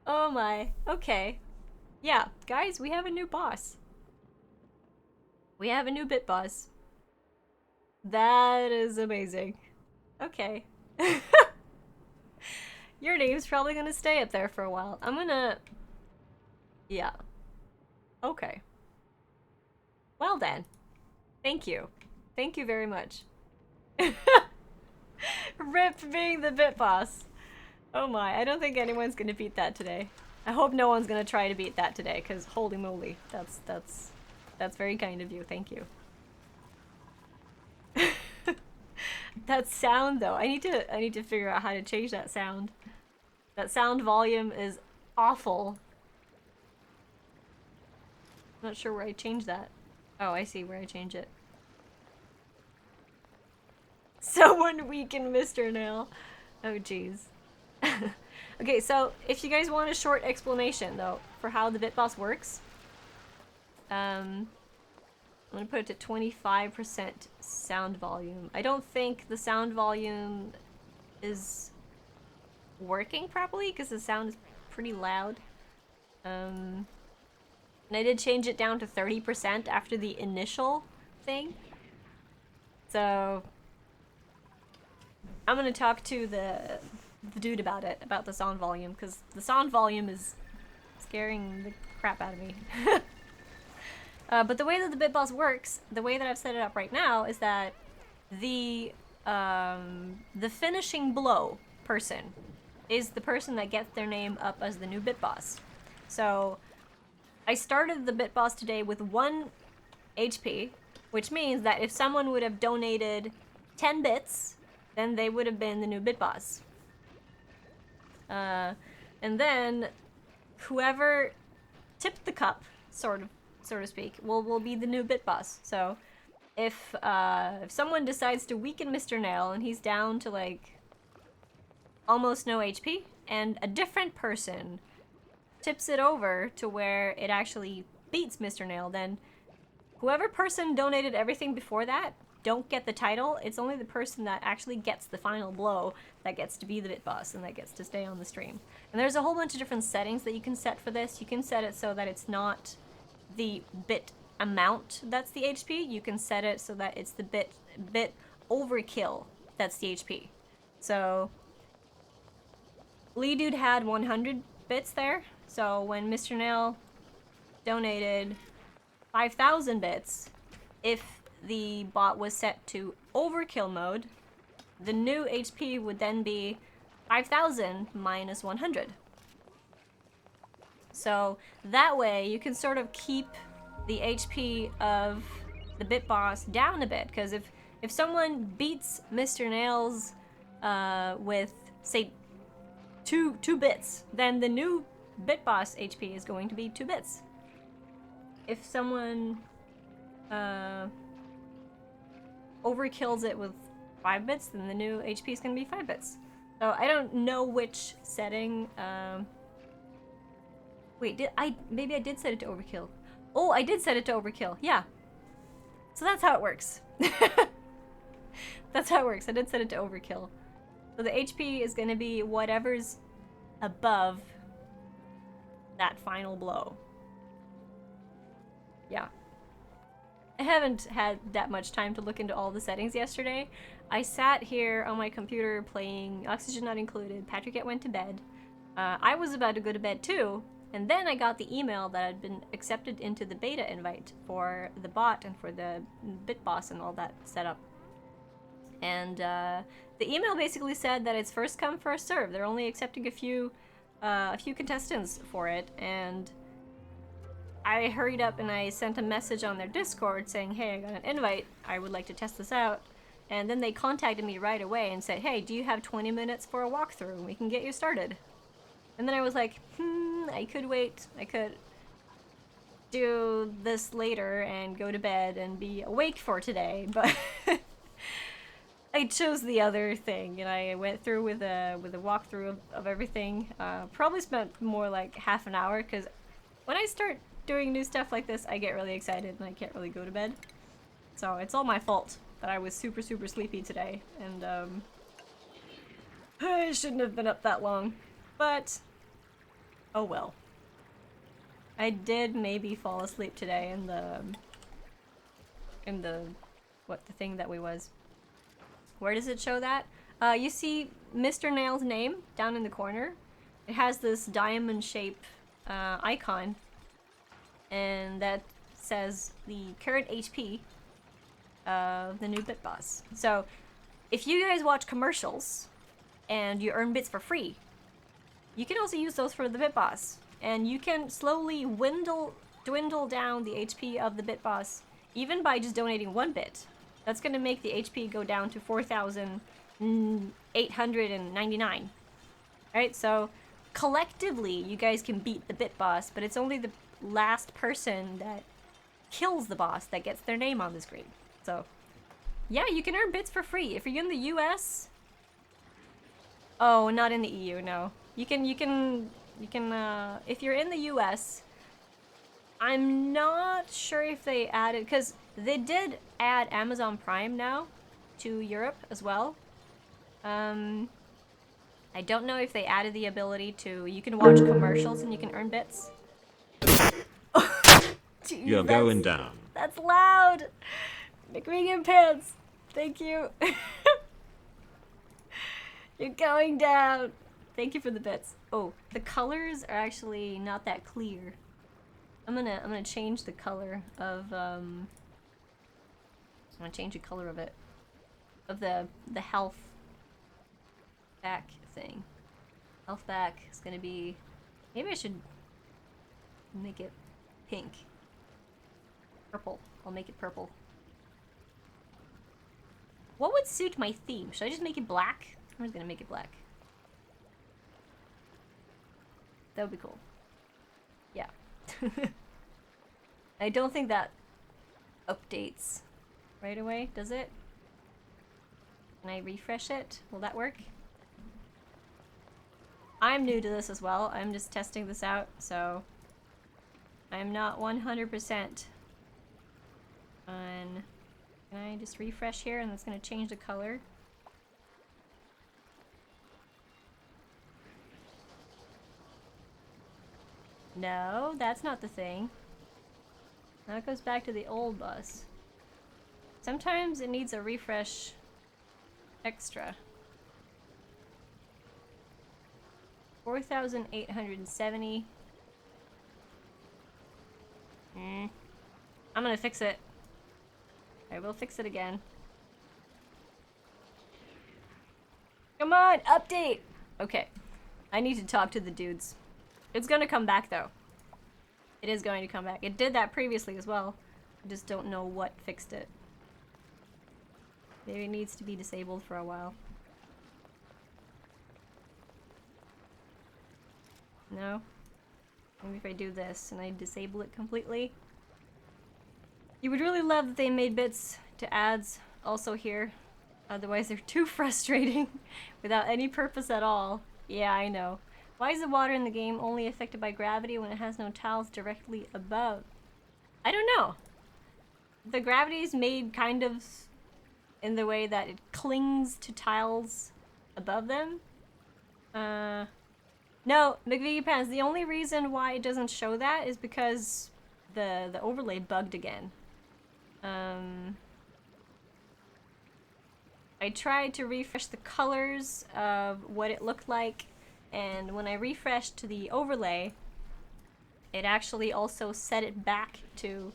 A: Oh my. Okay. Yeah, guys, we have a new boss. We have a new bit boss. That is amazing. Okay. Your name's probably gonna stay up there for a while. I'm gonna... Yeah. Okay. Well then. Thank you. Thank you very much. Rip being the bit boss. Oh my, I don't think anyone's gonna beat that today. I hope no one's gonna try to beat that today, because holy moly, that's very kind of you, thank you. That sound though, I need to figure out how to change that sound. That sound volume is awful. I'm not sure where I change that. Oh, I see where I change it. Someone weaken Mr. Nail. Oh jeez. Okay, so if you guys want a short explanation though for how the bitboss works, I'm gonna put it to 25% sound volume. I don't think the sound volume is working properly because the sound is pretty loud. And I did change it down to 30% after the initial thing. So I'm gonna talk to the dude about it, about the sound volume, because the sound volume is scaring the crap out of me. But the way that the bitboss works, the way that I've set it up right now, is that the finishing blow person is the person that gets their name up as the new bitboss. So I started the bitboss today with 1 HP, which means that if someone would have donated 10 bits, then they would have been the new bitboss. And then whoever tipped the cup, so to speak, will be the new bit boss. So if someone decides to weaken Mr. Nail and he's down to like almost no HP, and a different person tips it over to where it actually beats Mr. Nail, then whoever person donated everything before that don't get the title. It's only the person that actually gets the final blow that gets to be the bit boss and that gets to stay on the stream. And there's a whole bunch of different settings that you can set for this. You can set it so that it's not the bit amount that's the HP. You can set it so that it's the bit overkill that's the HP. So Lee Dude had 100 bits there. So when Mr. Nail donated 5,000 bits, if the bot was set to overkill mode, the new HP would then be 5,000 minus 100. So that way you can sort of keep the HP of the bit boss down a bit, because if someone beats Mr. Nails with, say, two bits, then the new bit boss HP is going to be 2 bits. If someone overkills it with 5 bits, then the new HP is going to be 5 bits. So I don't know which setting. Wait, maybe I did set it to overkill. Oh, I did set it to overkill. Yeah. So that's how it works. That's how it works. I did set it to overkill. So the HP is going to be whatever's above that final blow. Yeah. I haven't had that much time to look into all the settings yesterday. I sat here on my computer playing Oxygen Not Included. Patrick went to bed. I was about to go to bed too, and then I got the email that I'd been accepted into the beta invite for the bot and for the bit boss and all that setup. And the email basically said that it's first come, first serve. They're only accepting a few contestants for it, and I hurried up and I sent a message on their Discord saying, hey, I got an invite, I would like to test this out. And then they contacted me right away and said, hey, do you have 20 minutes for a walkthrough? We can get you started. And then I was like, I could wait. I could do this later and go to bed and be awake for today, but I chose the other thing, and I went through with a walkthrough of everything. Probably spent more like half an hour, because when I start doing new stuff like this, I get really excited and I can't really go to bed. So it's all my fault that I was super sleepy today, and I shouldn't have been up that long, but oh well. I did maybe fall asleep today in the thing that we was. Where does it show that? You see Mr. Nail's name down in the corner. It has this diamond shape icon, and that says the current HP of the new bit boss. So if you guys watch commercials and you earn bits for free, you can also use those for the bit boss, and you can slowly dwindle down the HP of the bit boss even by just donating 1 bit. That's going to make the HP go down to 4,899. Alright, so collectively you guys can beat the bit boss, but it's only the last person that kills the boss that gets their name on the screen. So yeah, you can earn bits for free. If you're in the US... Oh, not in the EU, no. You can, if you're in the US, I'm not sure if they added, because they did add Amazon Prime now to Europe as well. I don't know if they added the ability to, you can watch commercials and you can earn bits. Jeez,
E: You're going down.
A: That's loud! McRegan Pants, thank you. You're going down. Thank you for the bits. Oh, the colors are actually not that clear. I'm gonna change the color of I'm gonna change the color of it. Of the health back thing. Health back is gonna be, maybe I should make it pink. Purple. I'll make it purple. What would suit my theme? Should I just make it black? I'm just gonna make it black. That would be cool. Yeah. I don't think that updates right away, does it? Can I refresh it? Will that work? I'm new to this as well. I'm just testing this out, so I'm not 100% on... Can I just refresh here and that's gonna change the color? No, that's not the thing. Now it goes back to the old bus. Sometimes it needs a refresh extra. 4,870. I'm gonna fix it. I will fix it again. Come on, update! Okay. I need to talk to the dudes. It's gonna come back though. It is going to come back. It did that previously as well. I just don't know what fixed it. Maybe it needs to be disabled for a while. No? Maybe if I do this and I disable it completely. You would really love that they made bits to ads also here. Otherwise they're too frustrating without any purpose at all. Yeah, I know. Why is the water in the game only affected by gravity when it has no tiles directly above? I don't know. The gravity is made kind of in the way that it clings to tiles above them. No, McViggy Pants, the only reason why it doesn't show that is because the overlay bugged again. I tried to refresh the colors of what it looked like, and when I refreshed to the overlay, it actually also set it back to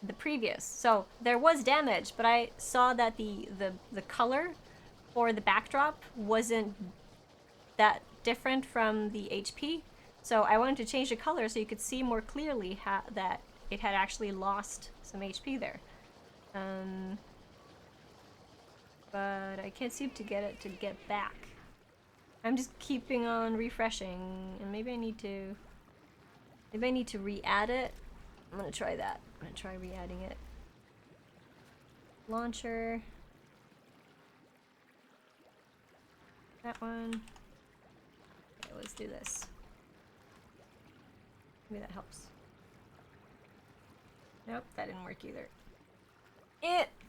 A: the previous. So there was damage, but I saw that the color for the backdrop wasn't that different from the HP. So I wanted to change the color so you could see more clearly that it had actually lost some HP there. But I can't seem to get it to get back. I'm just keeping on refreshing, and maybe I need to re-add it. I'm gonna try that. I'm gonna try re-adding it. Launcher. That one. Okay, let's do this. Maybe that helps. Nope, that didn't work either.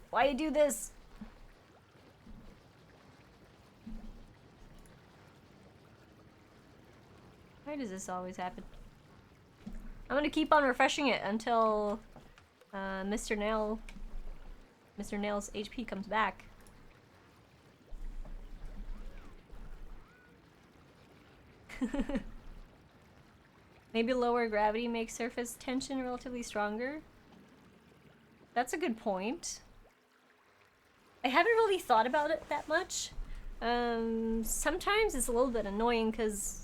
A: Why you do this? Why does this always happen? I'm gonna keep on refreshing it until Mr. Nail's HP comes back. Maybe lower gravity makes surface tension relatively stronger. That's a good point. I haven't really thought about it that much. Sometimes it's a little bit annoying because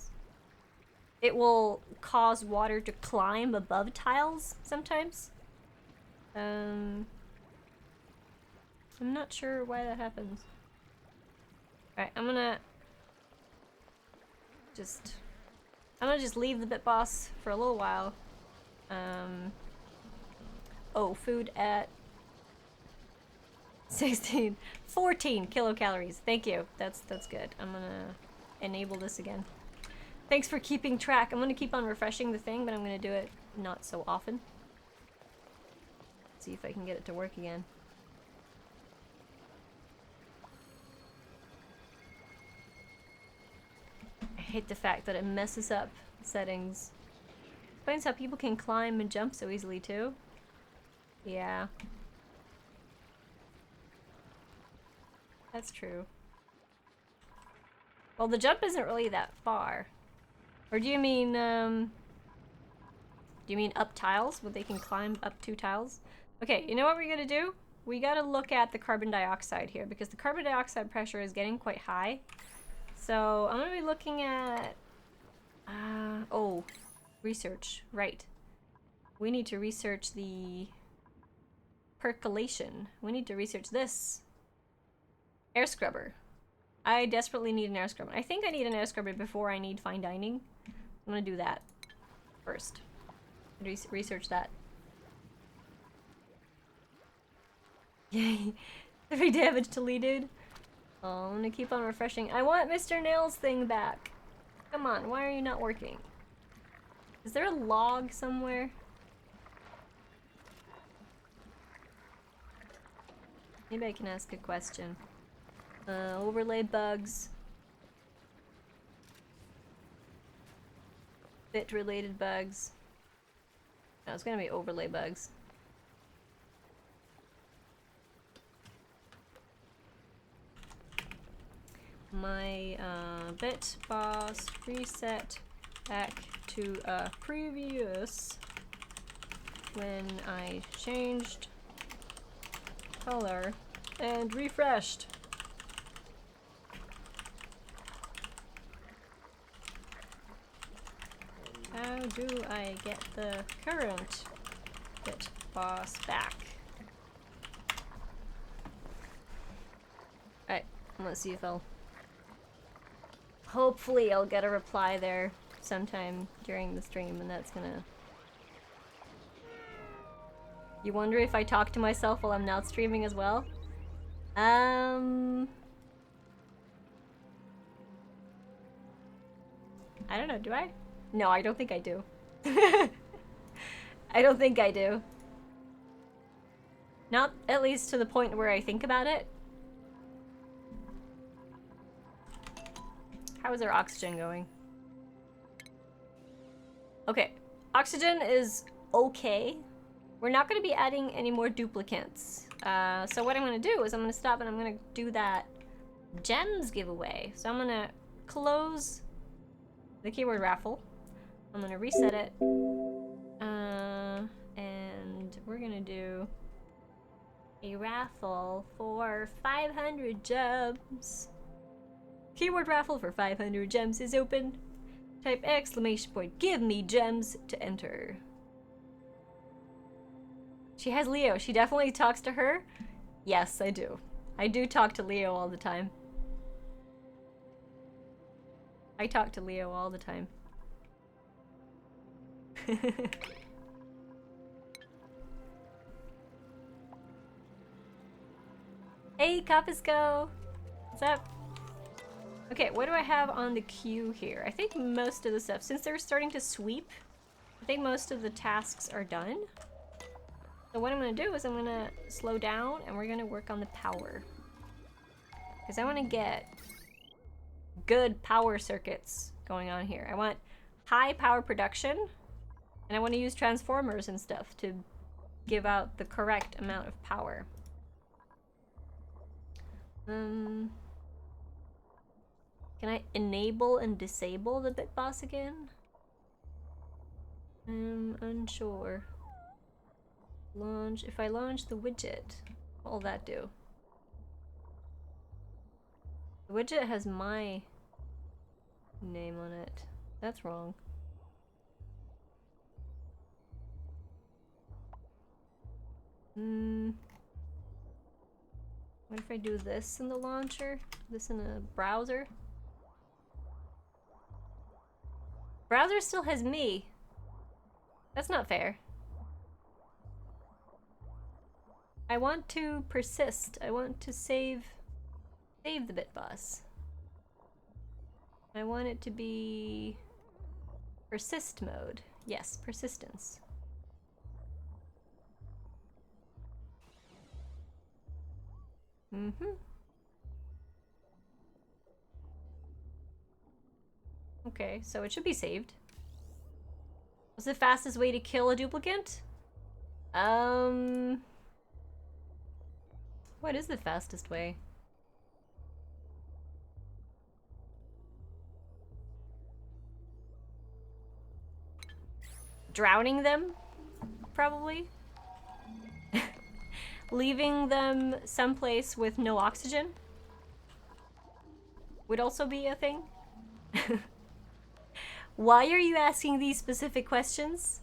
A: it will cause water to climb above tiles sometimes. I'm not sure why that happens. Alright, I'm gonna just leave the bit boss for a little while. Oh, food at 14 kilocalories. Thank you. That's good. I'm gonna enable this again. Thanks for keeping track. I'm gonna keep on refreshing the thing, but I'm gonna do it not so often. See if I can get it to work again. I hate the fact that it messes up settings. Explains how people can climb and jump so easily too. Yeah. That's true. Well, the jump isn't really that far. Or do you mean up tiles? Where they can climb up 2 tiles? Okay, you know what we're gonna do? We gotta look at the carbon dioxide here, because the carbon dioxide pressure is getting quite high. So I'm gonna be looking at oh, research, right. We need to research the percolation. We need to research this. Air scrubber. I desperately need an air scrubber. I think I need an air scrubber before I need fine dining. I'm gonna do that first. Research that. Yay. 3 damage deleted. Oh, I'm gonna keep on refreshing. I want Mr. Nail's thing back. Come on, why are you not working? Is there a log somewhere? Maybe I can ask a question. Overlay bugs. Bit related bugs. No, it's gonna be overlay bugs. My bit boss reset back to a previous when I changed color and refreshed. How do I get the current bit boss back? Alright, let's see if hopefully I'll get a reply there. sometime during the stream, and that's gonna... You wonder if I talk to myself while I'm not streaming as well? I don't know, do I? No, I don't think I do. I don't think I do. Not at least to the point where I think about it. How is our oxygen going? Okay, oxygen is okay. We're not going to be adding any more duplicates. So what I'm going to do is I'm going to stop and I'm going to do that gems giveaway. So I'm going to close the keyword raffle. I'm going to reset it. And we're going to do a raffle for 500 gems. Keyword raffle for 500 gems is open. Type exclamation point, give me gems to enter. She has Leo. She definitely talks to her. Yes, I do. I do talk to Leo all the time. I talk to Leo all the time. Hey, Capisco! What's up? Okay, what do I have on the queue here? I think most of the stuff, since they're starting to sweep, I think most of the tasks are done. So what I'm gonna do is I'm gonna slow down and we're gonna work on the power. Because I wanna get good power circuits going on here. I want high power production, and I wanna use transformers and stuff to give out the correct amount of power. Can I enable and disable the bitboss again? I'm unsure. Launch. If I launch the widget, what will that do? The widget has my name on it. That's wrong. What if I do this in the launcher? This in a browser? Browser still has me. That's not fair. I want to persist. I want to save the bitboss. I want it to be persist mode. Yes, persistence. Okay, so it should be saved. What's the fastest way to kill a duplicate? What is the fastest way? Drowning them? Probably. Leaving them someplace with no oxygen would also be a thing. Why are you asking these specific questions?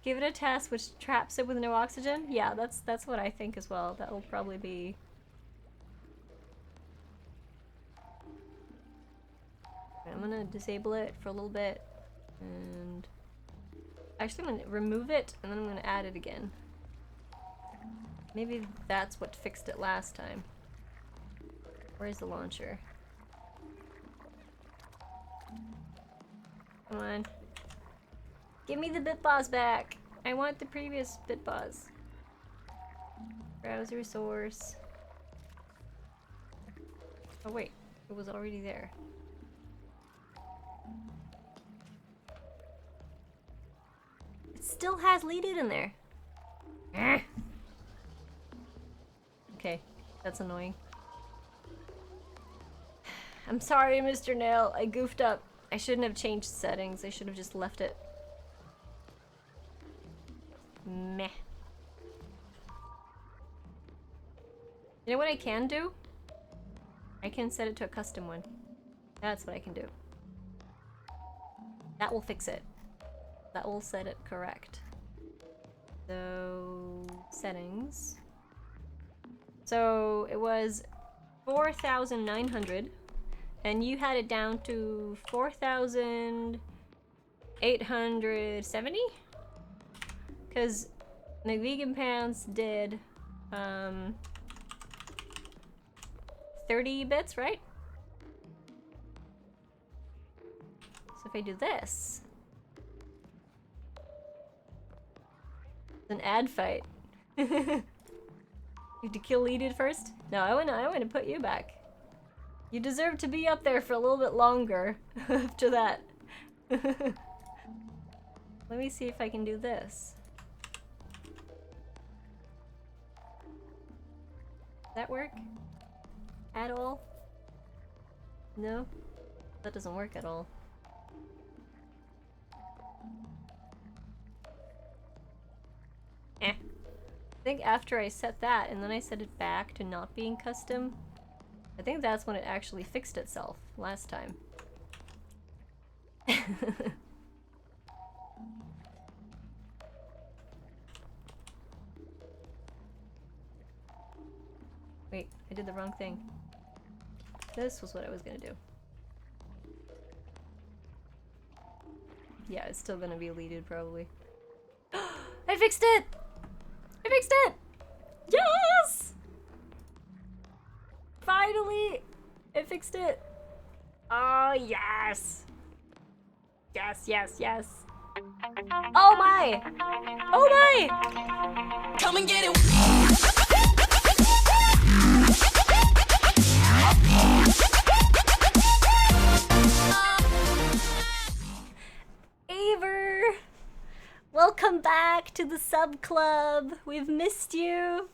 A: Give it a test which traps it with no oxygen? Yeah, that's what I think as well. That will probably be... I'm gonna disable it for a little bit, and... Actually, I'm gonna remove it, and then I'm gonna add it again. Maybe that's what fixed it last time. Where's the launcher? Come on. Give me the bitboss back! I want the previous bitboss. Browser source. Oh wait, it was already there. It still has Leaded in there. Okay, that's annoying. I'm sorry, Mr. Nail. I goofed up. I shouldn't have changed settings. I should have just left it. Meh. You know what I can do? I can set it to a custom one. That's what I can do. That will fix it. That will set it correct. So, settings. So, it was 4,900, and you had it down to 4,000 870? Because the vegan pants did 30 bits, right? So if I do this, it's an ad fight. You have to kill Edith first? No, I want to put you back. You deserve to be up there for a little bit longer after that. Let me see if I can do this. Does that work? At all? No? That doesn't work at all. I think after I set that and then I set it back to not being custom, I think that's when it actually fixed itself last time. Wait, I did the wrong thing. This was what I was gonna do. Yeah, it's still gonna be deleted probably. I fixed it! I fixed it! Yes! Finally! I fixed it! Oh, yes! Yes, yes, yes. Oh my! Oh my!
E: Come and get it.
A: Aver! Welcome back to the sub club. We've missed you.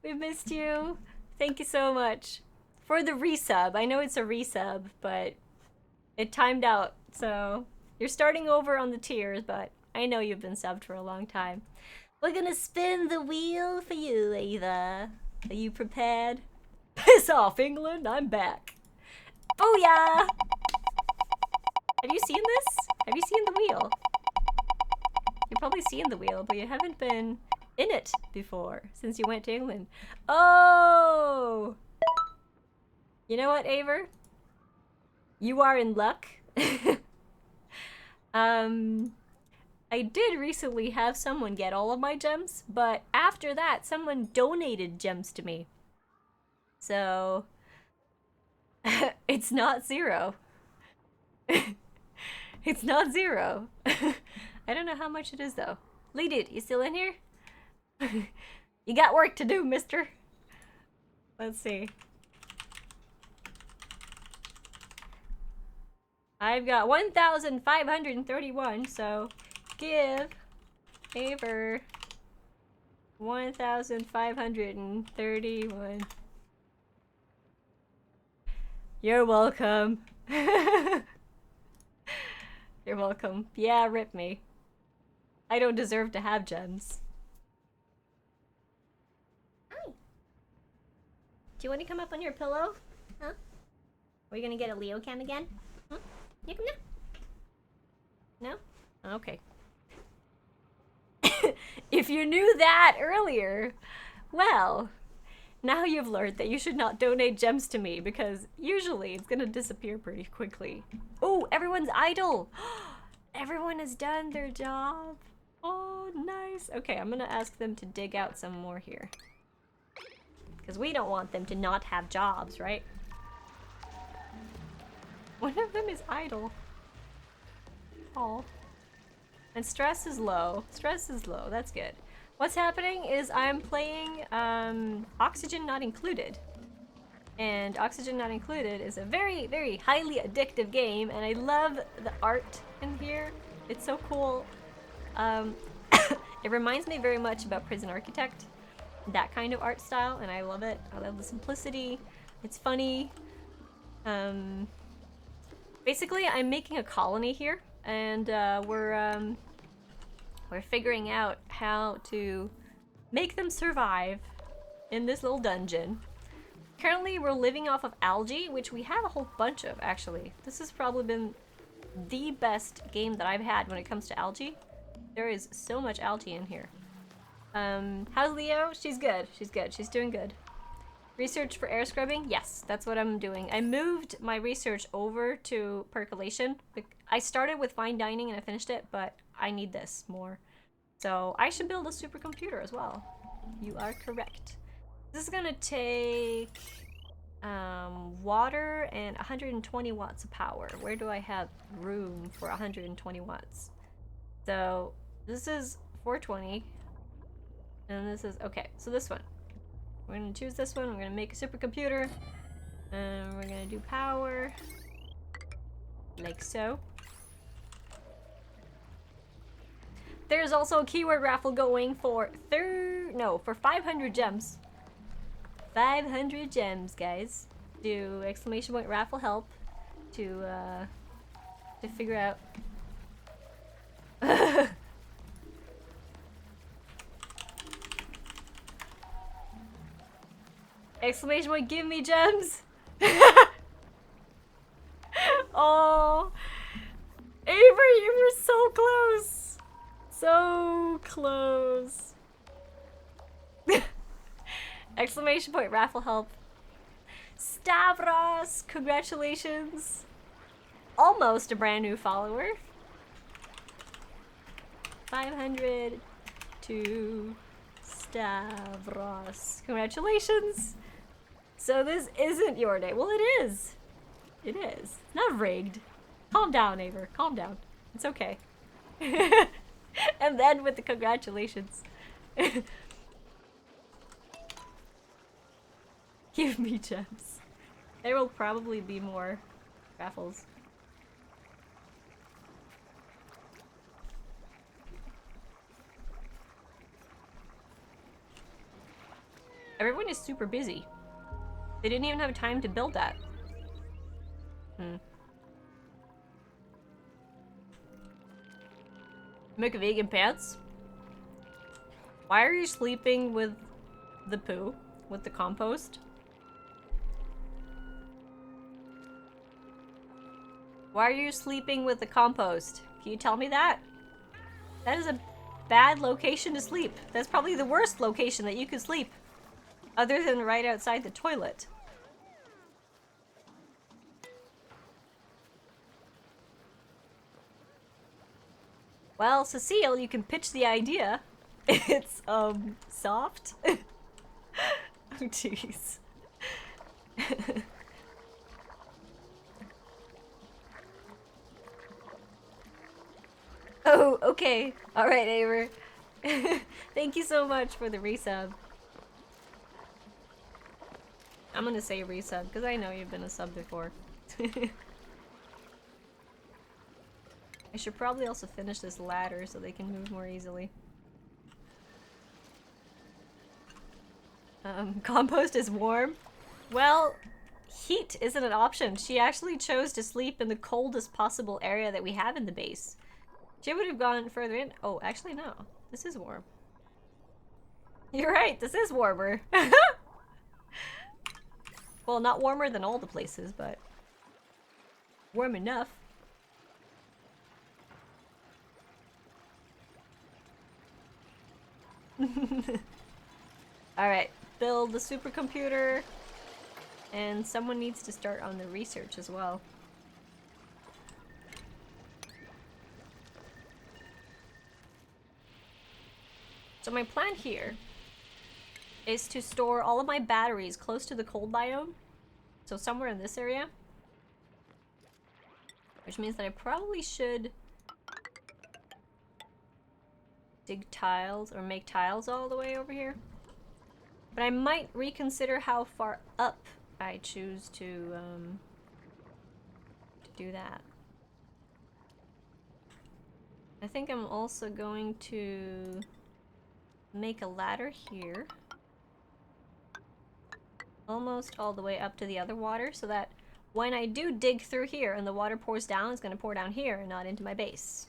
A: We've missed you. Thank you so much for the resub. I know it's a resub, but it timed out. So you're starting over on the tiers, but I know you've been subbed for a long time. We're gonna spin the wheel for you, Ava. Are you prepared? Piss off, England. I'm back. Booyah! Have you seen this? Have you seen the wheel? You've probably seen the wheel, but you haven't been in it before since you went to England. Oh! You know what, Aver? You are in luck. I did recently have someone get all of my gems, but after that, someone donated gems to me. So, it's not zero. It's not zero. I don't know how much it is though. Lead, you still in here? You got work to do, mister. Let's see. I've got 1,531, so give Aver 1,531. You're welcome. You're welcome. Yeah, rip me. I don't deserve to have gems.
C: Hi. Do you want to come up on your pillow? Huh? Are you gonna get a Leo cam again? Huh? You can
A: No? Okay. If you knew that earlier, well, now you've learned that you should not donate gems to me because usually it's gonna disappear pretty quickly. Oh, everyone's idle. Everyone has done their job. Oh, nice. Okay, I'm gonna ask them to dig out some more here. Because we don't want them to not have jobs, right? One of them is idle. Oh. And stress is low. Stress is low. That's good. What's happening is I'm playing Oxygen Not Included. And Oxygen Not Included is a very, very highly addictive game, and I love the art in here. It's so cool. It reminds me very much about Prison Architect, that kind of art style, and I love it. I love the simplicity. It's funny. Basically, I'm making a colony here, and we're figuring out how to make them survive in this little dungeon. Currently, we're living off of algae, which we have a whole bunch of, actually. This has probably been the best game that I've had when it comes to algae. There is so much algae in here. How's Leo? She's good. She's good. She's doing good. Research for air scrubbing? Yes, that's what I'm doing. I moved my research over to percolation. I started with fine dining and I finished it, but I need this more. So I should build a supercomputer as well. You are correct. This is gonna take water and 120 watts of power. Where do I have room for 120 watts? So this is 420. And this is, okay, so this one. We're gonna choose this one. We're gonna make a supercomputer. And we're gonna do power. Like so. There's also a keyword raffle going for for 500 gems. 500 gems, guys. Do exclamation point raffle help to figure out. Exclamation point, give me gems! Oh, Avery, you were so close! So close. Exclamation point, raffle help. Stavros, congratulations. Almost a brand new follower. 500 to Stavros. Congratulations. So this isn't your day. Well, it is. It is. It's not rigged. Calm down, Aver. Calm down. It's okay. And then with the congratulations. Give me gems. There will probably be more raffles. Everyone is super busy. They didn't even have time to build that. Make vegan pants? Why are you sleeping with the poo? With the compost? Why are you sleeping with the compost? Can you tell me that? That is a bad location to sleep. That's probably the worst location that you could sleep. Other than right outside the toilet. Well, Cecile, you can pitch the idea. It's, soft. Oh, jeez. Oh, okay. Alright, Aver. Thank you so much for the resub. I'm gonna say resub, because I know you've been a sub before. I should probably also finish this ladder so they can move more easily. Compost is warm? Well, heat isn't an option. She actually chose to sleep in the coldest possible area that we have in the base. She would have gone further in. Oh, actually no. This is warm. You're right, this is warmer. Well, not warmer than all the places, but warm enough. Alright, build the supercomputer. And someone needs to start on the research as well. So my plan here is to store all of my batteries close to the cold biome. So somewhere in this area. Which means that I probably should dig tiles or make tiles all the way over here. But I might reconsider how far up I choose to do that. I think I'm also going to make a ladder here. Almost all the way up to the other water so that when I do dig through here and the water pours down, it's going to pour down here and not into my base.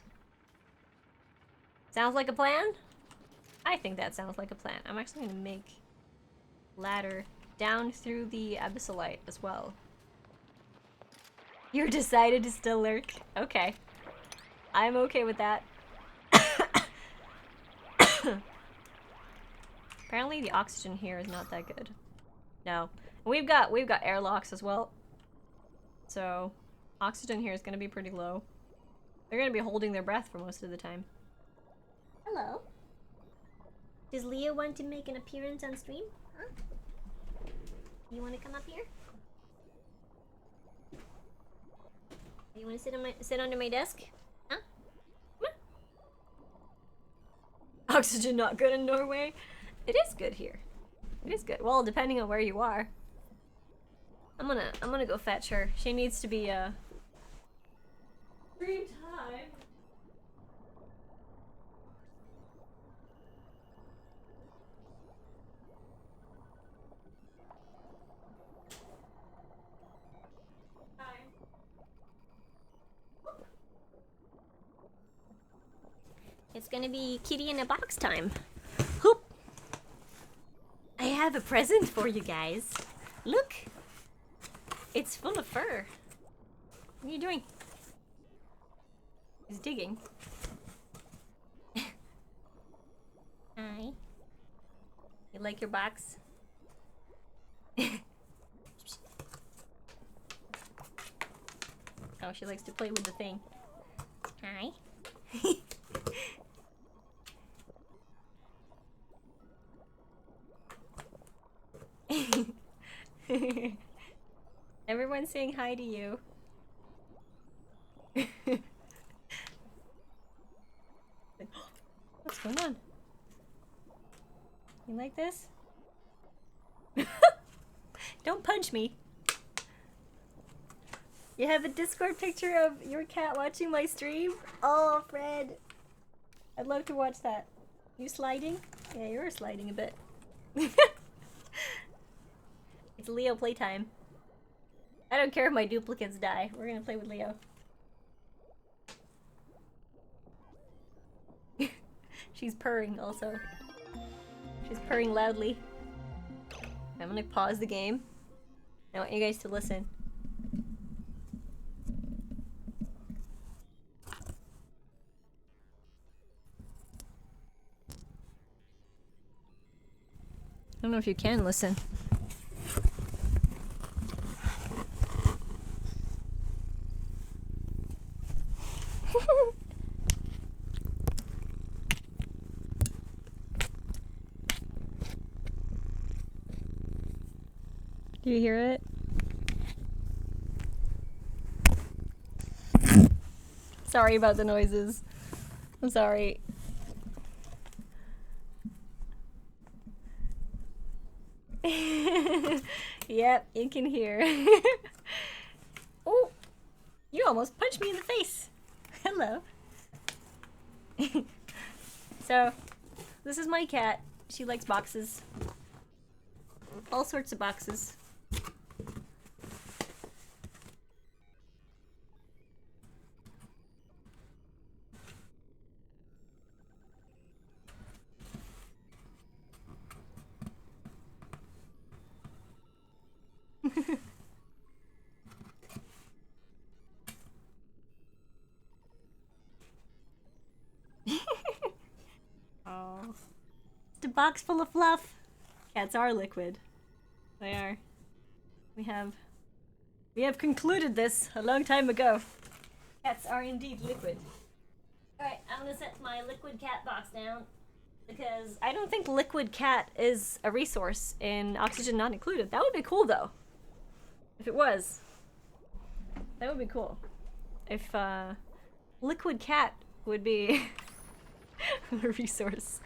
A: Sounds like a plan? I think that sounds like a plan. I'm actually going to make ladder down through the abyssalite as well. You're decided to still lurk? Okay. I'm okay with that. Apparently the oxygen here is not that good. No. We've got airlocks as well. So oxygen here is gonna be pretty low. They're gonna be holding their breath for most of the time.
C: Hello. Does Leo want to make an appearance on stream? Huh? You want to come up here? You want to sit under my desk? Huh? Come on.
A: Oxygen not good in Norway. It is good here. It is good. Well, depending on where you are. I'm gonna go fetch her. She needs to be Stream time.
C: It's gonna be kitty in a box time. Hoop! I have a present for you guys. Look!
A: It's full of fur. What are you doing? He's digging.
C: Hi.
A: You like your box? Oh, she likes to play with the thing.
C: Hi.
A: Everyone's saying hi to you. What's going on? You like this? Don't punch me. You have a Discord picture of your cat watching my stream? Oh, Fred. I'd love to watch that. You sliding? Yeah, you're sliding a bit. It's Leo playtime. I don't care if my duplicates die. We're gonna play with Leo. She's purring also. She's purring loudly. I'm gonna pause the game. I want you guys to listen. I don't know if you can listen. Do you hear it? Sorry about the noises. I'm sorry. Yep, you can hear. Oh, you almost punched me in the face. Hello. So, this is my cat. She likes boxes. All sorts of boxes. Oh. Just a box full of fluff. Cats are liquid. They are. We have concluded this a long time ago. Cats are indeed liquid. Alright, I'm gonna set my liquid cat box down because I don't think liquid cat is a resource in Oxygen Not Included. That would be cool though. If it was. That would be cool. If liquid cat would be a resource.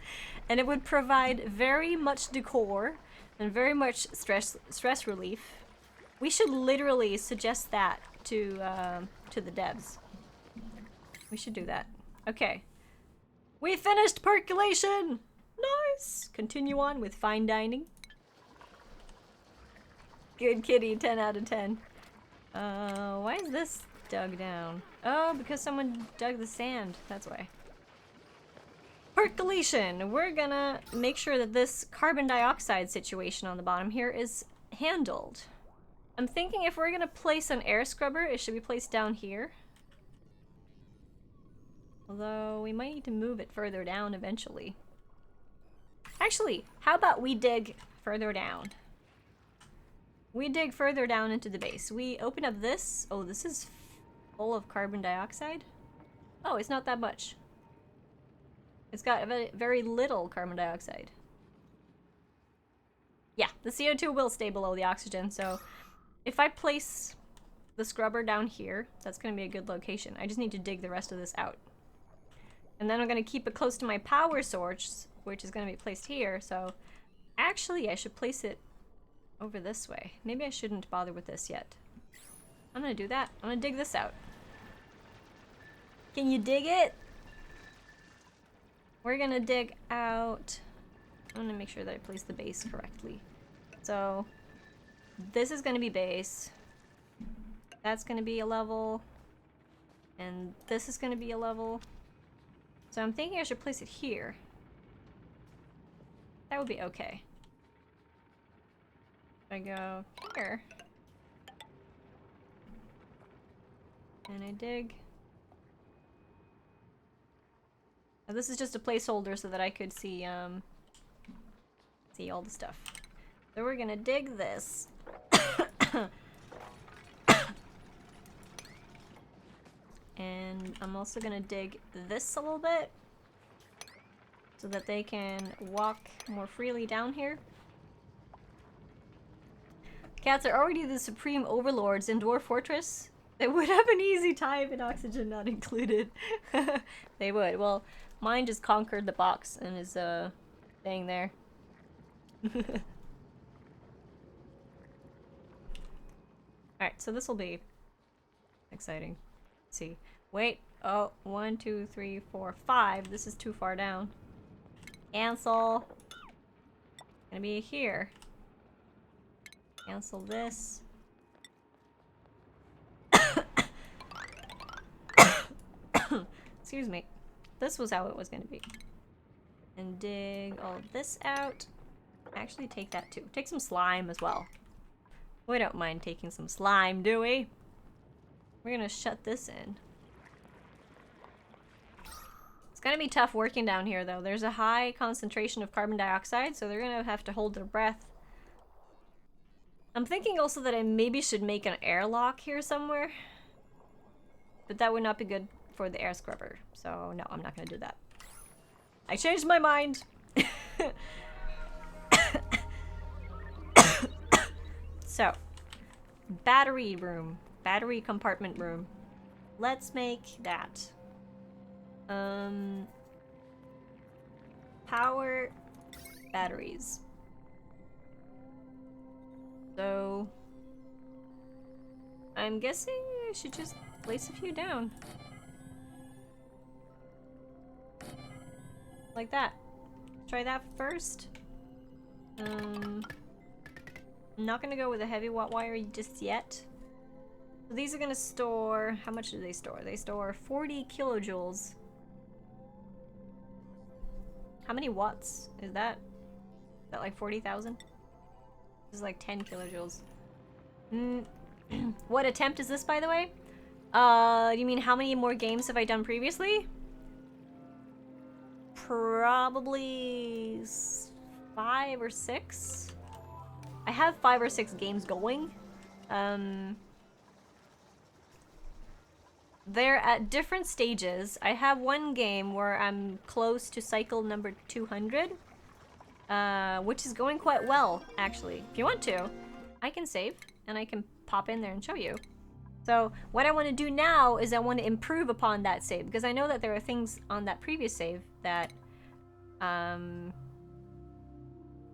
A: And it would provide very much decor and very much stress relief. We should literally suggest that to the devs. We should do that. Okay. We finished percolation! Nice! Continue on with fine dining. Good kitty, 10 out of 10. Why is this dug down? Oh, because someone dug the sand. That's why. Percolation! We're gonna make sure that this carbon dioxide situation on the bottom here is handled. I'm thinking if we're gonna place an air scrubber, it should be placed down here. Although, we might need to move it further down eventually. Actually, how about we dig further down? we dig further down into the base. We open up this. Oh, this is full of carbon dioxide. Oh, it's not that much. It's got very, very little carbon dioxide. Yeah, the CO2 will stay below the oxygen, so if I place the scrubber down here, that's going to be a good location. I just need to dig the rest of this out. And then I'm going to keep it close to my power source, which is going to be placed here, so actually I should place it over this way. Maybe I shouldn't bother with this yet. I'm going to do that. I'm going to dig this out. Can you dig it? We're going to dig out... I'm going to make sure that I place the base correctly. So, this is going to be base. That's going to be a level. And this is going to be a level. So I'm thinking I should place it here. That would be okay. If I go here. And I dig. Now this is just a placeholder so that I could see, see all the stuff. So we're gonna dig this. And I'm also gonna dig this a little bit so that they can walk more freely down here. Cats are already the supreme overlords in Dwarf Fortress. They would have an easy time in oxygen not included. They would. Well, mine just conquered the box and is staying there. Alright, so this will be exciting. Let's see. Wait. Oh, 1, 2, 3, 4, 5. This is too far down. Cancel. Gonna be here. Cancel this. Excuse me. This was how it was gonna be. And dig all of this out. Actually, take that too. Take some slime as well. We don't mind taking some slime, do we? We're gonna shut this in. It's gonna be tough working down here, though. There's a high concentration of carbon dioxide, so they're gonna have to hold their breath. I'm thinking also that I maybe should make an airlock here somewhere. But that would not be good for the air scrubber. So, no, I'm not gonna do that. I changed my mind! So, battery room. Battery compartment room. Let's make that. Power batteries. So, I'm guessing I should just place a few down. Like that. Try that first. I'm not gonna go with a heavy watt wire just yet. So these are gonna store, how much do they store? They store 40 kilojoules. How many watts is that? Is that like 40,000? This is like 10 kilojoules. What attempt is this, by the way? You mean how many more games have I done previously? Probably 5 or 6. I have 5 or 6 games going. They're at different stages. I have one game where I'm close to cycle number 200, which is going quite well, actually. If you want to, I can save, and I can pop in there and show you. So what I want to do now is I want to improve upon that save, because I know that there are things on that previous save that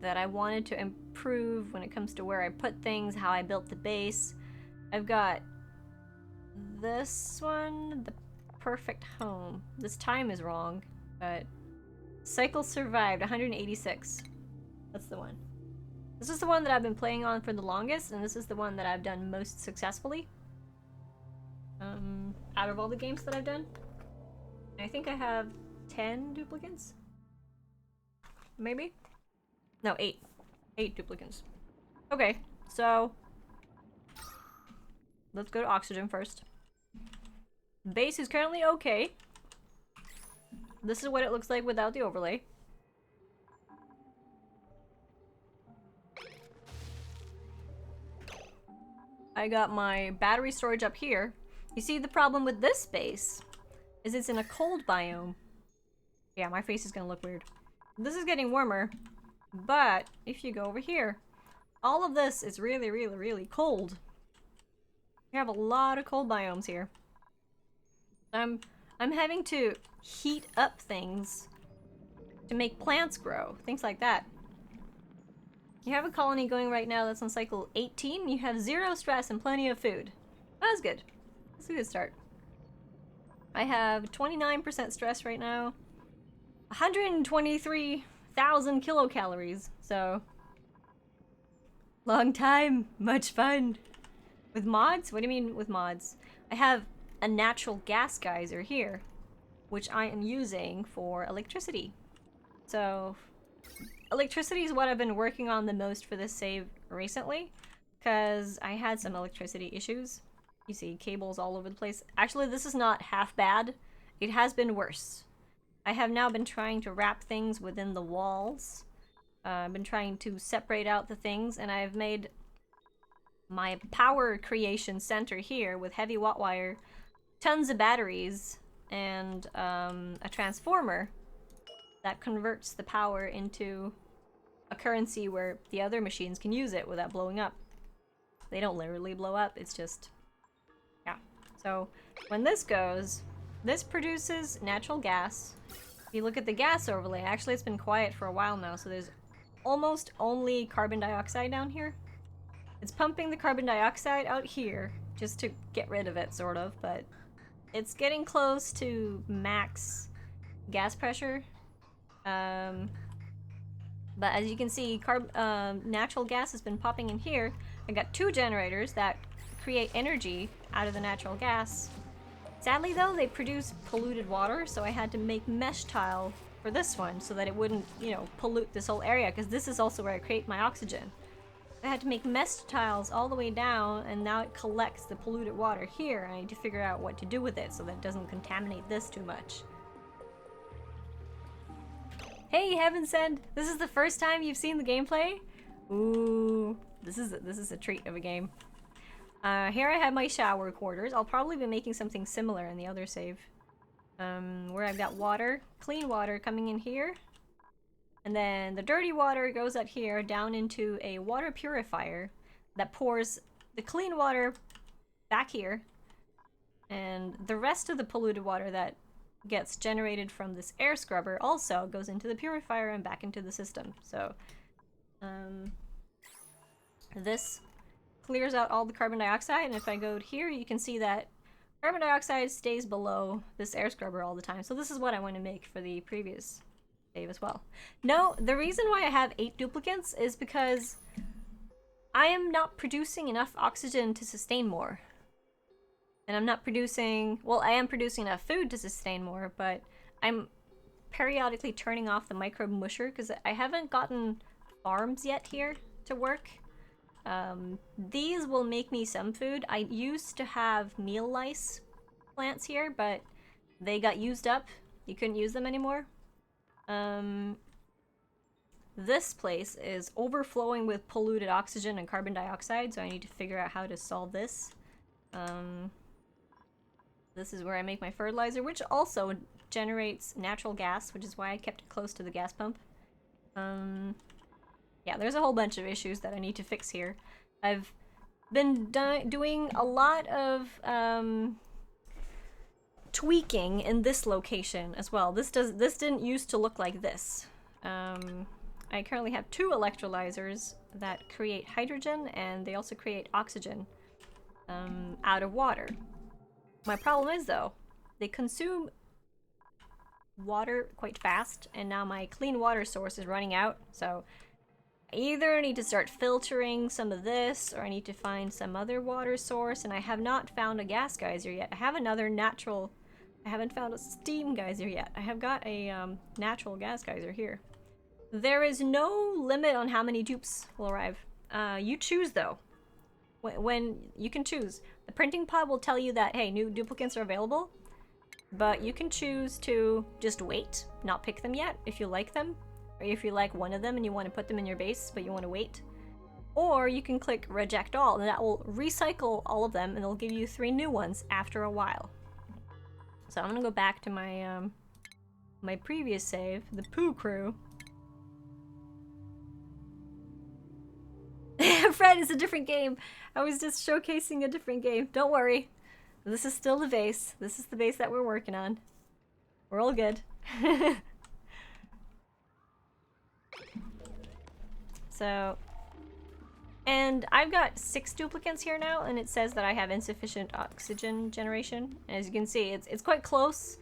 A: that I wanted to improve when it comes to where I put things, how I built the base. I've got this one, the perfect home. This time is wrong, but cycle survived 186. That's the one. This is the one that I've been playing on for the longest, and this is the one that I've done most successfully. Out of all the games that I've done. I think I have 10 duplicates? Maybe? No, 8. 8 duplicates. Okay, so let's go to oxygen first. Base is currently okay. This is what it looks like without the overlay. I got my battery storage up here. You see, the problem with this base is it's in a cold biome. Yeah, my face is gonna look weird. This is getting warmer, but if you go over here, all of this is really, really, really cold. We have a lot of cold biomes here. I'm having to heat up things to make plants grow, things like that. You have a colony going right now that's on cycle 18. You have 0 stress and plenty of food. That was good. That's a good start. I have 29% stress right now. 123,000 kilocalories, so... Long time, much fun. With mods? What do you mean with mods? I have a natural gas geyser here, which I am using for electricity. So... electricity is what I've been working on the most for this save recently, because I had some electricity issues. You see cables all over the place. Actually, this is not half bad. It has been worse. I have now been trying to wrap things within the walls. I've been trying to separate out the things, and I've made my power creation center here with heavy watt wire, tons of batteries, and a transformer that converts the power into a currency where the other machines can use it without blowing up. They don't literally blow up, it's just... yeah. So, when this goes, this produces natural gas. If you look at the gas overlay, actually it's been quiet for a while now, so there's almost only carbon dioxide down here. It's pumping the carbon dioxide out here, just to get rid of it, sort of, but it's getting close to max gas pressure. But as you can see, natural gas has been popping in here. I got 2 generators that create energy out of the natural gas. Sadly though, they produce polluted water, so I had to make mesh tile for this one so that it wouldn't, you know, pollute this whole area, because this is also where I create my oxygen. I had to make mesh tiles all the way down, and now it collects the polluted water here. I need to figure out what to do with it so that it doesn't contaminate this too much. Hey, Heaven Send! This is the first time you've seen the gameplay? Ooh, this is a treat of a game. Here I have my shower quarters. I'll probably be making something similar in the other save. Where I've got water, clean water coming in here. And then the dirty water goes out here down into a water purifier that pours the clean water back here. And the rest of the polluted water that gets generated from this air scrubber also goes into the purifier and back into the system. So, this clears out all the carbon dioxide, and if I go here, you can see that carbon dioxide stays below this air scrubber all the time. So this is what I want to make for the previous save as well. No, the reason why I have 8 duplicates is because I am not producing enough oxygen to sustain more. And I'm not producing, well, I am producing enough food to sustain more, but I'm periodically turning off the microbe musher because I haven't gotten farms yet here to work. These will make me some food. I used to have meal lice plants here, but they got used up. You couldn't use them anymore. This place is overflowing with polluted oxygen and carbon dioxide, so I need to figure out how to solve this. This is where I make my fertilizer, which also generates natural gas, which is why I kept it close to the gas pump. Yeah, there's a whole bunch of issues that I need to fix here. I've been doing a lot of tweaking in this location as well. This didn't used to look like this. I currently have 2 electrolyzers that create hydrogen, and they also create oxygen out of water. My problem is, though, they consume water quite fast, and now my clean water source is running out, so I either need to start filtering some of this, or I need to find some other water source, and I have not found a gas geyser yet. I have another natural... I haven't found a steam geyser yet. I have got a natural gas geyser here. There is no limit on how many dupes will arrive. You choose, though. When you can choose. The printing pod will tell you that, hey, new duplicates are available, but you can choose to just wait, not pick them yet if you like them, or if you like one of them and you want to put them in your base, but you want to wait. Or you can click reject all, and that will recycle all of them, and it'll give you 3 new ones after a while. So I'm gonna go back to my my previous save, the Poo Crew. Fred, it's a different game. I was just showcasing a different game. Don't worry. This is still the base. This is the base that we're working on. We're all good. So, and I've got 6 duplicates here now, and it says that I have insufficient oxygen generation. And as you can see, it's quite close.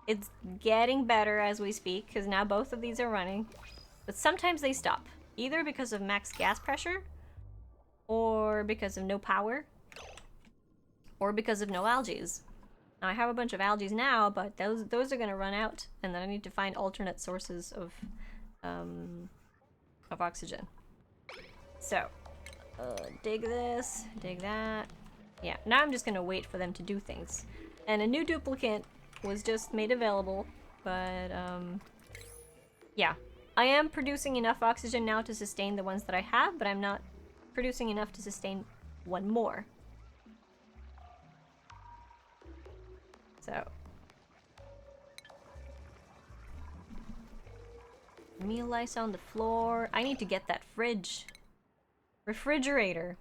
A: It's getting better as we speak, because now both of these are running. But sometimes they stop, either because of max gas pressure, or because of no power, or because of no algae. Now I have a bunch of algae now, but those are gonna run out, and then I need to find alternate sources of oxygen. So, dig this, dig that. Yeah, now I'm just gonna wait for them to do things. And a new duplicate was just made available, but yeah. I am producing enough oxygen now to sustain the ones that I have, but I'm not producing enough to sustain one more. So. Meal lice on the floor. I need to get that fridge. Refrigerator.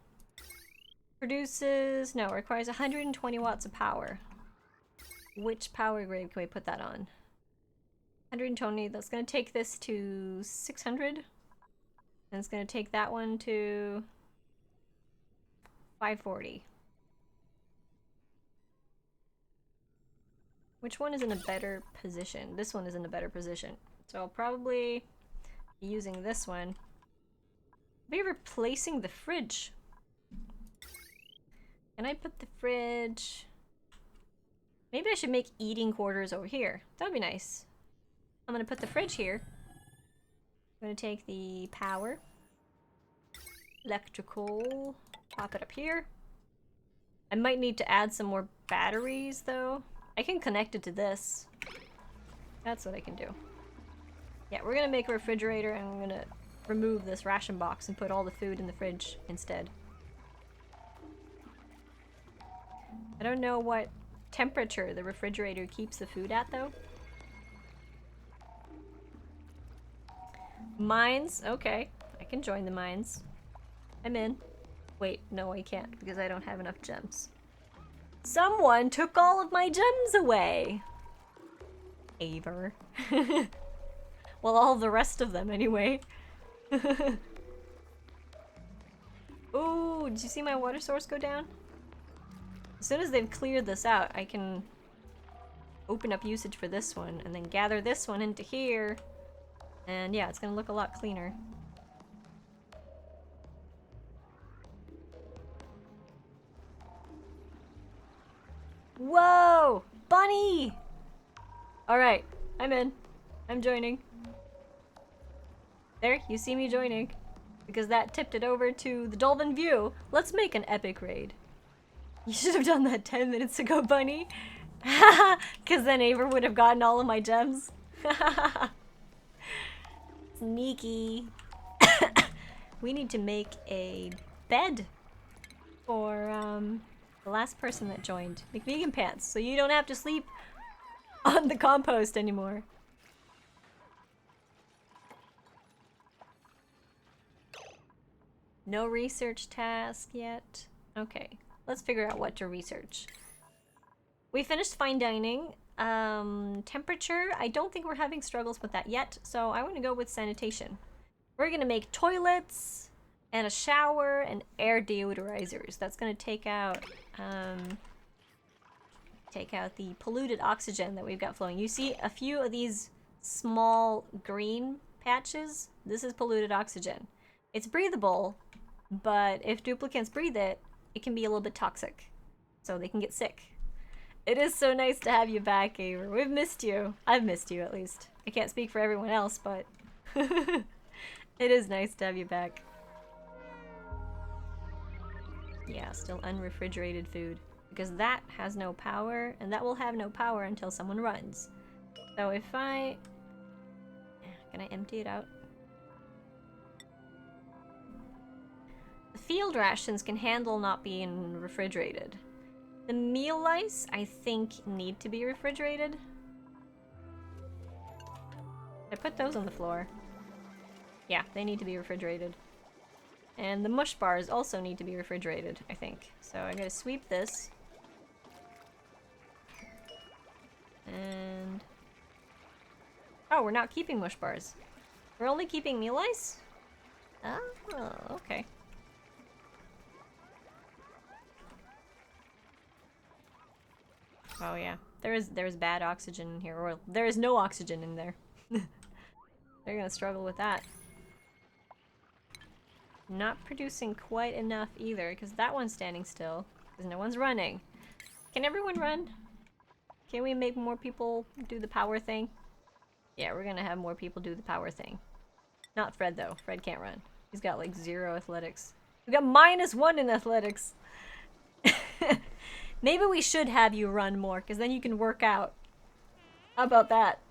A: Produces, no, requires 120 watts of power. Which power grade can we put that on? 120, that's gonna take this to 600. And it's gonna take that one to 540. Which one is in a better position? This one is in a better position. So I'll probably be using this one. Be replacing the fridge. Can I put the fridge? Maybe I should make eating quarters over here. That would be nice. I'm gonna put the fridge here. I'm gonna take the power. Electrical. Pop it up here. I might need to add some more batteries though. I can connect it to this. That's what I can do. Yeah, we're gonna make a refrigerator, and I'm gonna remove this ration box and put all the food in the fridge instead. I don't know what temperature the refrigerator keeps the food at though. Mines? Okay. I can join the mines. I'm in. Wait, no I can't because I don't have enough gems. Someone took all of my gems away! Aver. Well, all the rest of them anyway. Ooh, did you see my water source go down? As soon as they've cleared this out, I can open up usage for this one and then gather this one into here. And yeah, it's gonna look a lot cleaner. Whoa! Bunny! Alright, I'm in. I'm joining. There, you see me joining. Because that tipped it over to the Dolphin View. Let's make an epic raid. You should have done that 10 minutes ago, Bunny. Because then Aver would have gotten all of my gems. Sneaky. We need to make a bed for the last person that joined. Make vegan pants so you don't have to sleep on the compost anymore. No research task yet. Okay, let's figure out what to research. We finished fine dining. Temperature, I don't think we're having struggles with that yet, so I want to go with sanitation. We're gonna make toilets and a shower and air deodorizers. That's gonna take out the polluted oxygen that we've got flowing. You see a few of these small green patches? This is polluted oxygen. It's breathable, but if duplicates breathe it, it can be a little bit toxic. So they can get sick. It is so nice to have you back, Aver. We've missed you. I've missed you, at least. I can't speak for everyone else, but it is nice to have you back. Yeah, still unrefrigerated food. Because that has no power, and that will have no power until someone runs. So if I... Can I empty it out? field rations can handle not being refrigerated. The meal lice, I think, need to be refrigerated. I put those on the floor. Yeah, they need to be refrigerated. And the mush bars also need to be refrigerated, I think. So I gotta sweep this. And... oh, we're not keeping mush bars. We're only keeping meal ice? Oh, okay. Oh yeah, there's bad oxygen in here, or there is no oxygen in there. They're gonna struggle with that. Not producing quite enough either, because that one's standing still, because no one's running. Can everyone run? Can we make more people do the power thing? Yeah, we're gonna have more people do the power thing. Not Fred though. Fred can't run. He's got like 0 athletics. We got -1 in athletics. Maybe we should have you run more, because then you can work out. How about that?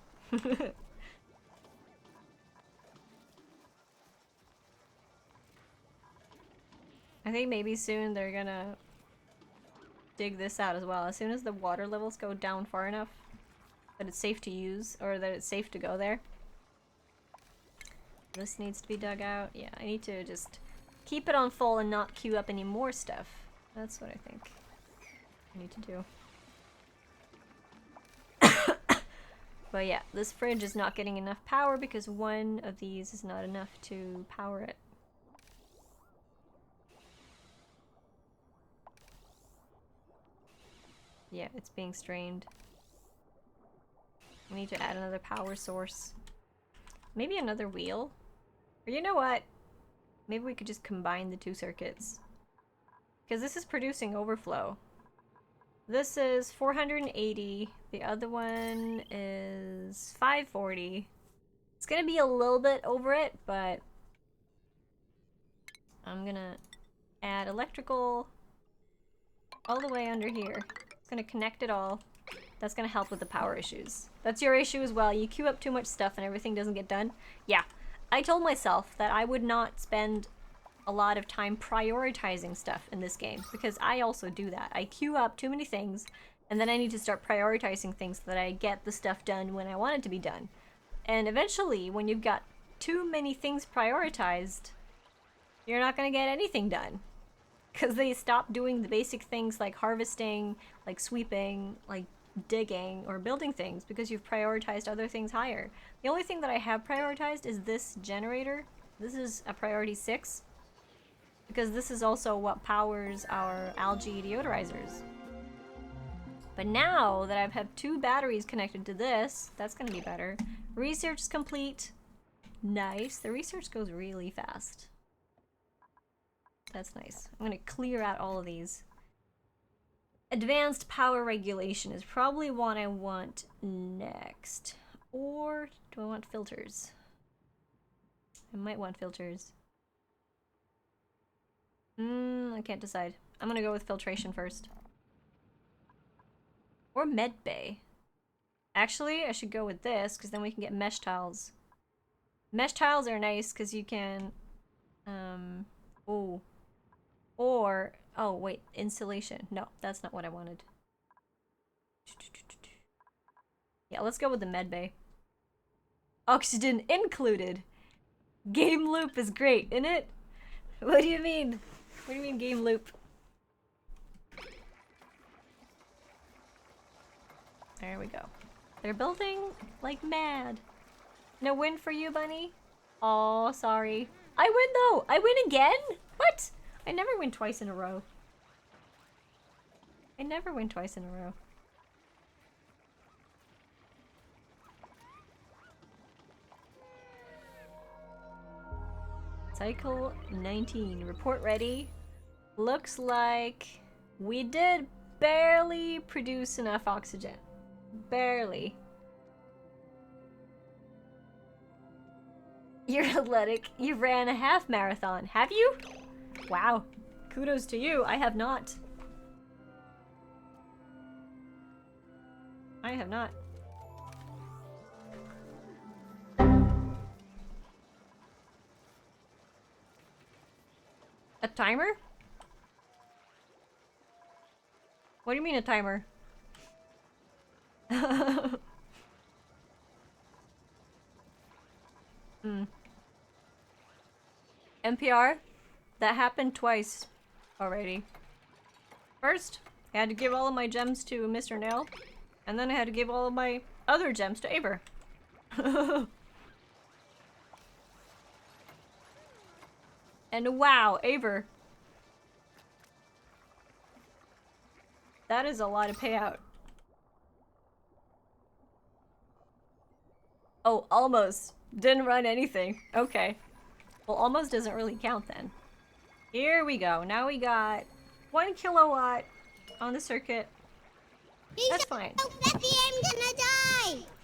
A: I think maybe soon they're gonna dig this out as well. As soon as the water levels go down far enough that it's safe to use, or that it's safe to go there. This needs to be dug out. Yeah, I need to just keep it on full and not queue up any more stuff. That's what I think I need to do. But yeah, this fridge is not getting enough power because one of these is not enough to power it. Yeah, it's being strained. I need to add another power source. Maybe another wheel? Or you know what? Maybe we could just combine the 2 circuits. Because this is producing overflow. This is 480. The other one is 540. It's gonna be a little bit over it, but I'm gonna add electrical all the way under here. It's gonna connect it all. That's gonna help with the power issues. That's your issue as well. You queue up too much stuff and everything doesn't get done. Yeah, I told myself that I would not spend a lot of time prioritizing stuff in this game, because I also do that. I queue up too many things, and then I need to start prioritizing things so that I get the stuff done when I want it to be done. And eventually, when you've got too many things prioritized, you're not gonna get anything done. Because they stop doing the basic things like harvesting, like sweeping, like digging, or building things, because you've prioritized other things higher. The only thing that I have prioritized is this generator. This is a priority 6. Because this is also what powers our algae deodorizers. But now that I've had 2 batteries connected to this, that's gonna be better. Research is complete. Nice. The research goes really fast. That's nice. I'm gonna clear out all of these. Advanced power regulation is probably what I want next. Or do I want filters? I might want filters. I can't decide. I'm gonna go with filtration first. Or med bay. Actually, I should go with this, because then we can get mesh tiles. Mesh tiles are nice, because you can... oh. Or... oh, wait. Insulation. No, that's not what I wanted. Yeah, let's go with the med bay. Oxygen included! Game loop is great, isn't it? What do you mean? What do you mean game loop? There we go. They're building like mad. No win for you, bunny? Oh, sorry. I win though! I win again? What? I never win twice in a row. I never win twice in a row. Cycle 19. Report ready. Looks like we did barely produce enough oxygen. Barely. You're athletic. You ran a half marathon. Have you? Wow. Kudos to you. I have not. I have not. A timer? What do you mean a timer? NPR? That happened twice already. First, I had to give all of my gems to Mr. Nail, and then I had to give all of my other gems to Aver. And wow, Aver. That is a lot of payout. Oh, almost. Didn't run anything. Okay. Well, almost doesn't really count then. Here we go. Now we got 1 kilowatt on the circuit. That's fine.
C: Peppy, I'm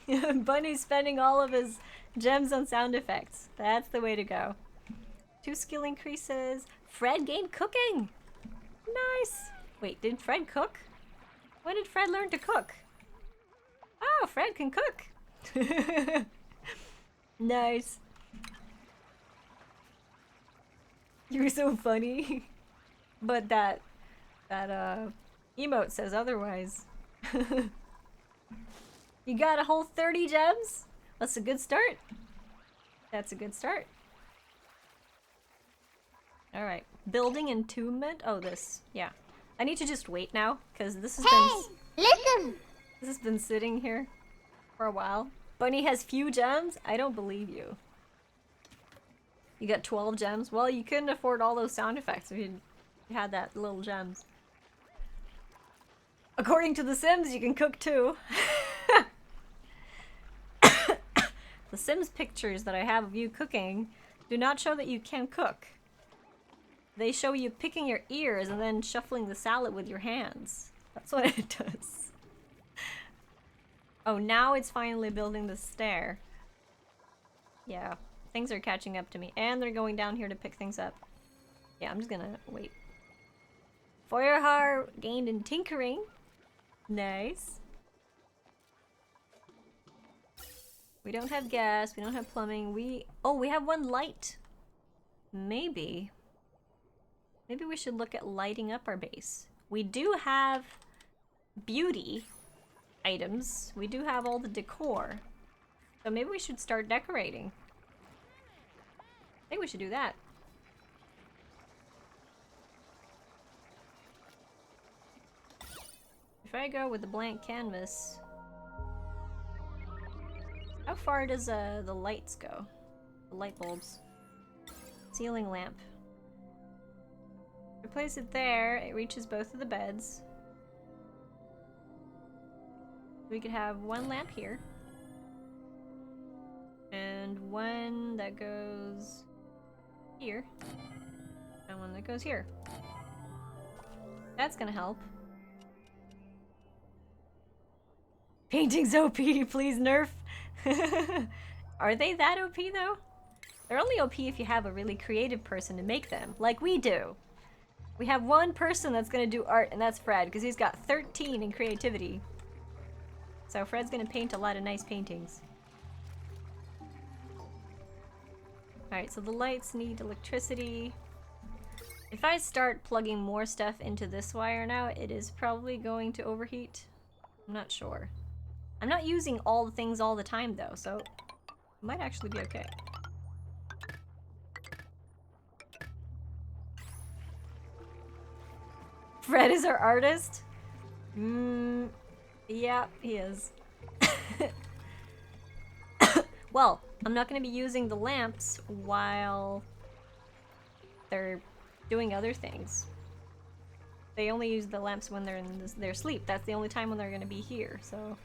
C: gonna die!
A: Bunny's spending all of his gems on sound effects. That's the way to go. 2 skill increases. Fred gained cooking! Nice! Wait, did Fred cook? When did Fred learn to cook? Oh, Fred can cook! Nice. You're so funny. But that emote says otherwise. You got a whole 30 gems? That's a good start. That's a good start. Alright. Building entombment? Oh, this. Yeah. I need to just wait now, because this has
C: Listen!
A: this has been sitting here for a while. Bunny has few gems? I don't believe you. You got 12 gems? Well, you couldn't afford all those sound effects if you had that little gems. According to The Sims, you can cook too. The Sims pictures that I have of you cooking do not show that you can cook. They show you picking your ears and then shuffling the salad with your hands. That's what it does. Oh, now it's finally building the stair. Yeah, things are catching up to me. And they're going down here to pick things up. Yeah, I'm just gonna wait. Feuerhaar gained in tinkering. Nice. We don't have gas, we don't have plumbing, we have 1 light. Maybe we should look at lighting up our base. We do have beauty items. We do have all the decor. So maybe we should start decorating. I think we should do that. If I go with the blank canvas, how far does the lights go? The light bulbs. Ceiling lamp. If I place it there, it reaches both of the beds. We could have 1 lamp here. And 1 that goes here. And 1 that goes here. That's gonna help. Painting's OP, please nerf. Are they that OP though? They're only OP if you have a really creative person to make them, like we do. We have 1 person that's gonna do art, and that's Fred, because he's got 13 in creativity. So Fred's gonna paint a lot of nice paintings. Alright, so the lights need electricity. If I start plugging more stuff into this wire now, it is probably going to overheat. I'm not sure. I'm not using all the things all the time though, so it might actually be okay. Fred is our artist? Yeah, he is. Well, I'm not going to be using the lamps while they're doing other things. They only use the lamps when they're in their sleep. That's the only time when they're going to be here, so...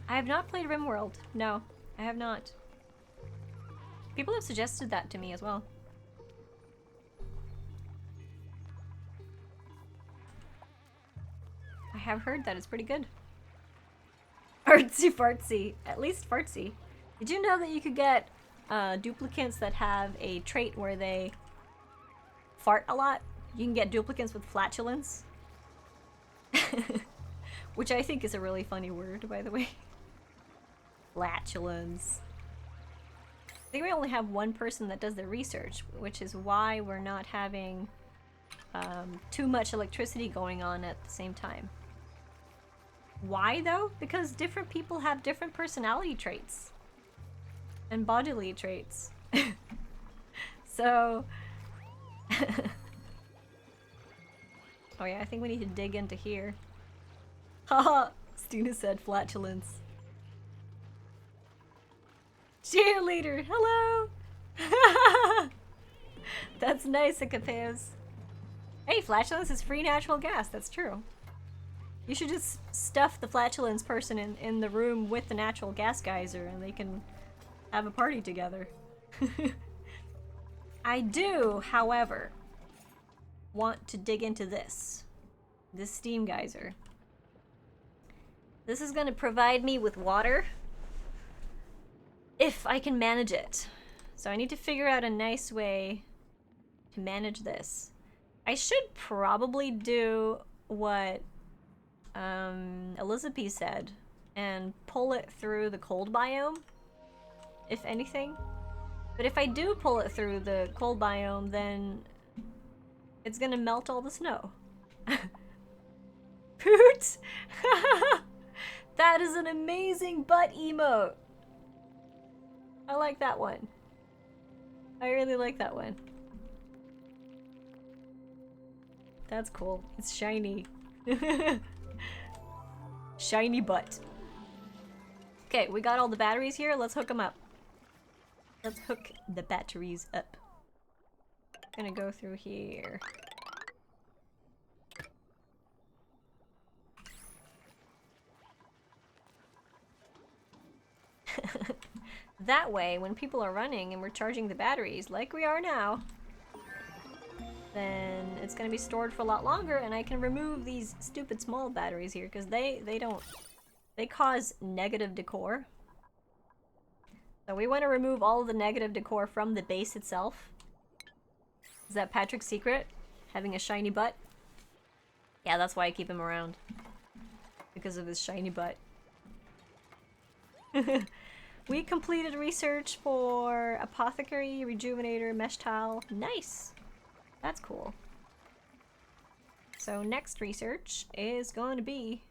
A: I have not played RimWorld. No, I have not. People have suggested that to me as well. I have heard that it's pretty good. Artsy fartsy. At least fartsy. Did you know that you could get duplicates that have a trait where they fart a lot? You can get duplicates with flatulence. Which I think is a really funny word, by the way. Flatulence. think we only have one person that does the research, which is why we're not having too much electricity going on at the same time. Why though? Because different people have different personality traits and bodily traits. So oh yeah, I think we need to dig into here. Haha, Stina said flatulence. Cheerleader, hello! That's nice, Akapeos. Hey, flatulence is free natural gas, that's true. You should just stuff the flatulence person in the room with the natural gas geyser and they can have a party together. I do, however, want to dig into this steam geyser. This is going to provide me with water if I can manage it. So I need to figure out a nice way to manage this. I should probably do what Elizabeth said and pull it through the cold biome, if anything. But if I do pull it through the cold biome, then it's gonna melt all the snow. Poot! That is an amazing butt emote! I like that one. I really like that one. That's cool. It's shiny. Shiny butt. Okay, we got all the batteries here. Let's hook them up. Let's hook the batteries up. Gonna go through here. That way, when people are running and we're charging the batteries, like we are now, then it's gonna be stored for a lot longer, and I can remove these stupid small batteries here, because they cause negative decor. So we want to remove all of the negative decor from the base itself. Is that Patrick's secret? Having a shiny butt? Yeah, that's why I keep him around. Because of his shiny butt. We completed research for Apothecary, Rejuvenator, Mesh Tile. Nice! That's cool. So next research is going to be...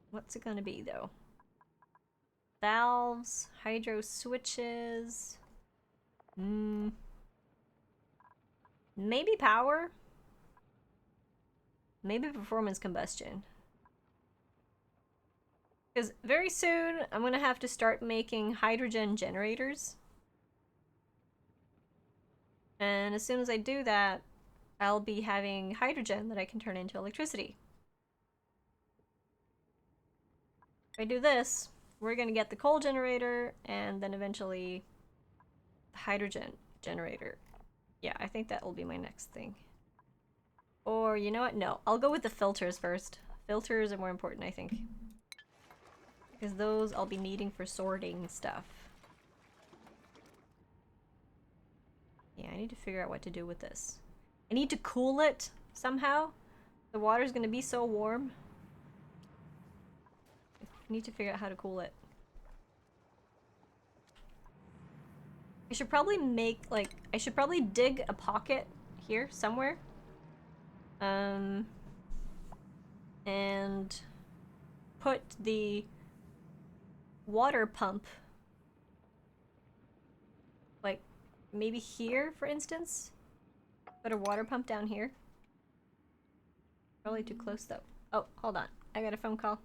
A: What's it going to be, though? Valves, hydro switches... Maybe power? Maybe performance combustion. Because very soon, I'm going to have to start making hydrogen generators. And as soon as I do that, I'll be having hydrogen that I can turn into electricity. If I do this, we're going to get the coal generator, and then eventually the hydrogen generator. Yeah, I think that will be my next thing. Or, you know what? No, I'll go with the filters first. Filters are more important, I think. Because those I'll be needing for sorting stuff. Yeah, I need to figure out what to do with this. I need to cool it somehow. The water's gonna be so warm. I need to figure out how to cool it. I should probably make, like, I should probably dig a pocket here somewhere. And put the water pump, like, maybe here, for instance? Put a water pump down here. Probably too close, though. Oh, hold on. I got a phone call.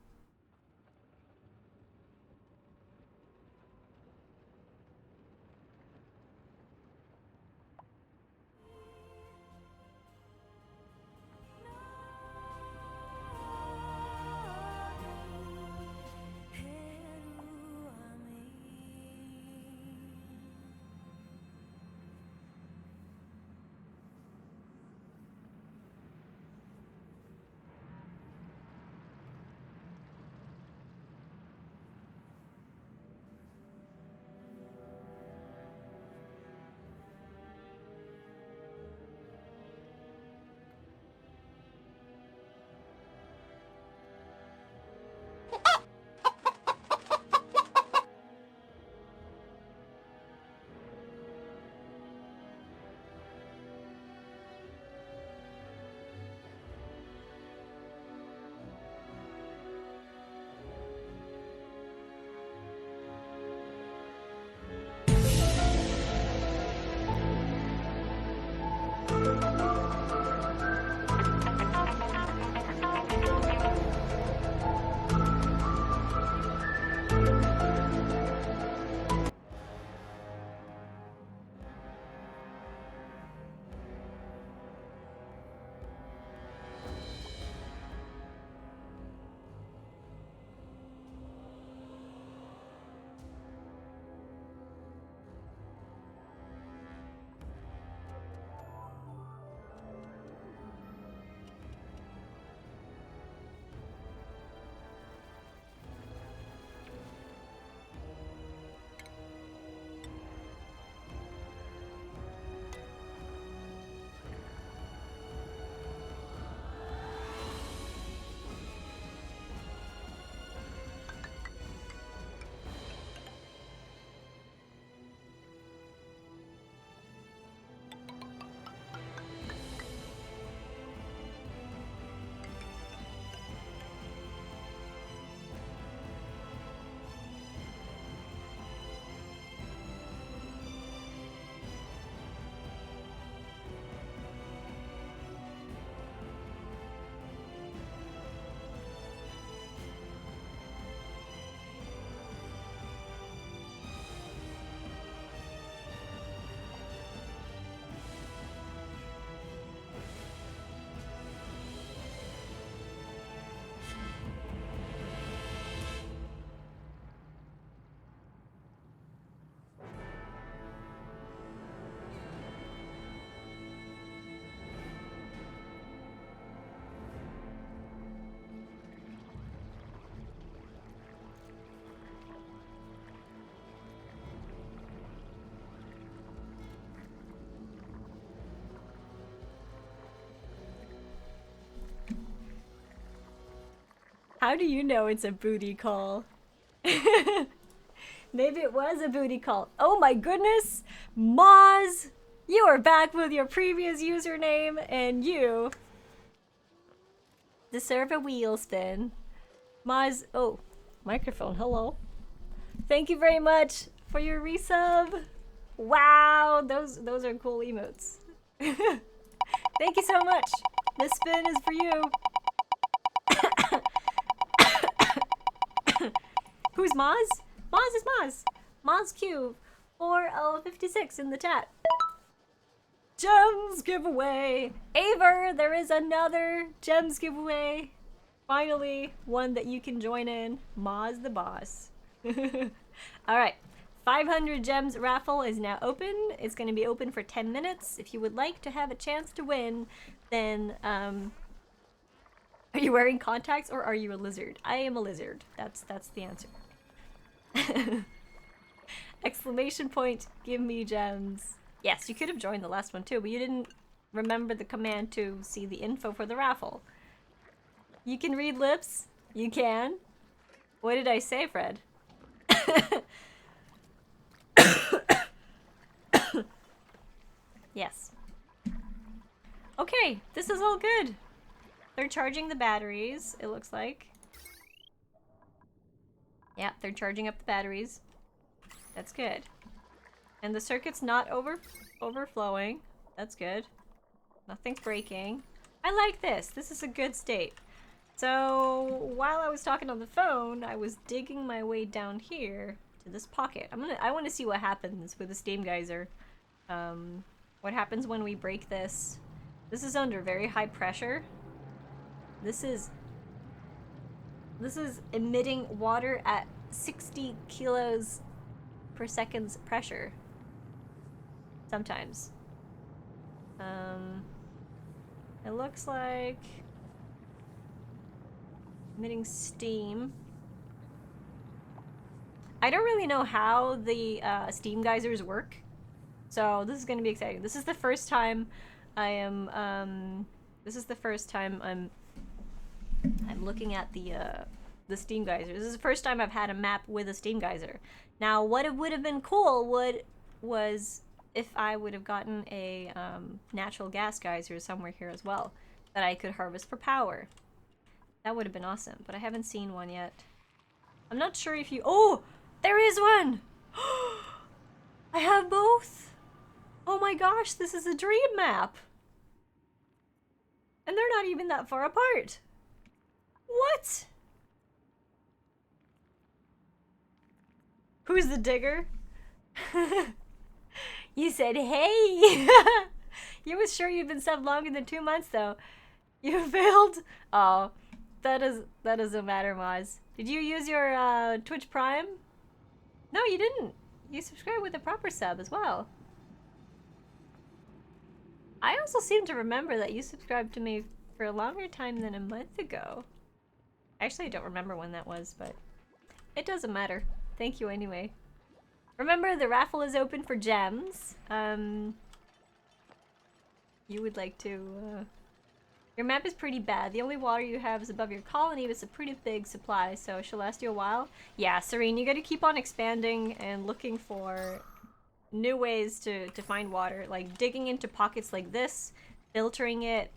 A: How do you know it's a booty call? Maybe it was a booty call. Oh my goodness! Moz! You are back with your previous username, and you deserve a wheel spin. Moz, oh, microphone, hello. Thank you very much for your resub. Wow, those are cool emotes. Thank you so much. This spin is for you. Who's Moz? Moz is Moz. Moz Q 4056 in the chat. Gems giveaway. Aver, there is another gems giveaway. Finally, one that you can join in. Moz the boss. Alright. 500 gems raffle is now open. It's going to be open for 10 minutes. If you would like to have a chance to win, then are you wearing contacts or are you a lizard? I am a lizard. That's the answer. Exclamation point, give me gems. Yes, you could have joined the last one too, but you didn't remember the command to see the info for the raffle. You can read lips. You can. What did I say, Fred? Yes. Okay, this is all good. They're charging the batteries, it looks like. Yeah, they're charging up the batteries. That's good. And the circuit's not overflowing. That's good. Nothing's breaking. I like this. This is a good state. So while I was talking on the phone, I was digging my way down here to this pocket. I want to see what happens with the steam geyser. What happens when we break this? This is under very high pressure. This is emitting water at 60 kilos per second's pressure. Sometimes. It looks like emitting steam. I don't really know how the steam geysers work, so this is going to be exciting. This is the first time I am. This is the first time I'm looking at the steam geyser. This is the first time I've had a map with a steam geyser. Now, what it would have been cool was if I would have gotten a natural gas geyser somewhere here as well that I could harvest for power. That would have been awesome, but I haven't seen one yet. I'm not sure if you... Oh! There is one! I have both! Oh my gosh, this is a dream map! And they're not even that far apart! What? Who's the digger? You said, hey! You was sure you'd been subbed longer than 2 months, though. You failed? Oh, that doesn't matter, Maz. Did you use your Twitch Prime? No, you didn't. You subscribed with a proper sub as well. I also seem to remember that you subscribed to me for a longer time than a month ago. Actually, I don't remember when that was, but it doesn't matter. Thank you anyway. Remember, the raffle is open for gems. You would like to, Your map is pretty bad. The only water you have is above your colony, but it's a pretty big supply, so it should last you a while. Yeah, Serene, you gotta keep on expanding and looking for new ways to find water. Like, digging into pockets like this, filtering it,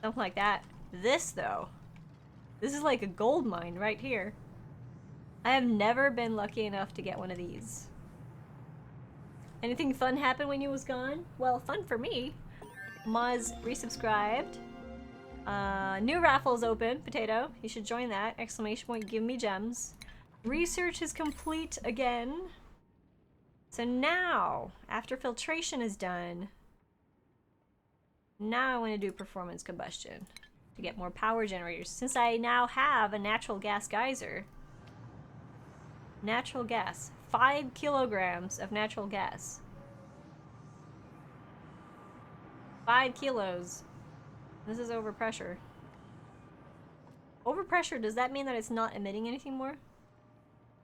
A: something like that. This, though, this is like a gold mine right here. I have never been lucky enough to get one of these. Anything fun happen when you was gone? Well, fun for me. Maz resubscribed. New raffles open. Potato, you should join that. Exclamation point, give me gems. Research is complete again. So now, after filtration is done, now I want to do performance combustion to get more power generators. Since I now have a natural gas geyser. Natural gas. 5 kilograms of natural gas. 5 kilos. This is overpressure. Overpressure, does that mean that it's not emitting anything more?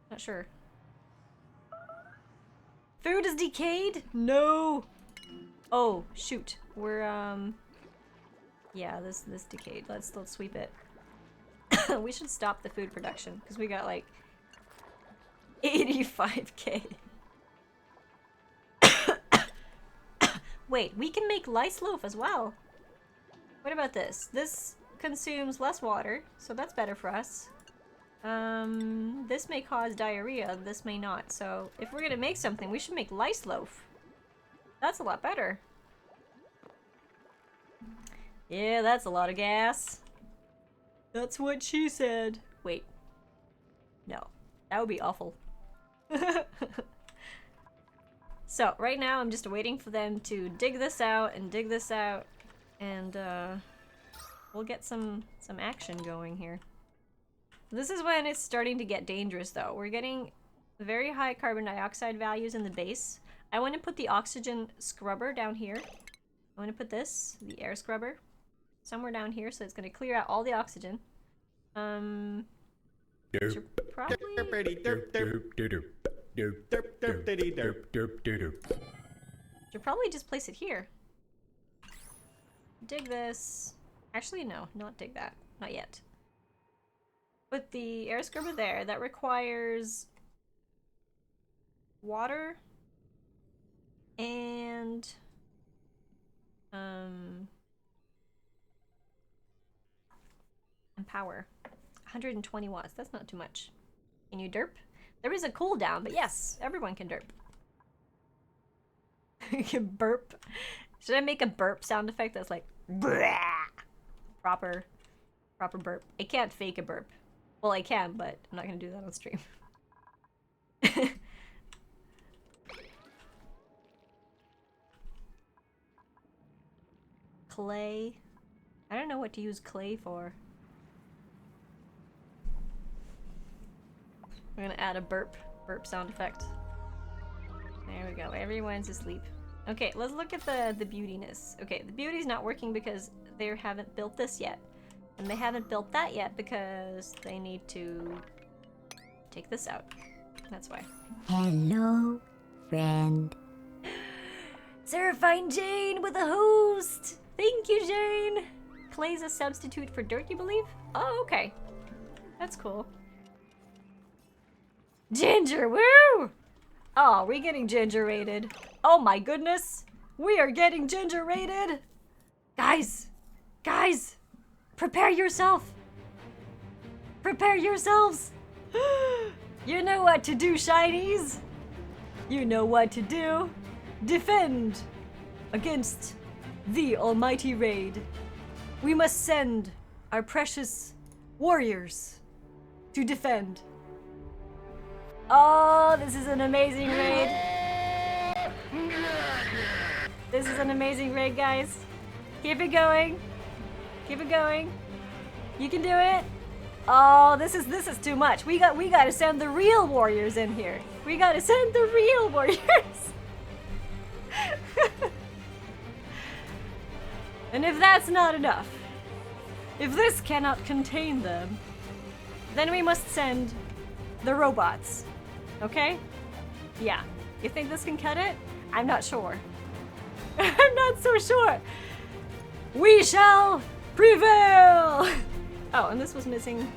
A: Not sure. Food is decayed? No! Oh, shoot. We're, yeah, this decayed. Let's sweep it. We should stop the food production because we got like 85k. Wait, we can make lice loaf as well. What about this? This consumes less water, so that's better for us. This may cause diarrhea, this may not. So if we're gonna make something, we should make lice loaf. That's a lot better. Yeah, that's a lot of gas. That's what she said. Wait. No. That would be awful. So, right now I'm just waiting for them to dig this out and dig this out. And, we'll get some action going here. This is when it's starting to get dangerous, though. We're getting very high carbon dioxide values in the base. I want to put the oxygen scrubber down here. I want to put this, the air scrubber, somewhere down here, so it's going to clear out all the oxygen. Should probably just place it here. Dig this. Actually, no, not dig that. Not yet. Put the air scrubber there. That requires water and power. 120 watts. That's not too much. Can you derp? There is a cooldown, but yes, everyone can derp. You can burp. Should I make a burp sound effect that's like proper burp? I can't fake a burp. Well, I can, but I'm not gonna do that on stream. Clay. I don't know what to use clay for. We're gonna add a burp sound effect. There we go. Everyone's asleep. Okay, let's look at the beautiness. Okay, the beauty's not working because they haven't built this yet. And they haven't built that yet because they need to take this out. That's why.
C: Hello, friend.
A: Seraphine Jane with a host! Thank you, Jane! Clay's a substitute for dirt, you believe? Oh, okay. That's cool. Ginger, woo! Oh, we're getting ginger rated. Oh my goodness! We are getting ginger rated! Guys! Guys! Prepare yourself! Prepare yourselves! You know what to do, shinies! You know what to do! Defend against the almighty raid. We must send our precious warriors to defend. Oh, this is an amazing raid. This is an amazing raid, guys. Keep it going. Keep it going. You can do it. Oh, this is too much. We got to send the real warriors in here. We got to send the real warriors. And if that's not enough, if this cannot contain them, then we must send the robots. Okay? Yeah. You think this can cut it? I'm not sure. I'm not so sure. We shall prevail! Oh, and this was missing.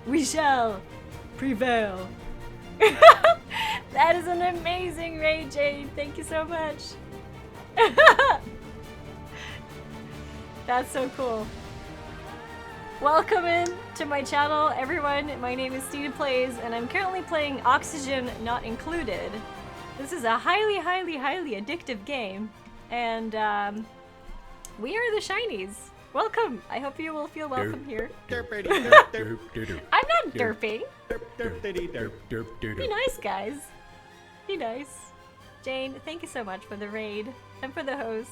A: We shall prevail. That is an amazing raid, Jade. Thank you so much. That's so cool. Welcome in to my channel, everyone. My name is StinePlays, and I'm currently playing Oxygen Not Included. This is a highly, highly, highly addictive game, and we are the shinies. Welcome. I hope you will feel welcome here. I'm not derping. Be nice, guys. Be nice. Jane, thank you so much for the raid and for the host.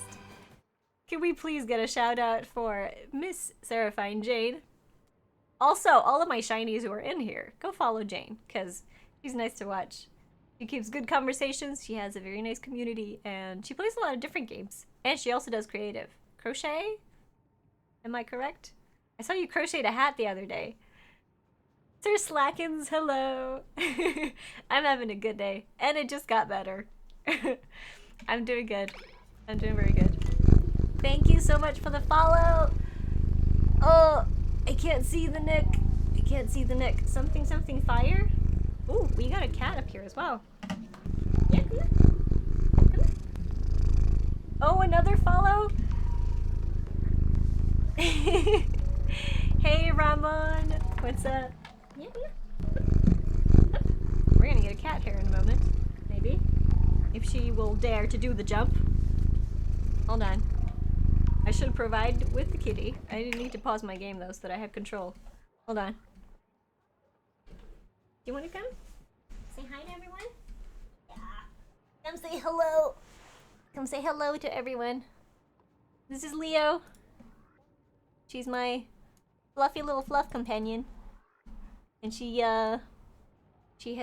A: Can we please get a shout out for Miss Seraphine Jane? Also, all of my shinies who are in here, go follow Jane, because she's nice to watch. She keeps good conversations, she has a very nice community, and she plays a lot of different games. And she also does creative. Crochet? Am I correct? I saw you crocheted a hat the other day. Sir Slackens, hello. I'm having a good day, and it just got better. I'm doing good. I'm doing very good. Thank you so much for the follow. Oh, I can't see the neck. I can't see the neck. Something, something, fire? Ooh, we got a cat up here as well. Yeah, come on. Come on. Oh, another follow? Hey, Ramon. What's up? Yeah, yeah. We're gonna get a cat here in a moment. Maybe. If she will dare to do the jump. Hold on. I should provide with the kitty. I need to pause my game though so that I have control. Hold on. Do you want to come? Say hi to everyone? Yeah. Come say hello. Come say hello to everyone. This is Leo. She's my fluffy little fluff companion. And she has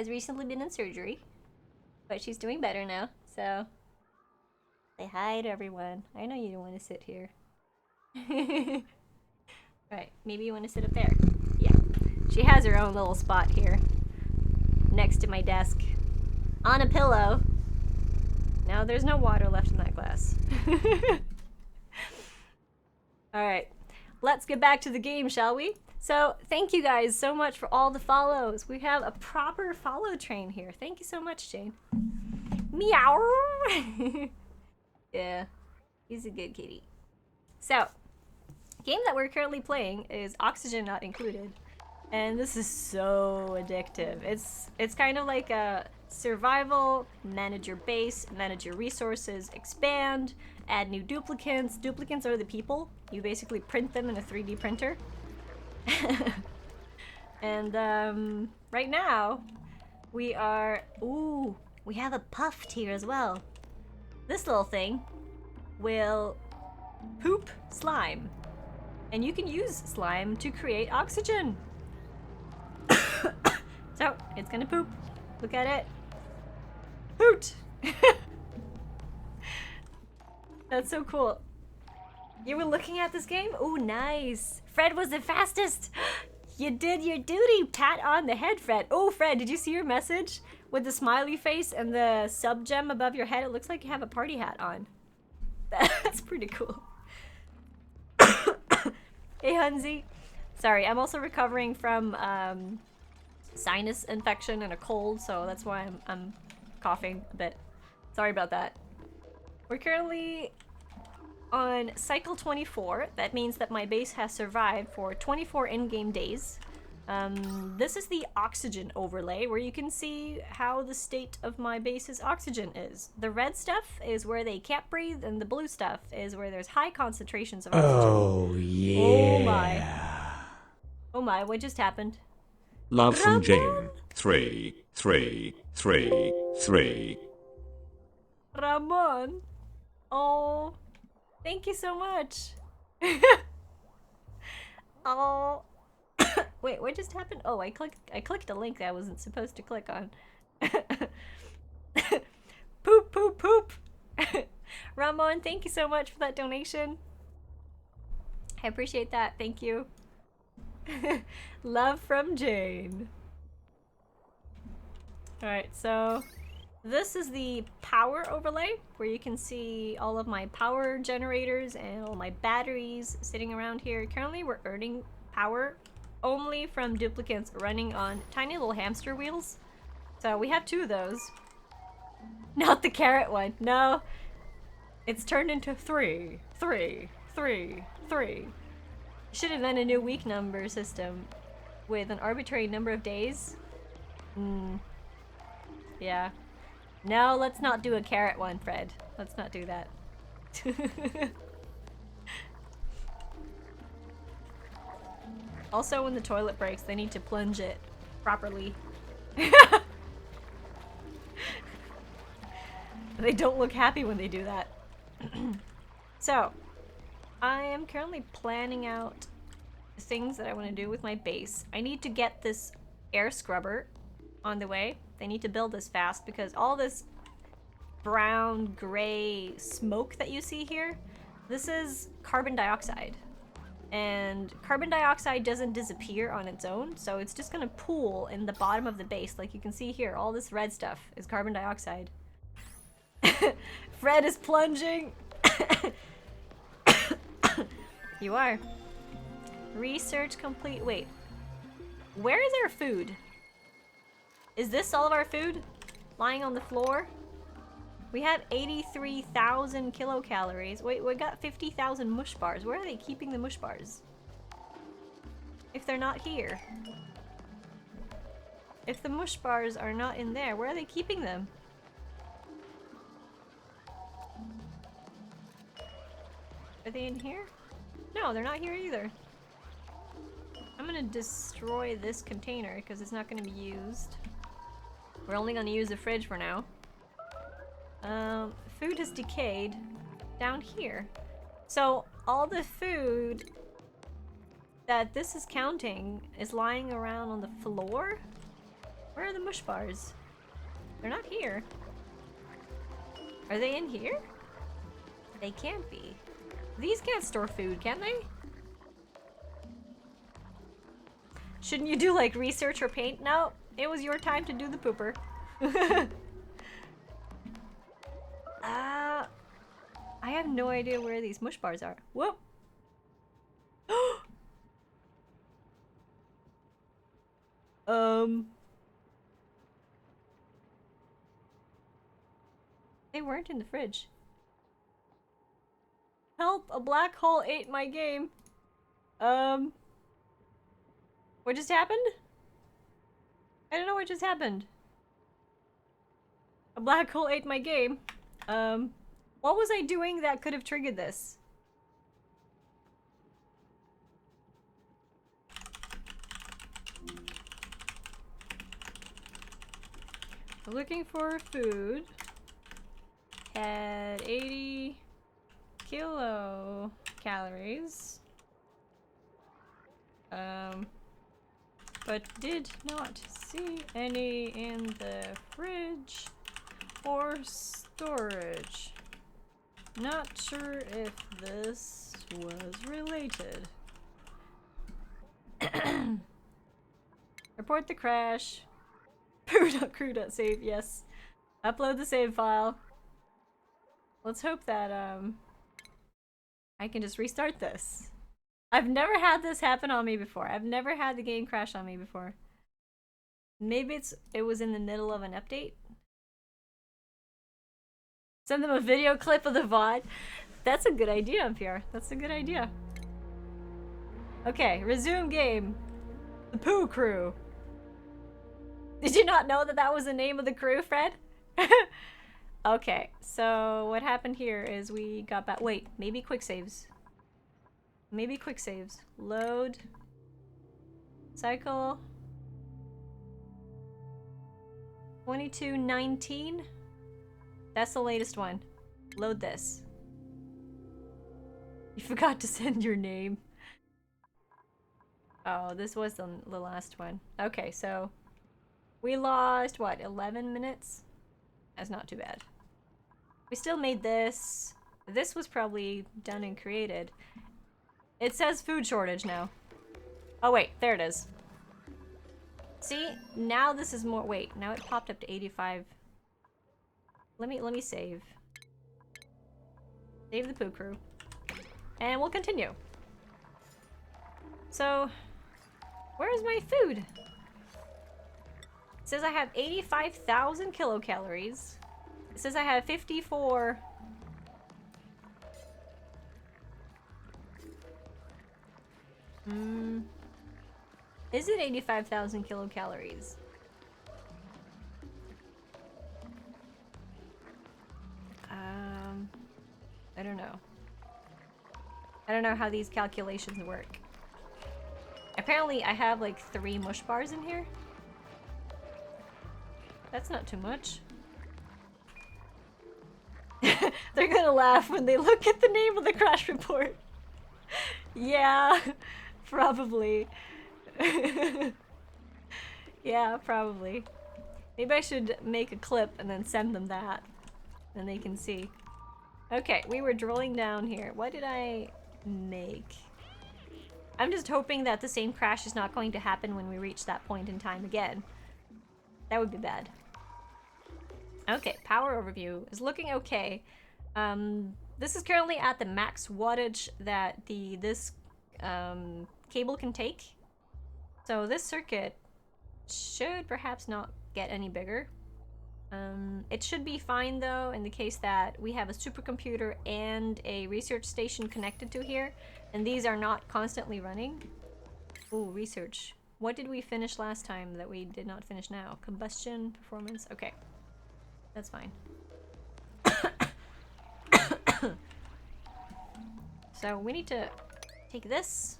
A: recently been in surgery. But she's doing better now, so say hi to everyone. I know you don't want to sit here. Right, maybe you want to sit up there. Yeah. She has her own little spot here. Next to my desk. On a pillow. Now there's no water left in that glass. Alright. Let's get back to the game, shall we? So, thank you guys so much for all the follows. We have a proper follow train here. Thank you so much, Jane. Meow! Yeah, he's a good kitty. So, game that we're currently playing is Oxygen Not Included. And this is so addictive. It's kind of like a survival, manage your base, manage your resources, expand, add new duplicants. Duplicants are the people. You basically print them in a 3D printer. And right now we are, ooh, we have a puffed here as well. This little thing will poop slime, and you can use slime to create oxygen. So it's gonna poop. Look at it. Hoot! That's so cool. You were looking at this game? Ooh, nice. Fred was the fastest. You did your duty. Pat on the head, Fred. Oh, Fred, did you see your message? With the smiley face and the sub gem above your head, it looks like you have a party hat on. That's pretty cool. Hey, Hunzy. Sorry, I'm also recovering from sinus infection and a cold, so that's why I'm coughing a bit. Sorry about that. We're currently on cycle 24. That means that my base has survived for 24 in-game days. This is the oxygen overlay, where you can see how the state of my base's oxygen is. The red stuff is where they can't breathe, and the blue stuff is where there's high concentrations of oxygen.
F: Oh, yeah.
A: Oh my. Oh my, what just happened?
F: Love from
A: Ramon?
F: Jane. 33333.
A: Ramon. Oh, thank you so much. Oh. Wait, what just happened? Oh, I clicked a link that I wasn't supposed to click on. Poop, poop, poop. Ramon, thank you so much for that donation. I appreciate that. Thank you. Love from Jane. Alright, so this is the power overlay, where you can see all of my power generators and all my batteries sitting around here. Currently, we're earning power only from duplicates running on tiny little hamster wheels. So we have 2 of those. Not the carrot one. No. It's turned into 3, 3, 3, 3. Should have done a new week number system with an arbitrary number of days. Yeah. No, let's not do a carrot one, Fred. Let's not do that. Also, when the toilet breaks, they need to plunge it properly. They don't look happy when they do that. So, I am currently planning out things that I want to do with my base. I need to get this air scrubber on the way. They need to build this fast because all this brown, gray smoke that you see here, this is carbon dioxide. And carbon dioxide doesn't disappear on its own, so it's just gonna pool in the bottom of the base. Like you can see here, all this red stuff is carbon dioxide. Fred is plunging. You are. Research complete. Wait. Where is our food? Is this all of our food? Lying on the floor? We have 83,000 kilocalories. Wait, we got 50,000 mush bars. Where are they keeping the mush bars? If they're not here. If the mush bars are not in there, where are they keeping them? Are they in here? No, they're not here either. I'm gonna destroy this container because it's not gonna be used. We're only gonna use the fridge for now. Food has decayed down here. So all the food that this is counting is lying around on the floor? Where are the mush bars? They're not here. Are they in here? They can't be. These can't store food, can they? Shouldn't you do like research or paint? No, it was your time to do the pooper. I have no idea where these mush bars are. Whoop! They weren't in the fridge. Help! A black hole ate my game. What just happened? I don't know what just happened. A black hole ate my game. What was I doing that could have triggered this? Looking for food. Had 80 kilocalories. But did not see any in the fridge or storage. Not sure if this was related. Report the crash. Poo.crew.save, yes. Upload the save file. Let's hope that, I can just restart this. I've never had this happen on me before. I've never had the game crash on me before. Maybe it was in the middle of an update. Send them a video clip of the VOD. That's a good idea, NPR. That's a good idea. Okay, resume game. The Poo Crew. Did you not know that that was the name of the crew, Fred? Okay, so what happened here is we got back. Wait, maybe quick saves. Maybe quick saves. Load. Cycle. 2219. That's the latest one. Load this. You forgot to send your name. Oh, this was the last one. Okay, so we lost, what, 11 minutes? That's not too bad. We still made this. This was probably done and created. It says food shortage now. Oh wait, there it is. See, now this is more, wait, now it popped up to 85. Let me save. Save the Poo Crew. And we'll continue. So, where's my food? It says I have 85,000 kilocalories. It says I have 54. Is it 85,000 kilocalories? I don't know. I don't know how these calculations work. Apparently I have like 3 mush bars in here. That's not too much. They're gonna laugh when they look at the name of the crash report. Yeah, probably. Yeah, probably. Maybe I should make a clip and then send them that. Then they can see. Okay, we were drilling down here. What did I make? I'm just hoping that the same crash is not going to happen when we reach that point in time again. That would be bad. Okay, power overview is looking okay. This is currently at the max wattage that this cable can take. So this circuit should perhaps not get any bigger. It should be fine though in the case that we have a supercomputer and a research station connected to here, and these are not constantly running. Ooh, research. What did we finish last time that we did not finish now? Combustion, performance, okay. That's fine. So we need to take this.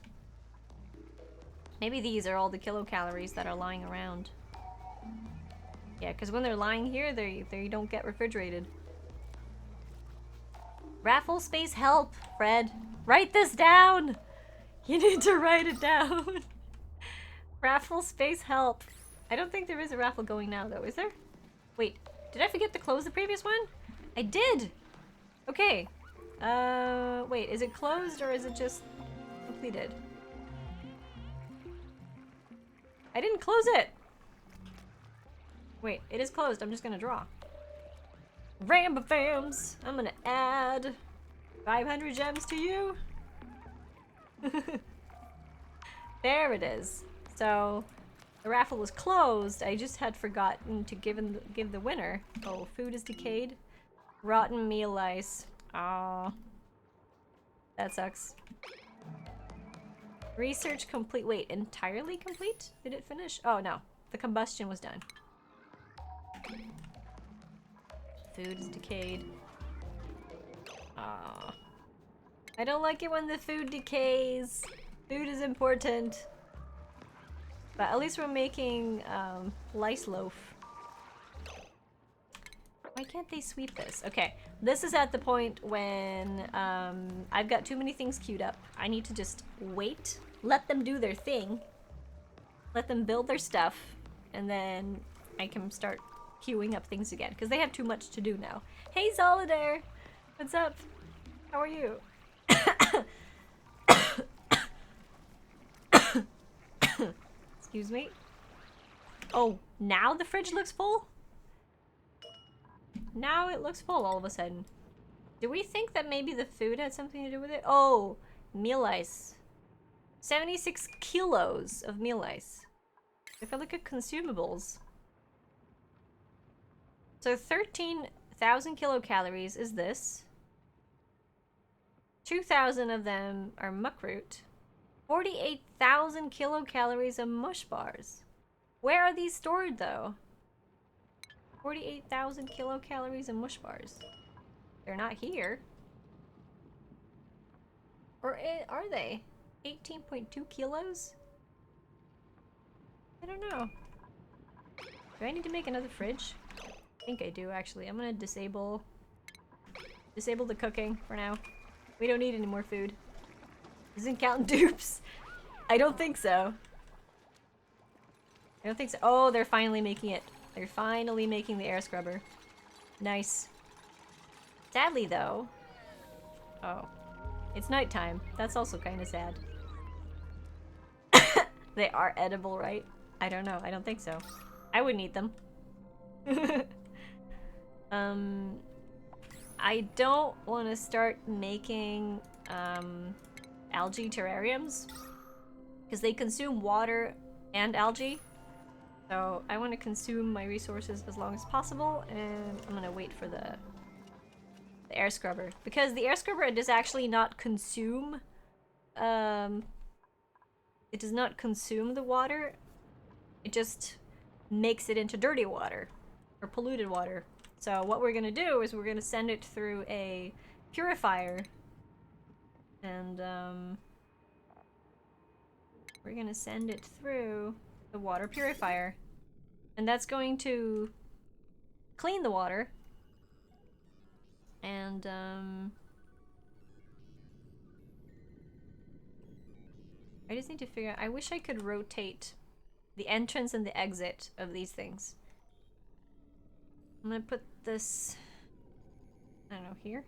A: Maybe these are all the kilocalories that are lying around. Yeah, because when they're lying here, they don't get refrigerated. Raffle space help, Fred. Write this down. You need to write it down. Raffle space help. I don't think there is a raffle going now, though, is there? Wait, did I forget to close the previous one? I did. Okay. Wait, is it closed or is it just completed? I didn't close it. Wait, it is closed. I'm just gonna draw. Rambafams! I'm gonna add 500 gems to you. There it is. So, the raffle was closed. I just had forgotten to give the winner. Oh, food is decayed. Rotten meal ice. Aww. That sucks. Research complete. Wait, entirely complete? Did it finish? Oh, no. The combustion was done. Food is decayed. Aww. I don't like it when the food decays. Food is important. But at least we're making lice loaf. Why can't they sweep this? Okay, this is at the point when I've got too many things queued up. I need to just wait, let them do their thing, let them build their stuff, and then I can start queuing up things again, because they have too much to do now. Hey Solidaire! What's up? How are you? Excuse me. Oh, now the fridge looks full? Now it looks full all of a sudden. Do we think that maybe the food had something to do with it? Oh, meal ice. 76 kilos of meal ice. If I look at consumables. So 13,000 kilocalories is this. 2,000 of them are muckroot. 48,000 kilocalories of mush bars. Where are these stored though? 48,000 kilocalories of mush bars. They're not here. Or are they? 18.2 kilos? I don't know. Do I need to make another fridge? I think I do actually. I'm gonna disable the cooking for now. We don't need any more food. Doesn't count dupes. I don't think so. I don't think so. Oh, they're finally making it. They're finally making the air scrubber. Nice. Sadly though. Oh. It's nighttime. That's also kind of sad. They are edible, right? I don't know. I don't think so. I wouldn't eat them. I don't want to start making algae terrariums because they consume water and algae. So I want to consume my resources as long as possible, and I'm gonna wait for the air scrubber because the air scrubber does actually not consume. It does not consume the water. It just makes it into dirty water or polluted water. So what we're gonna do is we're gonna send it through a purifier, and we're gonna send it through the water purifier, and that's going to clean the water, and I just need to figure out, I wish I could rotate the entrance and the exit of these things. I'm gonna put this, I don't know, here?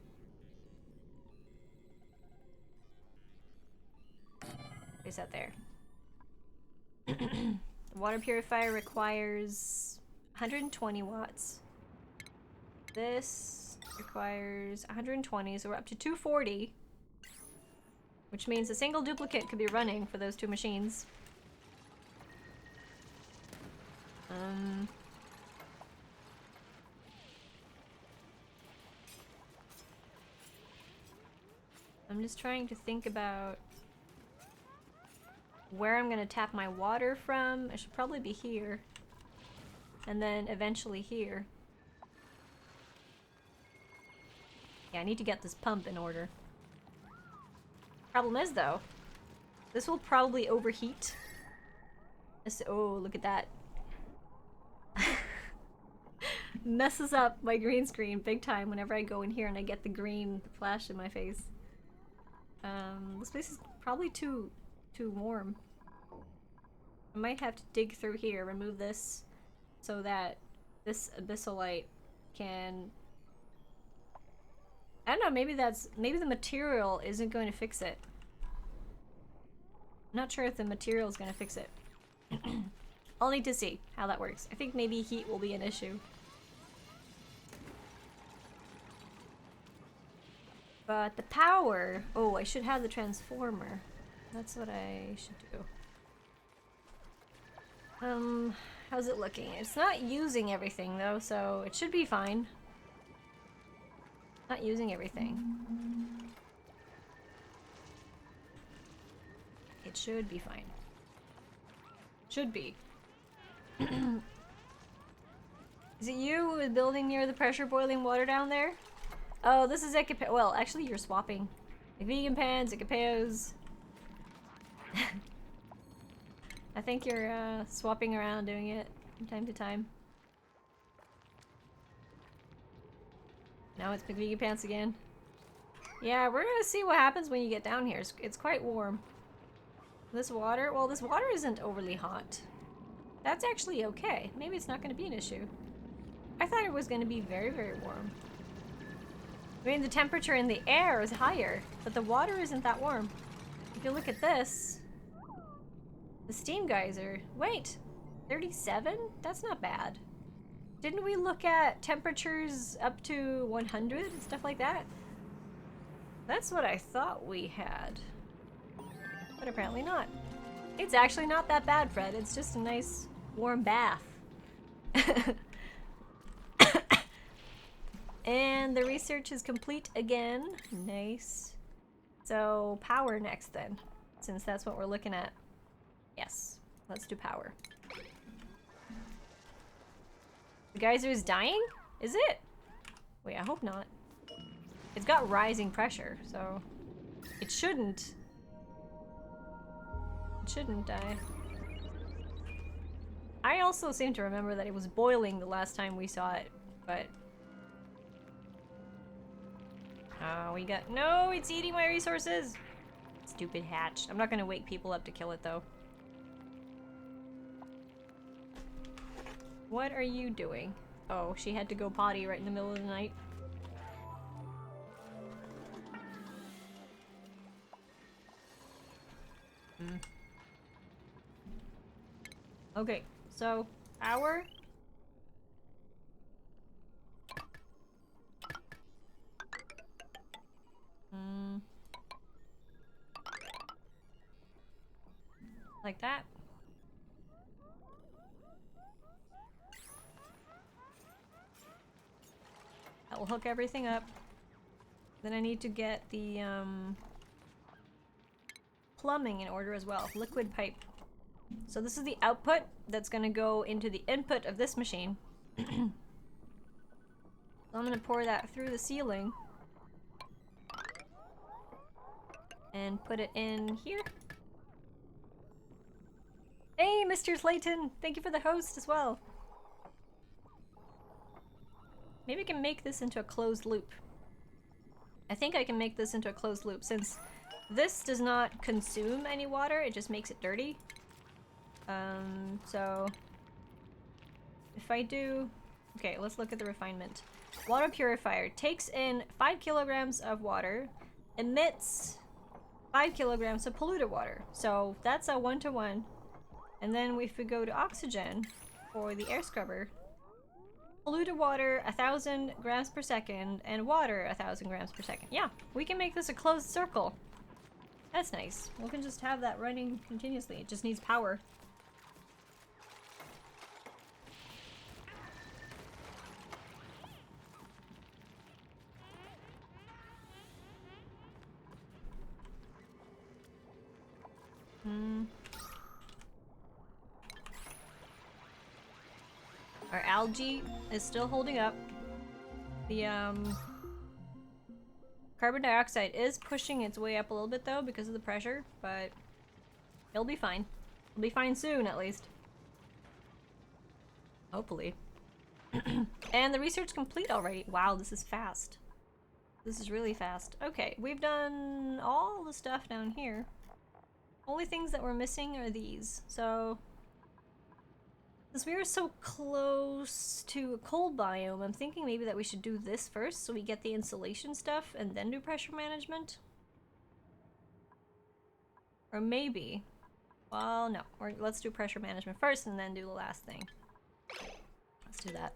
A: Place that there. The water purifier requires 120 watts. This requires 120, so we're up to 240. which means a single duplicate could be running for those two machines. I'm just trying to think about where I'm gonna tap my water from. It should probably be here. And then eventually here. Yeah, I need to get this pump in order. Problem is, though, this will probably overheat. Oh, look at that. Messes up my green screen big time whenever I go in here and I get the green flash in my face. This place is probably too warm. I might have to dig through here, remove this, so that this abyssalite can... I don't know, maybe the material isn't going to fix it. I'm not sure if the material is going to fix it. I'll need to see how that works. I think maybe heat will be an issue. But the power... Oh, I should have the transformer. That's what I should do. How's it looking? It's not using everything though, so it should be fine. Not using everything. It should be fine. Should be. Is it you who is building near the pressure boiling water down there? Oh, this is Ekipe- well, actually you're swapping. Like vegan pans, Ekipeos. I think you're swapping around doing it from time to time. Now it's McVegan Pants again. Yeah, we're gonna see what happens when you get down here. It's quite warm. This water, well, this water isn't overly hot. That's actually okay. Maybe it's not gonna be an issue. I thought it was gonna be very, very warm. I mean, the temperature in the air is higher, but the water isn't that warm. If you look at this, the steam geyser, wait, 37? That's not bad. Didn't we look at temperatures up to 100 and stuff like that? That's what I thought we had. But apparently not. It's actually not that bad, Fred. It's just a nice warm bath. And the research is complete again. Nice. So power next then, since that's what we're looking at. Yes, let's do power. The geyser is dying? Is it? Wait, I hope not. It's got rising pressure, so it shouldn't. It shouldn't die. I also seem to remember that it was boiling the last time we saw it, but... Oh, we got... No, it's eating my resources! Stupid hatch. I'm not gonna wake people up to kill it, though. What are you doing? Oh, she had to go potty right in the middle of the night. Okay, so power. Like that. That will hook everything up. Then I need to get the plumbing in order as well. Liquid pipe. So this is the output that's going to go into the input of this machine. So I'm going to pour that through the ceiling and put it in here. Hey, Mr. Slayton! Thank you for the host as well. Maybe I can make this into a closed loop. I think I can make this into a closed loop since this does not consume any water, it just makes it dirty. So if I do... Okay, let's look at the refinement. Water purifier takes in 5 kilograms of water, emits 5 kilograms of polluted water. So that's a 1-to-1. And then if we go to oxygen for the air scrubber, polluted water 1,000 grams per second and water 1,000 grams per second. Yeah, we can make this a closed circle. That's nice. We can just have that running continuously. It just needs power. Our algae is still holding up. The carbon dioxide is pushing its way up a little bit though because of the pressure, but it'll be fine. It'll be fine soon at least. Hopefully. And the research complete already. Wow, this is fast. This is really fast. Okay, we've done all the stuff down here. Only things that we're missing are these. So since we are so close to a cold biome, I'm thinking maybe that we should do this first so we get the insulation stuff and then do pressure management. Or maybe, well, no, let's do pressure management first and then do the last thing. Let's do that.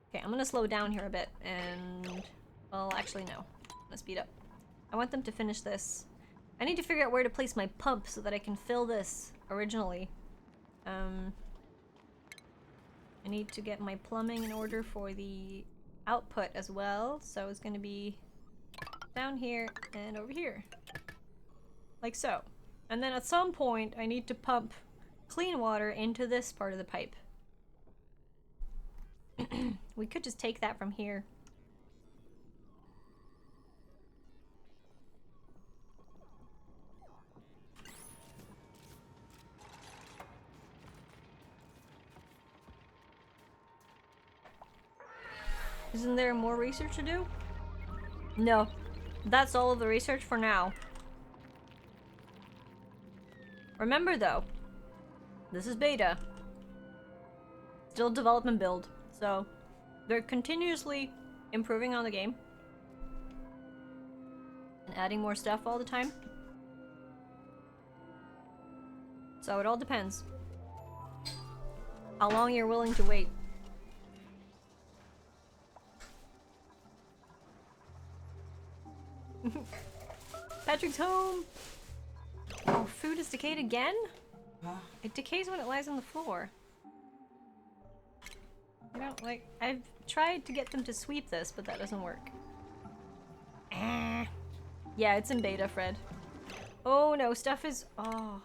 A: Okay, I'm gonna slow down here a bit and, well, actually no, I'm gonna speed up. I want them to finish this. I need to figure out where to place my pump so that I can fill this originally. I need to get my plumbing in order for the output as well. So it's going to be down here and over here. Like so. And then at some point, I need to pump clean water into this part of the pipe. We could just take that from here. Isn't there more research to do? No. That's all of the research for now. Remember though, this is beta. Still development build, so they're continuously improving on the game. And adding more stuff all the time. So it all depends. How long you're willing to wait. Patrick's home! Oh, food is decayed again? It decays when it lies on the floor. I don't like. I've tried to get them to sweep this, but that doesn't work. Yeah, it's in beta, Fred. Oh no, stuff is. Oh.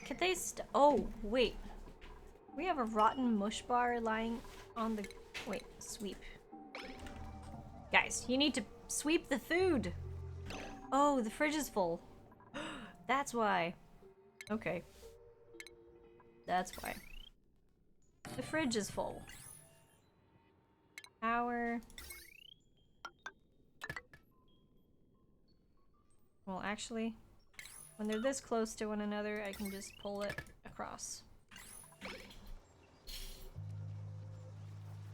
A: Could they oh, wait. We have a rotten mush bar lying on the. Wait, sweep. Guys, you need to sweep the food! Oh, the fridge is full. That's why. Okay. That's why. The fridge is full. Power. Well, actually, when they're this close to one another, I can just pull it across.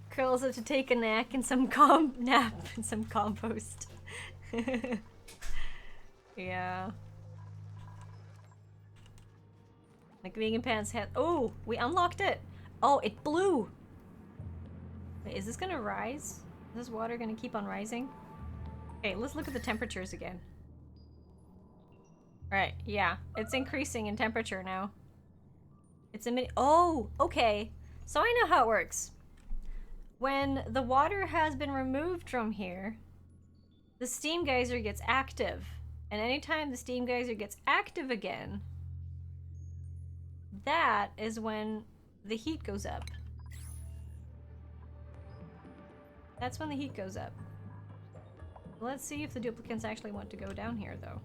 A: Curls up to take a nap and some nap and some compost. Yeah. Like vegan pants had. Oh, we unlocked it. Oh, it blew. Wait, is this gonna rise? Is this water gonna keep on rising? Okay, let's look at the temperatures again. Right, yeah, it's increasing in temperature now. It's emitting. Oh, okay. So I know how it works. When the water has been removed from here, the steam geyser gets active. And anytime the steam geyser gets active again, that is when the heat goes up. That's when the heat goes up. Let's see if the duplicates actually want to go down here, though.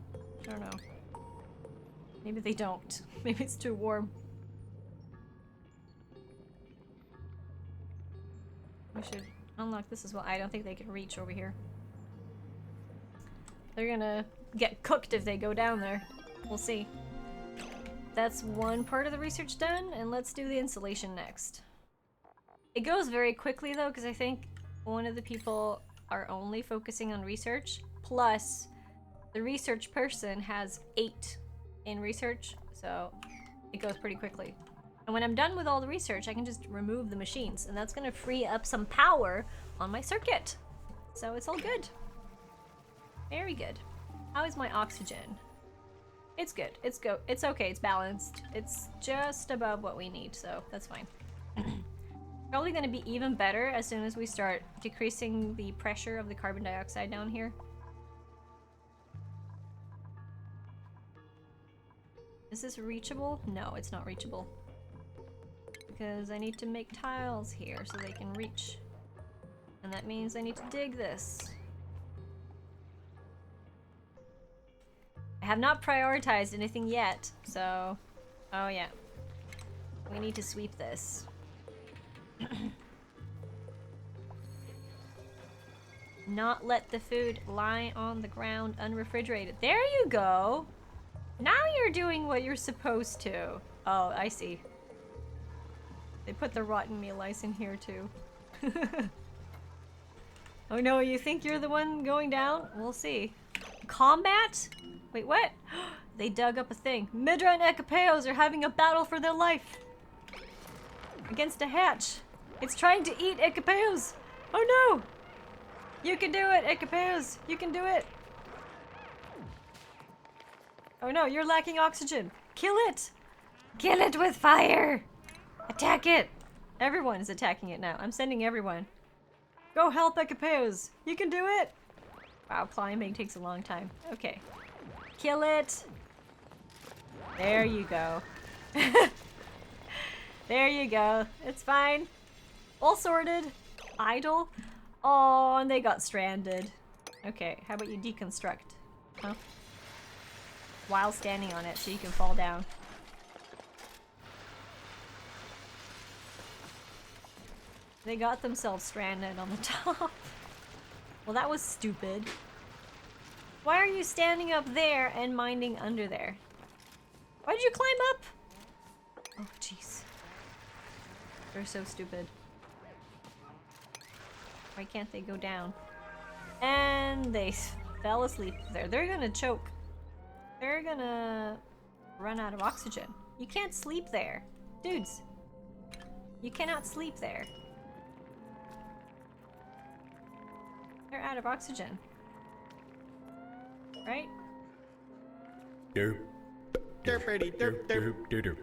A: I don't know. Maybe they don't. Maybe it's too warm. We should unlock this as well. I don't think they can reach over here. They're gonna get cooked if they go down there. We'll see. That's one part of the research done, and let's do the insulation next. It goes very quickly though, because I think one of the people are only focusing on research, plus the research person has 8 in research, so it goes pretty quickly. And when I'm done with all the research, I can just remove the machines, and that's gonna free up some power on my circuit. So it's all good. Very good. How is my oxygen? It's good. It's okay. It's balanced. It's just above what we need, so that's fine. Probably gonna be even better as soon as we start decreasing the pressure of the carbon dioxide down here. Is this reachable? No, it's not reachable. Because I need to make tiles here so they can reach. And that means I need to dig this. I have not prioritized anything yet, so... Oh yeah. We need to sweep this. Not let the food lie on the ground unrefrigerated. There you go! Now you're doing what you're supposed to. Oh, I see. They put the rotten meal ice in here too. Oh no, you think you're the one going down? We'll see. Combat? Wait, what? They dug up a thing. Midra and Ekipeos are having a battle for their life. Against a hatch. It's trying to eat Ekipeos. Oh no! You can do it, Ekipeos. You can do it. Oh no, you're lacking oxygen. Kill it! Kill it with fire! Attack it! Everyone is attacking it now. I'm sending everyone. Go help Ekipeos. You can do it! Wow, climbing takes a long time. Okay. Kill it! There you go. There you go. It's fine. All sorted. Idle. Oh, and they got stranded. Okay, how about you deconstruct? Huh? While standing on it so you can fall down. They got themselves stranded on the top. Well, that was stupid. Why are you standing up there and minding under there? Why did you climb up? Oh, jeez. They're so stupid. Why can't they go down? And they fell asleep there. They're gonna choke. They're gonna run out of oxygen. You can't sleep there. Dudes. You cannot sleep there. They're out of oxygen. Right?
G: Derp. Derpity derp derp derp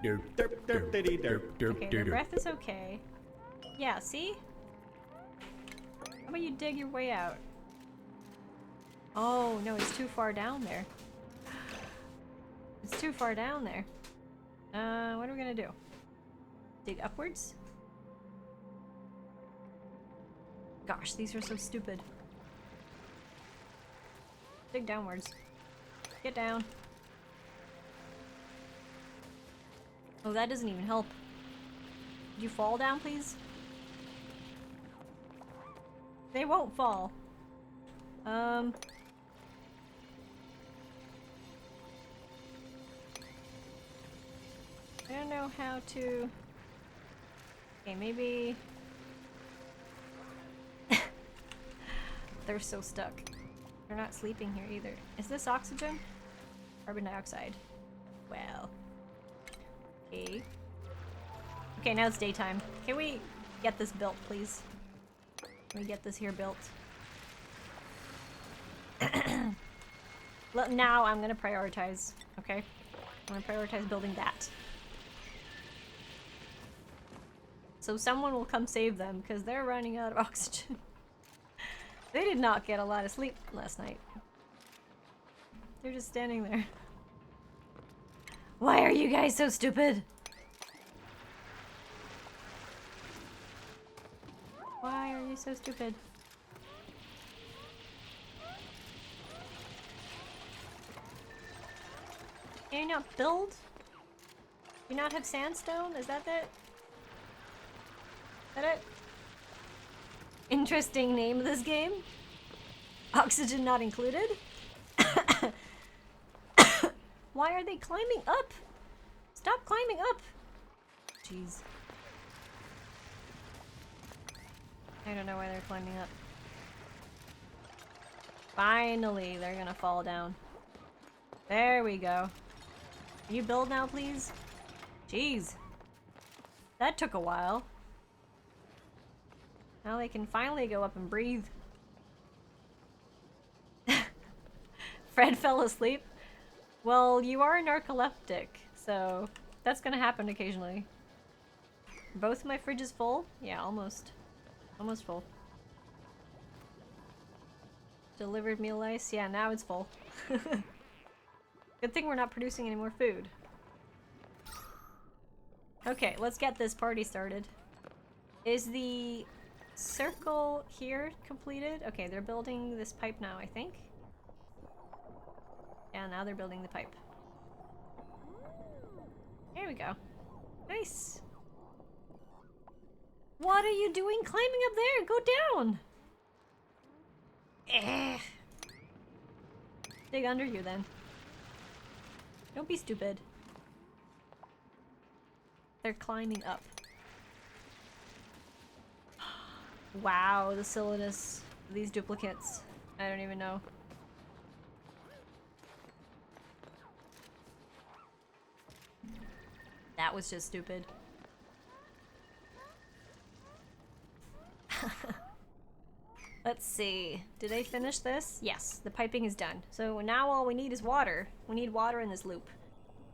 G: derp derp derpity derp derp
A: Okay, their breath is okay. Yeah, see? How about you dig your way out? Oh, no, it's too far down there. It's too far down there. What are we gonna do? Dig upwards? Gosh, these are so stupid. Dig downwards. Get down. Oh, that doesn't even help. Did you fall down, please? They won't fall. I don't know how to... Okay, maybe... They're so stuck. They're not sleeping here either. Is this oxygen? Carbon dioxide. Well. Okay. Okay, now it's daytime. Can we get this built, please? Can we get this here built? Now I'm gonna prioritize, okay? I'm gonna prioritize building that. So someone will come save them, because they're running out of oxygen. They did not get a lot of sleep last night. They're just standing there. Why are you guys so stupid? Why are you so stupid? Can you not build? Do you not have sandstone? Is that it? Is that it? Interesting name of this game. Oxygen not included. Why are they climbing up? Stop climbing up. Jeez. I don't know why they're climbing up. Finally, they're gonna fall down. There we go. Can you build now, please? Jeez. That took a while. Now they can finally go up and breathe. Fred fell asleep. Well, you are narcoleptic, so that's gonna happen occasionally. Both my fridges full? Yeah, almost. Almost full. Delivered meal ice? Yeah, now it's full. Good thing we're not producing any more food. Okay, let's get this party started. Is the circle here completed? Okay, they're building this pipe now, I think. Yeah, now they're building the pipe. There we go. Nice. What are you doing climbing up there? Go down! Eh. Dig under you then. Don't be stupid. They're climbing up. Wow, the silliness of these duplicates. I don't even know. That was just stupid. Let's see. Did I finish this? Yes, the piping is done. So now all we need is water. We need water in this loop.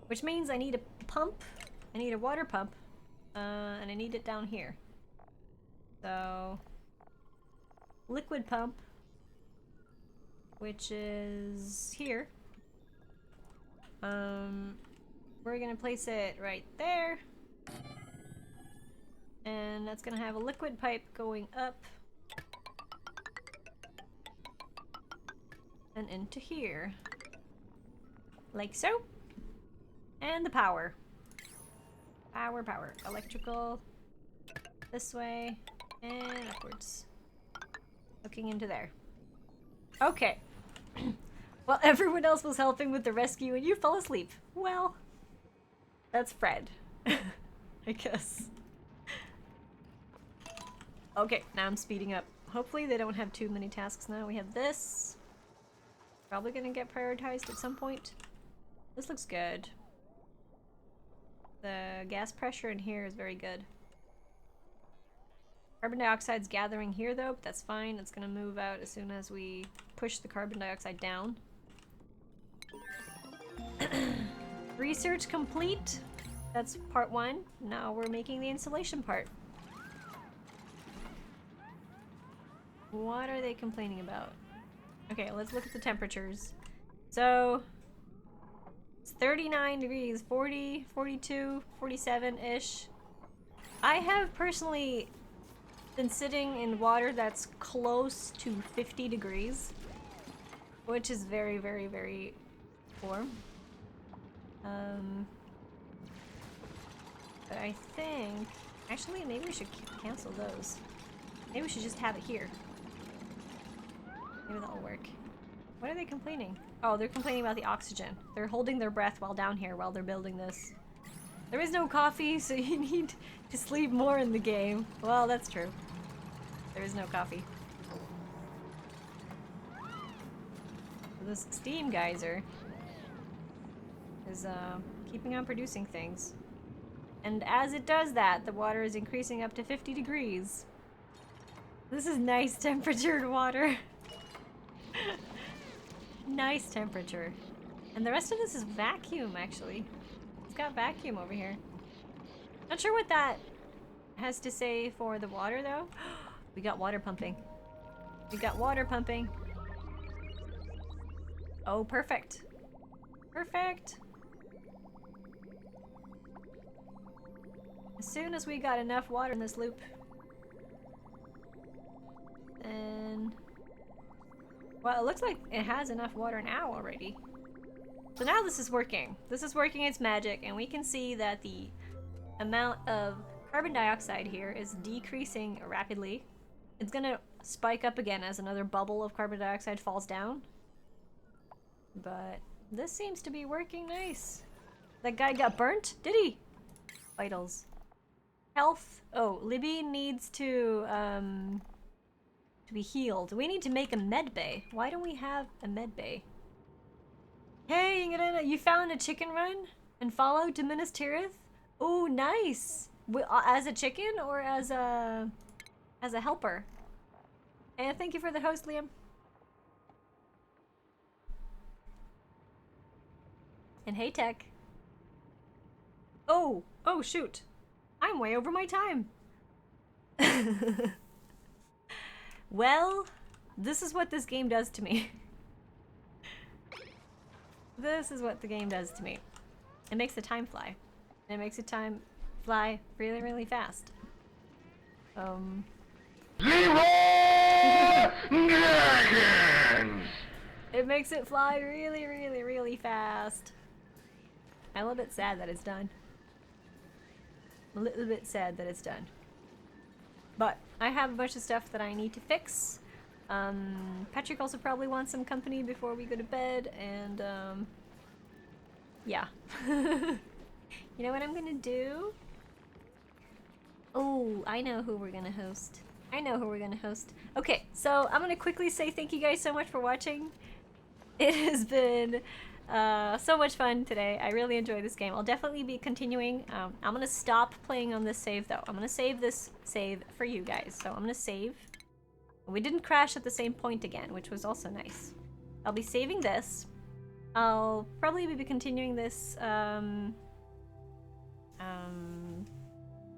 A: Which means I need a pump. I need a water pump. And I need it down here. So... liquid pump. Which is here. We're gonna place it right there. And that's gonna have a liquid pipe going up. And into here. Like so. And the power. Power. Electrical. This way. And upwards. Looking into there. Okay. Well, everyone else was helping with the rescue and you fell asleep. Well, that's Fred. I guess. Okay, now I'm speeding up. Hopefully they don't have too many tasks now. We have this. Probably gonna get prioritized at some point. This looks good. The gas pressure in here is very good. Carbon dioxide's gathering here though, but that's fine. It's gonna move out as soon as we push the carbon dioxide down. Research complete. That's part 1. Now we're making the installation part. What are they complaining about? Okay, let's look at the temperatures. So, it's 39 degrees, 40, 42, 47-ish. I have personally been sitting in water that's close to 50 degrees, which is very, very, very warm. But I think, actually, maybe we should cancel those. Maybe we should just have it here. Maybe that'll work. What are they complaining? Oh, they're complaining about the oxygen. They're holding their breath while down here while they're building this. There is no coffee, so you need to sleep more in the game. Well, that's true. There is no coffee. So this steam geyser is keeping on producing things. And as it does that, the water is increasing up to 50 degrees. This is nice temperatured water. Nice temperature. And the rest of this is vacuum, actually. It's got vacuum over here. Not sure what that has to say for the water, though. We got water pumping. We got water pumping. Oh, perfect. Perfect. As soon as we got enough water in this loop, then... well, it looks like it has enough water now already. So now this is working. This is working its magic, and we can see that the amount of carbon dioxide here is decreasing rapidly. It's gonna spike up again as another bubble of carbon dioxide falls down. But this seems to be working nice. That guy got burnt? Did he? Vitals. Health. Oh, Libby needs to be healed. We need to make a med bay. Why don't we have a med bay? Hey, Ingrana, you found a chicken run and followed to Minas Tirith? Oh, nice. As a chicken or as a helper? And thank you for the host, Liam. And hey, Tech. Oh, shoot. I'm way over my time. Well, this is what this game does to me. This is what the game does to me. It makes the time fly. And it makes the time fly really, really fast. It makes it fly really, really, really fast. I'm a little bit sad that it's done. A little bit sad that it's done. But I have a bunch of stuff that I need to fix. Patrick also probably wants some company before we go to bed, and yeah. You know what I'm gonna do? Oh, I know who we're gonna host. I know who we're gonna host. Okay, so I'm gonna quickly say thank you guys so much for watching. It has been so much fun today. I really enjoyed this game. I'll definitely be continuing. I'm gonna stop playing on this save though. I'm gonna save this save for you guys. So I'm gonna save. We didn't crash at the same point again, which was also nice. I'll be saving this. I'll probably be continuing this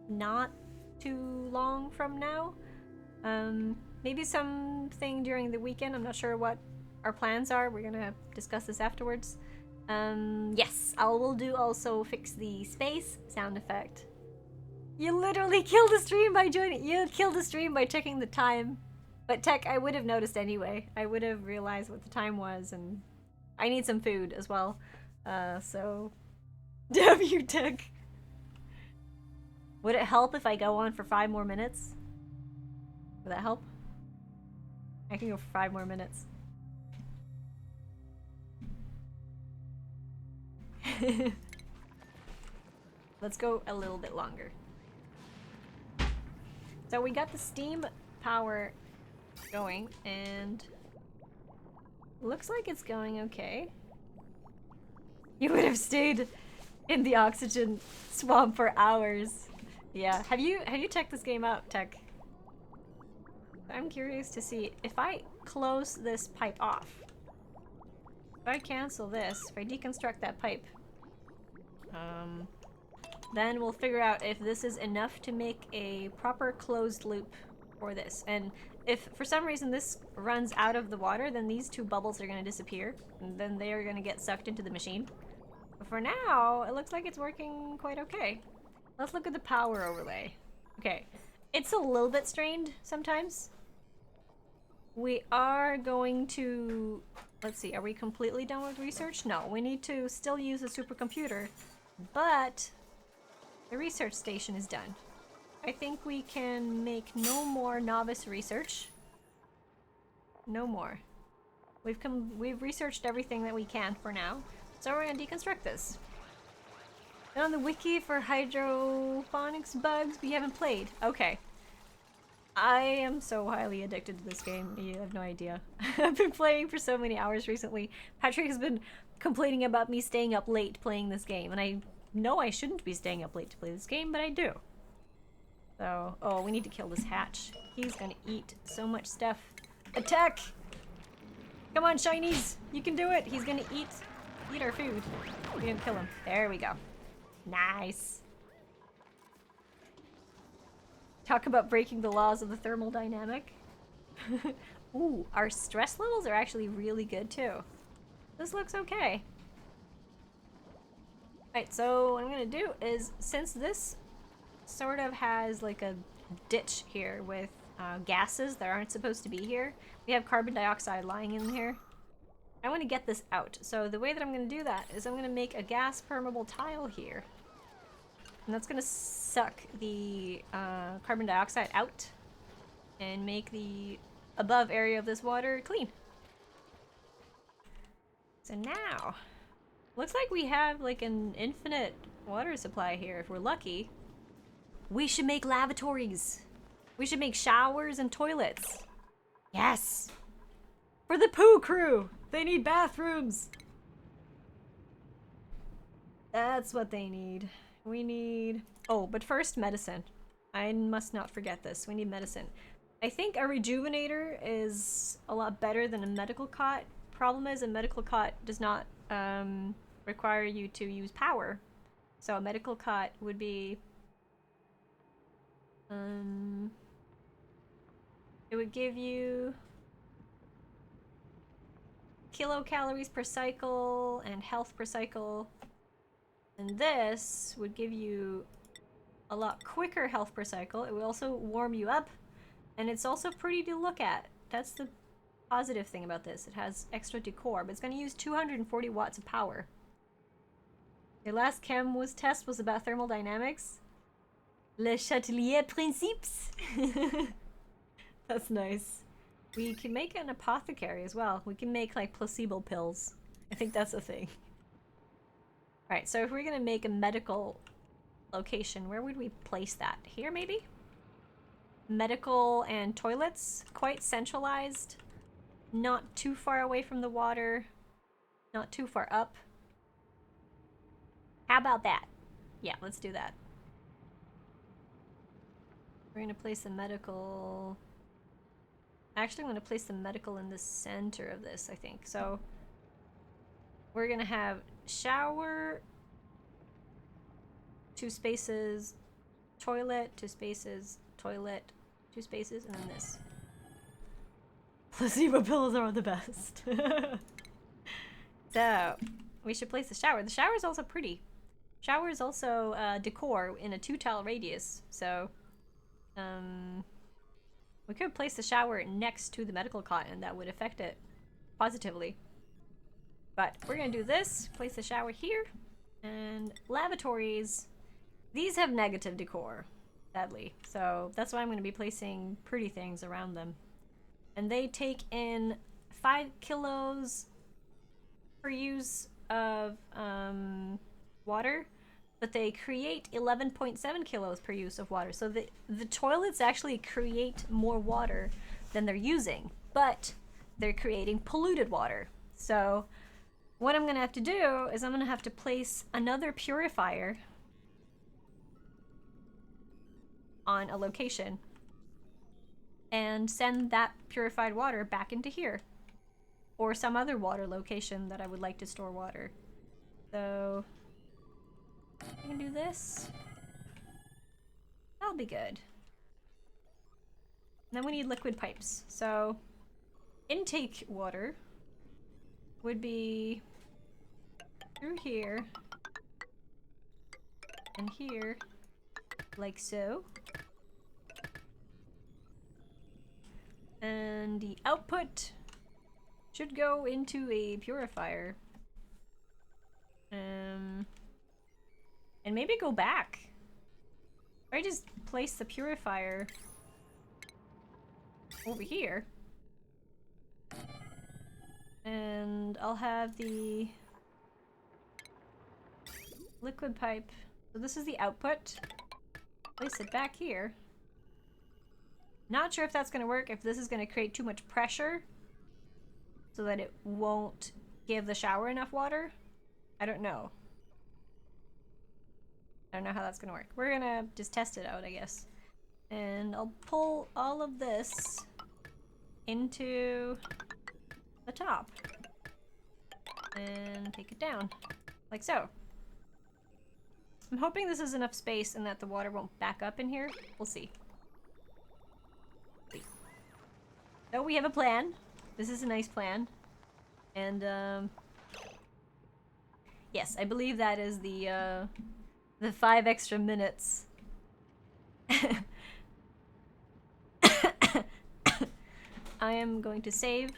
A: not too long from now. Maybe something during the weekend. I'm not sure what our plans are. We're gonna discuss this afterwards. Yes, I will do also fix the space sound effect. You literally killed the stream by joining. You killed the stream by checking the time. But Tech, I would have noticed anyway. I would have realized what the time was, and I need some food as well. So damn you, Tech. Would it help if I go on for 5 more minutes? Would that help? I can go for 5 more minutes. Let's go a little bit longer. So we got the steam power going, and looks like it's going okay. You would have stayed in the oxygen swamp for hours. Yeah. Have you checked this game out, Tech? I'm curious to see if I close this pipe off. If I cancel this, if I deconstruct that pipe, then we'll figure out if this is enough to make a proper closed loop for this. And if for some reason this runs out of the water, then these 2 bubbles are going to disappear, and then they are going to get sucked into the machine. But for now, it looks like it's working quite okay. Let's look at the power overlay. Okay, it's a little bit strained sometimes. We are going to... Let's see, are we completely done with research? No, we need to still use a supercomputer, but the research station is done. I think we can make no more novice research. No more. We've researched everything that we can for now, so we're gonna deconstruct this. And on the wiki for hydroponics bugs we haven't played. Okay. I am so highly addicted to this game, you have no idea. I've been playing for so many hours recently. Patrick has been complaining about me staying up late playing this game, and I know I shouldn't be staying up late to play this game, but I do. So, oh, we need to kill this hatch. He's gonna eat so much stuff. Attack! Come on, shinies! You can do it! He's gonna eat our food. We didn't kill him. There we go. Nice. Talk about breaking the laws of the thermodynamic. Ooh, our stress levels are actually really good too. This looks okay. Alright, so what I'm gonna do is, since this sort of has like a ditch here with gases that aren't supposed to be here, we have carbon dioxide lying in here. I want to get this out. So the way that I'm going to do that is I'm going to make a gas permeable tile here. And that's going to suck the carbon dioxide out and make the above area of this water clean. So now, looks like we have like an infinite water supply here if we're lucky. We should make lavatories. We should make showers and toilets. Yes! For the poo crew! They need bathrooms! That's what they need. We need... Oh, but first, medicine. I must not forget this. We need medicine. I think a rejuvenator is a lot better than a medical cot. Problem is, a medical cot does not require you to use power. So a medical cot would be it would give you kilocalories per cycle and health per cycle. And this would give you a lot quicker health per cycle. It will also warm you up, and it's also pretty to look at. That's the positive thing about this. It has extra decor, but it's going to use 240 watts of power. Your last chem test was about thermodynamics. Le Chatelier Principes. That's nice. We can make an apothecary as well. We can make like placebo pills. I think that's a thing. Alright, so if we're gonna make a medical location, where would we place that? Here, maybe? Medical and toilets, quite centralized. Not too far away from the water. Not too far up. How about that? Yeah, let's do that. We're gonna place the medical... Actually, I'm gonna place the medical in the center of this, I think. So, we're gonna have shower, 2 spaces, toilet, 2 spaces, toilet, 2 spaces, and then this. Placebo pills are the best. So, we should place the shower. The shower is also pretty. Shower is also decor in a 2-tile radius, so we could place the shower next to the medical cot and that would affect it positively. But we're gonna do this, place the shower here, and lavatories. These have negative decor, sadly, so that's why I'm gonna be placing pretty things around them. And they take in 5 kilos per use of water, but they create 11.7 kilos per use of water. So the toilets actually create more water than they're using, but they're creating polluted water. So what I'm gonna have to do is I'm gonna have to place another purifier on a location and send that purified water back into here or some other water location that I would like to store water. So I can do this. That'll be good. And then we need liquid pipes. So intake water would be through here and here, like so. And the output should go into a purifier. And maybe go back. Or I just place the purifier over here. And I'll have the liquid pipe. So this is the output. Place it back here. Not sure if that's going to work, if this is going to create too much pressure so that it won't give the shower enough water. I don't know. I don't know how that's going to work. We're going to just test it out, I guess. And I'll pull all of this into the top. And take it down. Like so. I'm hoping this is enough space and that the water won't back up in here. We'll see. So we have a plan. This is a nice plan. And yes, I believe that is the 5 extra minutes. I am going to save